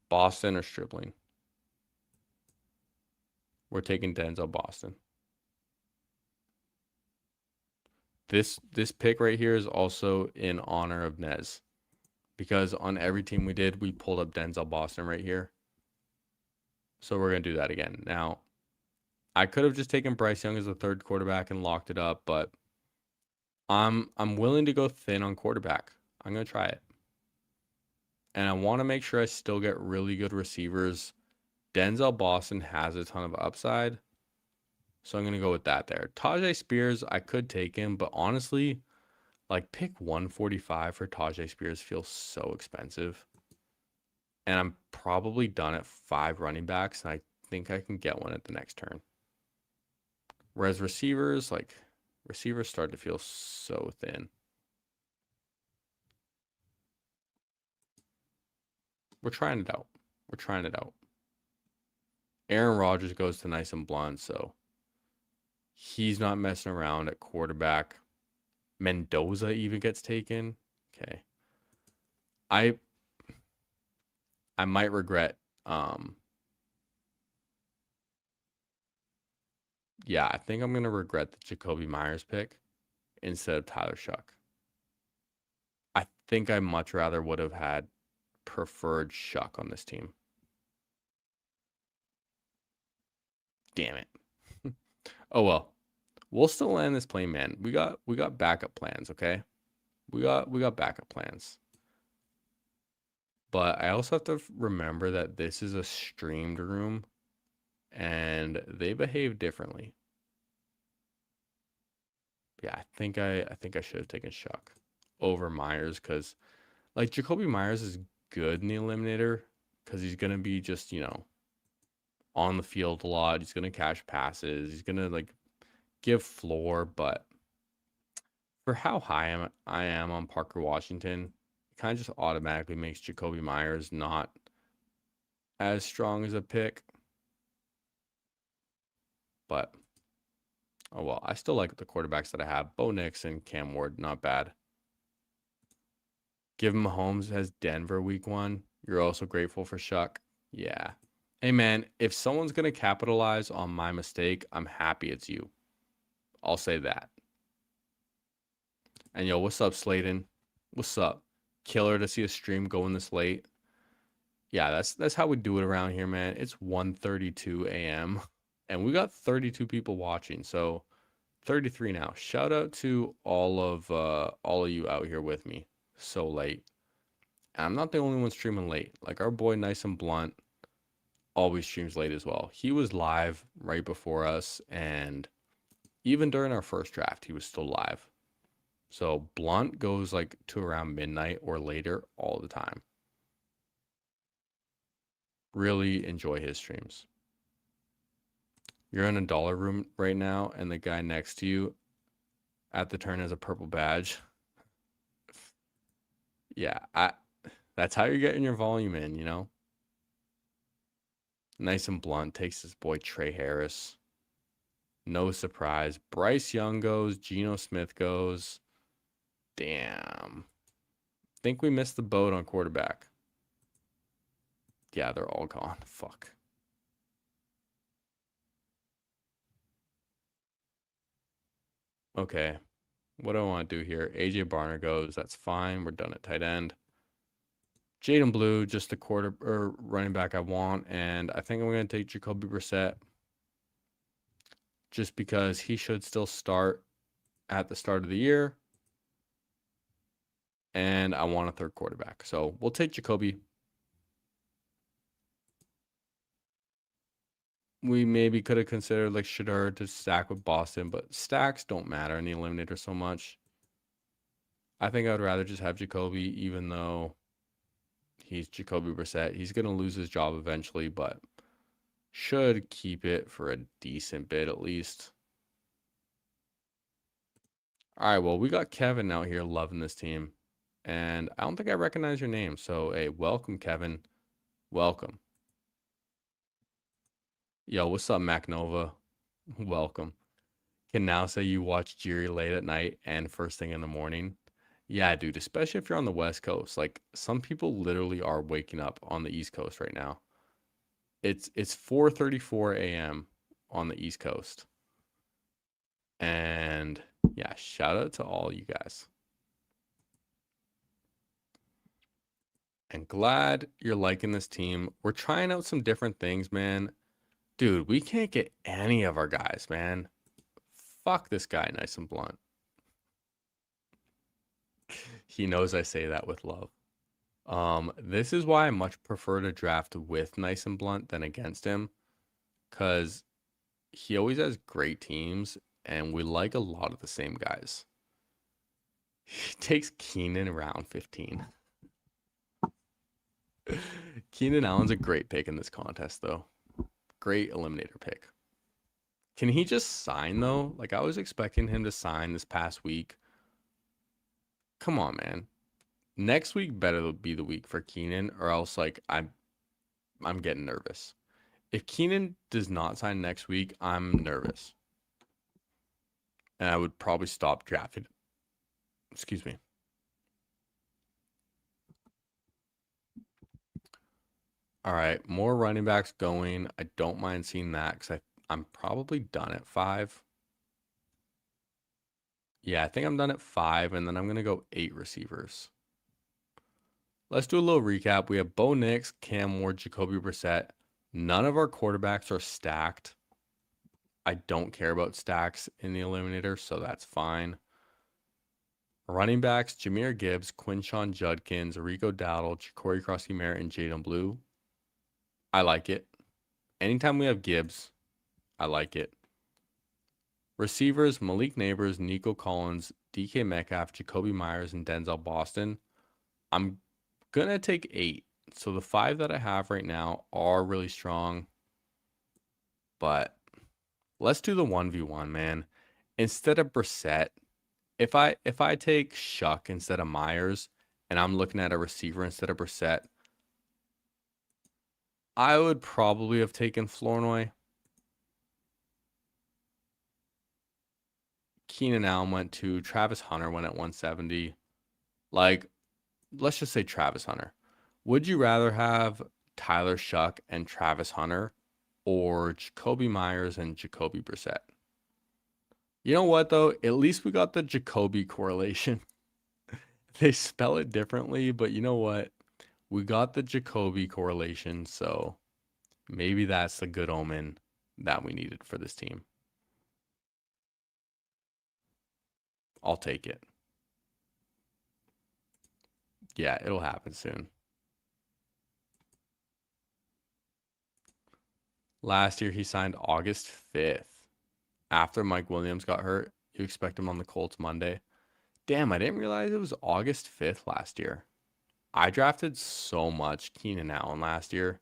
Boston or Stribling? We're taking Denzel Boston. This pick right here is also in honor of Nez. Because on every team we did, we pulled up Denzel Boston right here. So we're going to do that again. Now, I could have just taken Bryce Young as the third quarterback and locked it up, but I'm willing to go thin on quarterback. I'm going to try it. And I want to make sure I still get really good receivers. Denzel Boston has a ton of upside. So I'm going to go with that there. Tajay Spears, I could take him, but honestly, like pick 145 for Tajay Spears feels so expensive. And I'm probably done at 5 running backs, and I think I can get one at the next turn. Whereas receivers start to feel so thin. We're trying it out. We're trying it out. Aaron Rodgers goes to nice and blunt, so he's not messing around at quarterback. Mendoza even gets taken. Okay. I might regret yeah, I think I'm gonna regret the Jacoby Myers pick instead of Tyler Shuck. I think I much rather would have had preferred Shuck on this team. Damn it. Oh well. We'll still land this plane, man. We got backup plans, okay? We got backup plans. But I also have to remember that this is a streamed room and they behave differently. Yeah, I think I should have taken Shuck over Myers because like Jacoby Myers is good in the eliminator because he's gonna be just, on the field a lot. He's gonna catch passes. He's gonna like give floor, but for how high I am on Parker Washington, it kind of just automatically makes Jacoby Myers not as strong as a pick. But oh well, I still like the quarterbacks that I have. Bo Nix and Cam Ward, not bad. Give him Mahomes as Denver week 1. You're also grateful for Shuck. Yeah. Hey man, if someone's gonna capitalize on my mistake, I'm happy it's you. I'll say that. And yo, what's up, Slayton? What's up? Killer to see a stream going this late. Yeah, that's how we do it around here, man. It's 1:32 a.m. and we got 32 people watching, so 33 now. Shout out to all of you out here with me so late. And I'm not the only one streaming late. Like our boy Nice and Blunt always streams late as well. He was live right before us, and even during our first draft, he was still live. So Blunt goes like to around midnight or later all the time. Really enjoy his streams. You're in a dollar room right now, and the guy next to you at the turn has a purple badge. Yeah, that's how you're getting your volume in, Nice and Blunt takes his boy Trey Harris. No surprise. Bryce Young goes. Geno Smith goes. Damn. Think we missed the boat on quarterback. Yeah, they're all gone. Fuck. Okay. What do I want to do here? AJ Barner goes. That's fine. We're done at tight end. Jaden Blue, just the quarter or running back I want. And I think I'm going to take Jacoby Brissett just because he should still start at the start of the year. and I want a third quarterback. So we'll take Jacoby. We maybe could have considered like Shedeur to stack with Boston, but stacks don't matter in the eliminator so much. I think I would rather just have Jacoby, even though he's Jacoby Brissett. He's going to lose his job eventually, but should keep it for a decent bit at least. All right, well, we got Kevin out here loving this team, and I don't think I recognize your name. So, hey, welcome, Kevin. Welcome. Yo, what's up, MacNova? Welcome. Can now say you watch Jiri late at night and first thing in the morning. Yeah, dude, especially if you're on the West Coast. Like some people literally are waking up on the East Coast right now. It's 4:34 a.m. on the East Coast. And yeah, shout out to all you guys. And glad you're liking this team. We're trying out some different things, man. Dude, we can't get any of our guys, man. Fuck this guy, nice and blunt. He knows I say that with love. This is why I much prefer to draft with Nice and Blunt than against him, because he always has great teams, and we like a lot of the same guys. He takes Keenan round 15. Keenan Allen's a great pick in this contest, though. Great eliminator pick. Can he just sign, though? Like, I was expecting him to sign this past week. Come on, man. Next week better be the week for Keenan, or else, like, I'm getting nervous. If Keenan does not sign next week, I'm nervous. And I would probably stop drafting. Excuse me. All right, more running backs going. I don't mind seeing that because I'm probably done at 5. Yeah, I think I'm done at 5, and then I'm going to go 8 receivers. Let's do a little recap. We have Bo Nix, Cam Ward, Jacoby Brissett. None of our quarterbacks are stacked. I don't care about stacks in the eliminator, so that's fine. Running backs, Jahmyr Gibbs, Quinshon Judkins, Rico Dowdle, Corey Krosky-Merritt, and Jaden Blue. I like it. Anytime we have Gibbs, I like it. Receivers, Malik Neighbors, Nico Collins, DK Metcalf, Jacoby Myers, and Denzel Boston. I'm going to take 8. So the 5 that I have right now are really strong. But let's do the 1v1, man. Instead of Brissett, if I take Shuck instead of Myers and I'm looking at a receiver instead of Brissett, I would probably have taken Flournoy. Keenan Allen went to Travis Hunter went at 170. Like, let's just say Travis Hunter. Would you rather have Tyler Shuck and Travis Hunter or Jacoby Myers and Jacoby Brissett? You know what, though? At least we got the Jacoby correlation. They spell it differently, but you know what? We got the Jacoby correlation, so maybe that's the good omen that we needed for this team. I'll take it. Yeah, it'll happen soon. Last year, he signed August 5th. After Mike Williams got hurt, you expect him on the Colts Monday. Damn, I didn't realize it was August 5th last year. I drafted so much Keenan Allen last year.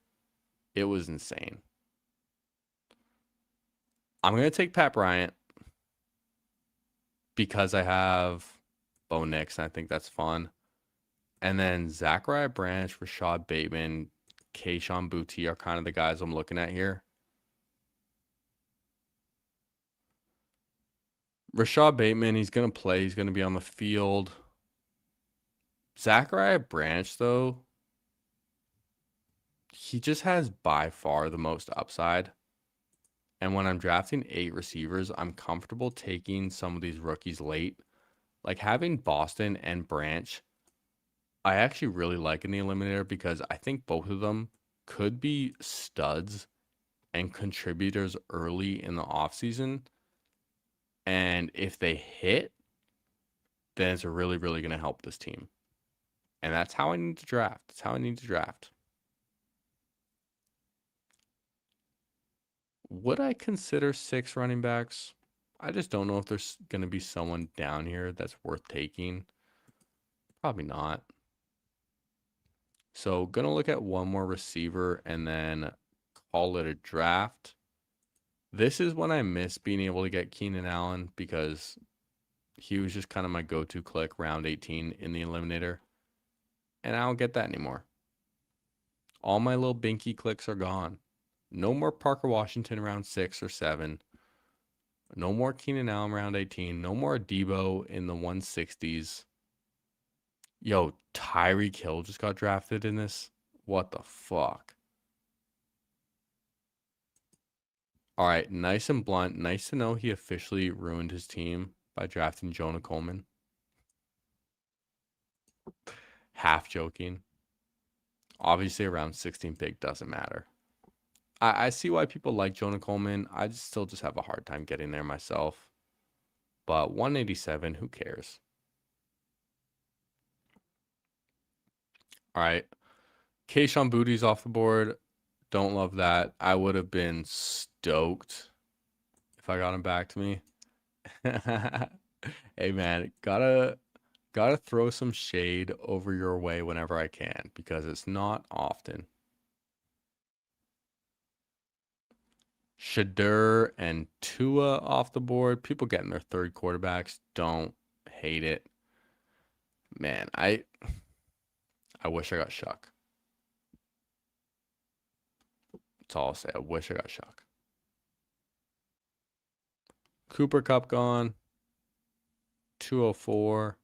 It was insane. I'm going to take Pat Bryant because I have Bo Nix, and I think that's fun. And then Zachariah Branch, Rashad Bateman, Kayshon Boutte are kind of the guys I'm looking at here. Rashad Bateman, he's going to play. He's going to be on the field. Zachariah Branch, though, he just has by far the most upside. And when I'm drafting 8 receivers, I'm comfortable taking some of these rookies late. Like having Boston and Branch, I actually really like in the eliminator because I think both of them could be studs and contributors early in the offseason. And if they hit, then it's really, really going to help this team. And that's how I need to draft. That's how I need to draft. Would I consider 6 running backs? I just don't know if there's going to be someone down here that's worth taking. Probably not. So going to look at one more receiver and then call it a draft. This is when I miss being able to get Keenan Allen because he was just kind of my go-to click round 18 in the Eliminator. And I don't get that anymore. All my little binky clicks are gone. No more Parker Washington round 6 or 7. No more Keenan Allen round 18. No more Debo in the 160s. Yo, Tyreek Hill just got drafted in this. What the fuck? All right, nice and blunt. Nice to know he officially ruined his team by drafting Jonah Coleman. Half joking. Obviously, around 16 pick doesn't matter. I see why people like Jonah Coleman. I still just have a hard time getting there myself. But 187, who cares? All right. Kayshon Bouttie's off the board. Don't love that. I would have been stoked if I got him back to me. Hey man, gotta throw some shade over your way whenever I can because it's not often. Shadur and Tua off the board. People getting their third quarterbacks. Don't hate it. Man, I wish I got Shuck. That's all I'll say. I wish I got Shuck. Cooper Kupp gone. 204.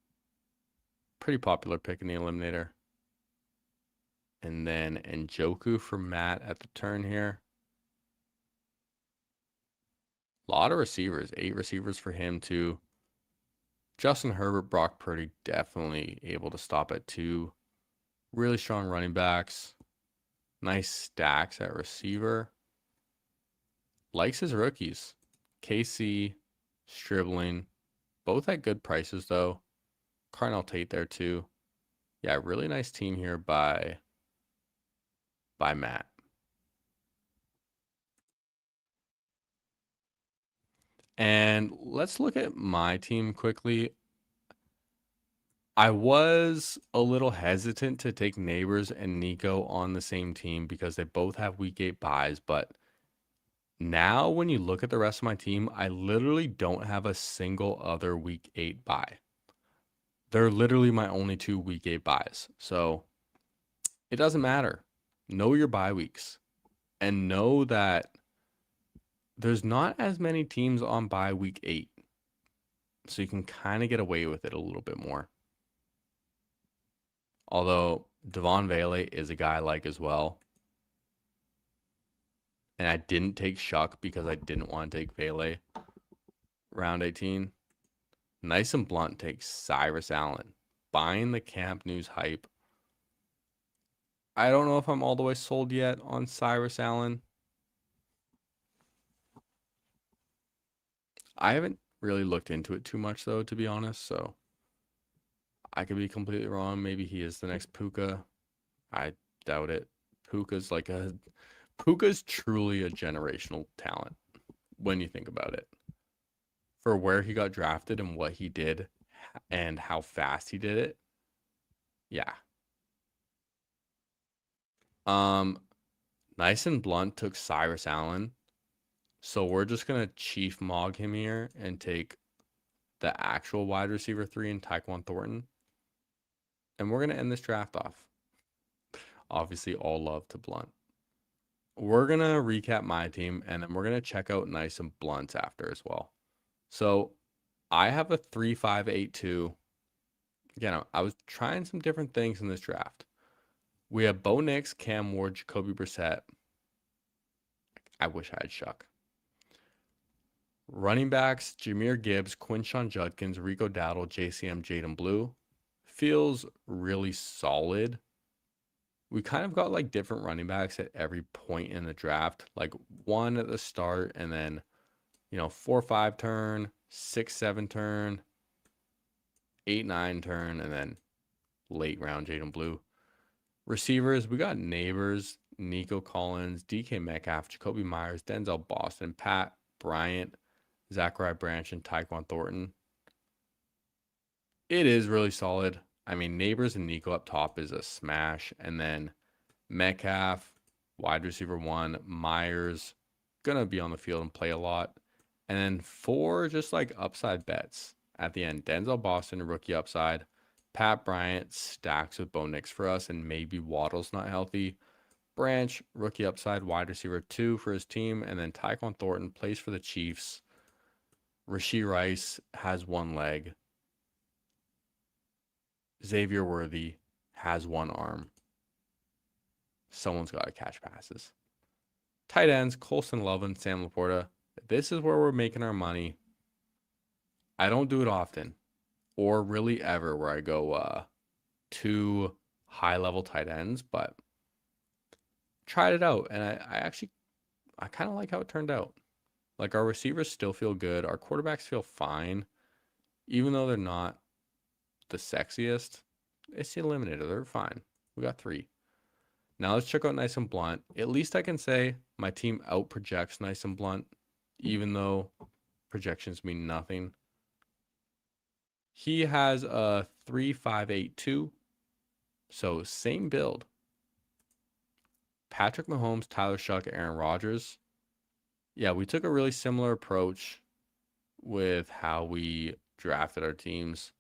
Pretty popular pick in the Eliminator. And then Njoku for Matt at the turn here. A lot of receivers. 8 receivers for him too. Justin Herbert, Brock Purdy definitely able to stop at 2. Really strong running backs. Nice stacks at receiver. Likes his rookies. KC, Stribling. Both at good prices though. Carnell Tate there too. Yeah, really nice team here by Matt. And let's look at my team quickly. I was a little hesitant to take Neighbors and Nico on the same team because they both have week 8 buys, but now when you look at the rest of my team, I literally don't have a single other week 8 buy. They're literally my only 2 week 8 buys. So it doesn't matter. Know your bye weeks and know that there's not as many teams on bye week 8. So you can kind of get away with it a little bit more. Although Devon Vele is a guy I like as well. And I didn't take Shuck because I didn't want to take Vele round 18. Nice and blunt takes Cyrus Allen. Buying the Camp News hype. I don't know if I'm all the way sold yet on Cyrus Allen. I haven't really looked into it too much though, to be honest. So I could be completely wrong. Maybe he is the next Puka. I doubt it. Puka's truly a generational talent when you think about it. For where he got drafted and what he did and how fast he did it. Yeah. Nice and blunt took Cyrus Allen. So we're just going to Chief Mog him here and take the actual wide receiver 3 in Tyquan Thornton. And we're going to end this draft off. Obviously, all love to Blunt. We're going to recap my team, and then we're going to check out Nice and Blunt after as well. So I have a 3-5-8-2. Again, I was trying some different things in this draft. We have Bo Nix, Cam Ward, Jacoby Brissett. I wish I had Shuck. Running backs, Jahmyr Gibbs, Quinshon Judkins, Rico Dowdle, JCM, Jaden Blue. Feels really solid. We kind of got like different running backs at every point in the draft. Like 1 at the start and then, 4-5 turn, 6-7 turn, 8-9 turn, and then late round Jaden Blue. Receivers, we got Neighbors, Nico Collins, DK Metcalf, Jacoby Myers, Denzel Boston, Pat Bryant, Zachariah Branch, and Tyquan Thornton. It is really solid. I mean, Neighbors and Nico up top is a smash. And then Metcalf, wide receiver 1, Myers, going to be on the field and play a lot. And then 4 just like upside bets at the end. Denzel Boston, rookie upside. Pat Bryant stacks with Bo Nix for us, and maybe Waddle's not healthy. Branch, rookie upside, wide receiver 2 for his team. And then Tyquan Thornton plays for the Chiefs. Rashee Rice has 1 leg. Xavier Worthy has 1 arm. Someone's got to catch passes. Tight ends, Colston Love and Sam Laporta. This is where we're making our money. I don't do it often, or really ever, where I go 2 high-level tight ends, but tried it out, and I kind of like how it turned out. Like, our receivers still feel good. Our quarterbacks feel fine, even though they're not the sexiest. It's the eliminator. They're fine. We got 3. Now let's check out Nice and Blunt. At least I can say my team out projects Nice and Blunt, even though projections mean nothing. He has a 3.582, so same build. Patrick Mahomes, Tyler Shuck, Aaron Rodgers. Yeah, we took a really similar approach with how we drafted our teams.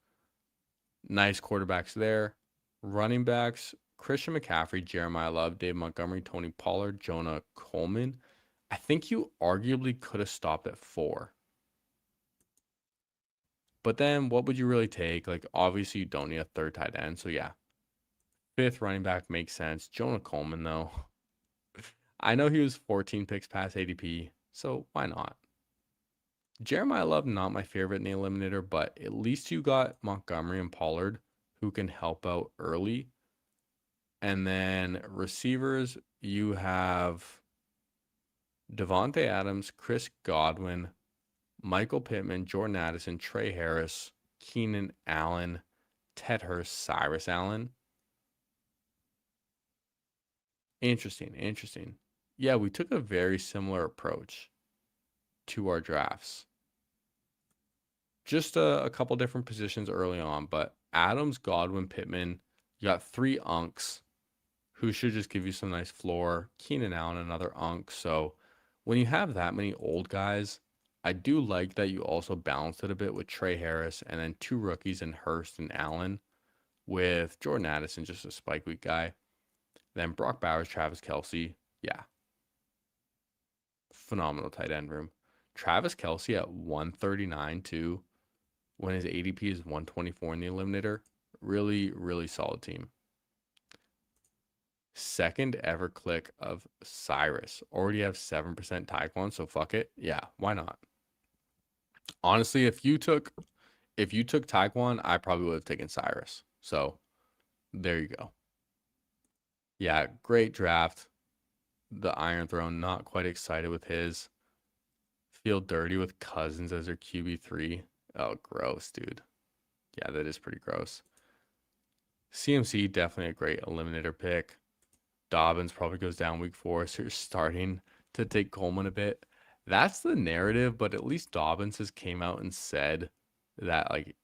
Nice quarterbacks there. Running backs, Christian McCaffrey, Jeremiah Love, Dave Montgomery, Tony Pollard, Jonah Coleman. I think you arguably could have stopped at 4. But then what would you really take? Like, obviously you don't need a 3rd tight end. So yeah, 5th running back makes sense. Jonah Coleman though. I know he was 14 picks past ADP, so why not? Jeremiah Love, not my favorite in the eliminator, but at least you got Montgomery and Pollard who can help out early. And then receivers, you have Devontae Adams, Chris Godwin, Michael Pittman, Jordan Addison, Trey Harris, Keenan Allen, Ted Hurst, Cyrus Allen. Interesting. Yeah, we took a very similar approach to our drafts. Just a couple different positions early on, but Adams, Godwin, Pittman, you got 3 unks who should just give you some nice floor. Keenan Allen, another unk. So when you have that many old guys, I do like that you also balanced it a bit with Trey Harris and then 2 rookies in Hurst and Allen, with Jordan Addison, just a spike week guy. Then Brock Bowers, Travis Kelce. Yeah. Phenomenal tight end room. Travis Kelce at 139 too, when his ADP is 124 in the eliminator. Really, really solid team. 2nd ever click of Cyrus. Already have 7% Tyquan, so fuck it. Yeah, why not? Honestly, if you took Tyquan, I probably would have taken Cyrus. So there you go. Yeah, great draft. The Iron Throne, not quite excited with his. Feel dirty with Cousins as their QB3. Oh, gross, dude. Yeah, that is pretty gross. CMC, definitely a great eliminator pick. Dobbins probably goes down week 4, so you're starting to take Coleman a bit. That's the narrative, but at least Dobbins has came out and said that, like,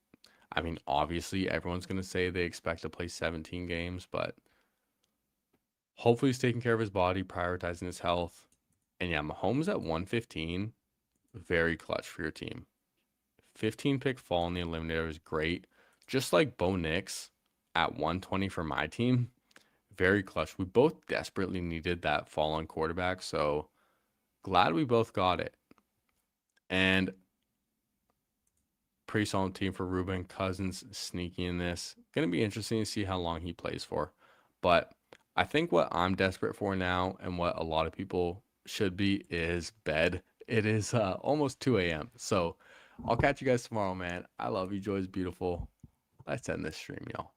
I mean, obviously everyone's going to say they expect to play 17 games, but hopefully he's taking care of his body, prioritizing his health. And yeah, Mahomes at 115, very clutch for your team. 15 pick fall in the eliminator is great. Just like Bo Nix at 120 for my team, very clutch. We both desperately needed that fall on quarterback, so glad we both got it. And pretty solid team for Ruben. Cousins sneaky in this. Going to be interesting to see how long he plays for. But I think what I'm desperate for now, and what a lot of people should be, is bed. It is almost 2 a.m. So I'll catch you guys tomorrow, man. I love you. Joy's beautiful. Let's end this stream, y'all.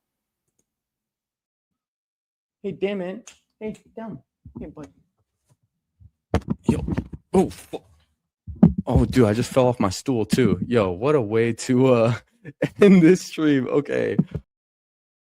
Hey, damn it. Hey, down. Hey, boy. Yo. Oh, dude, I just fell off my stool too. Yo, what a way to end this stream. Okay.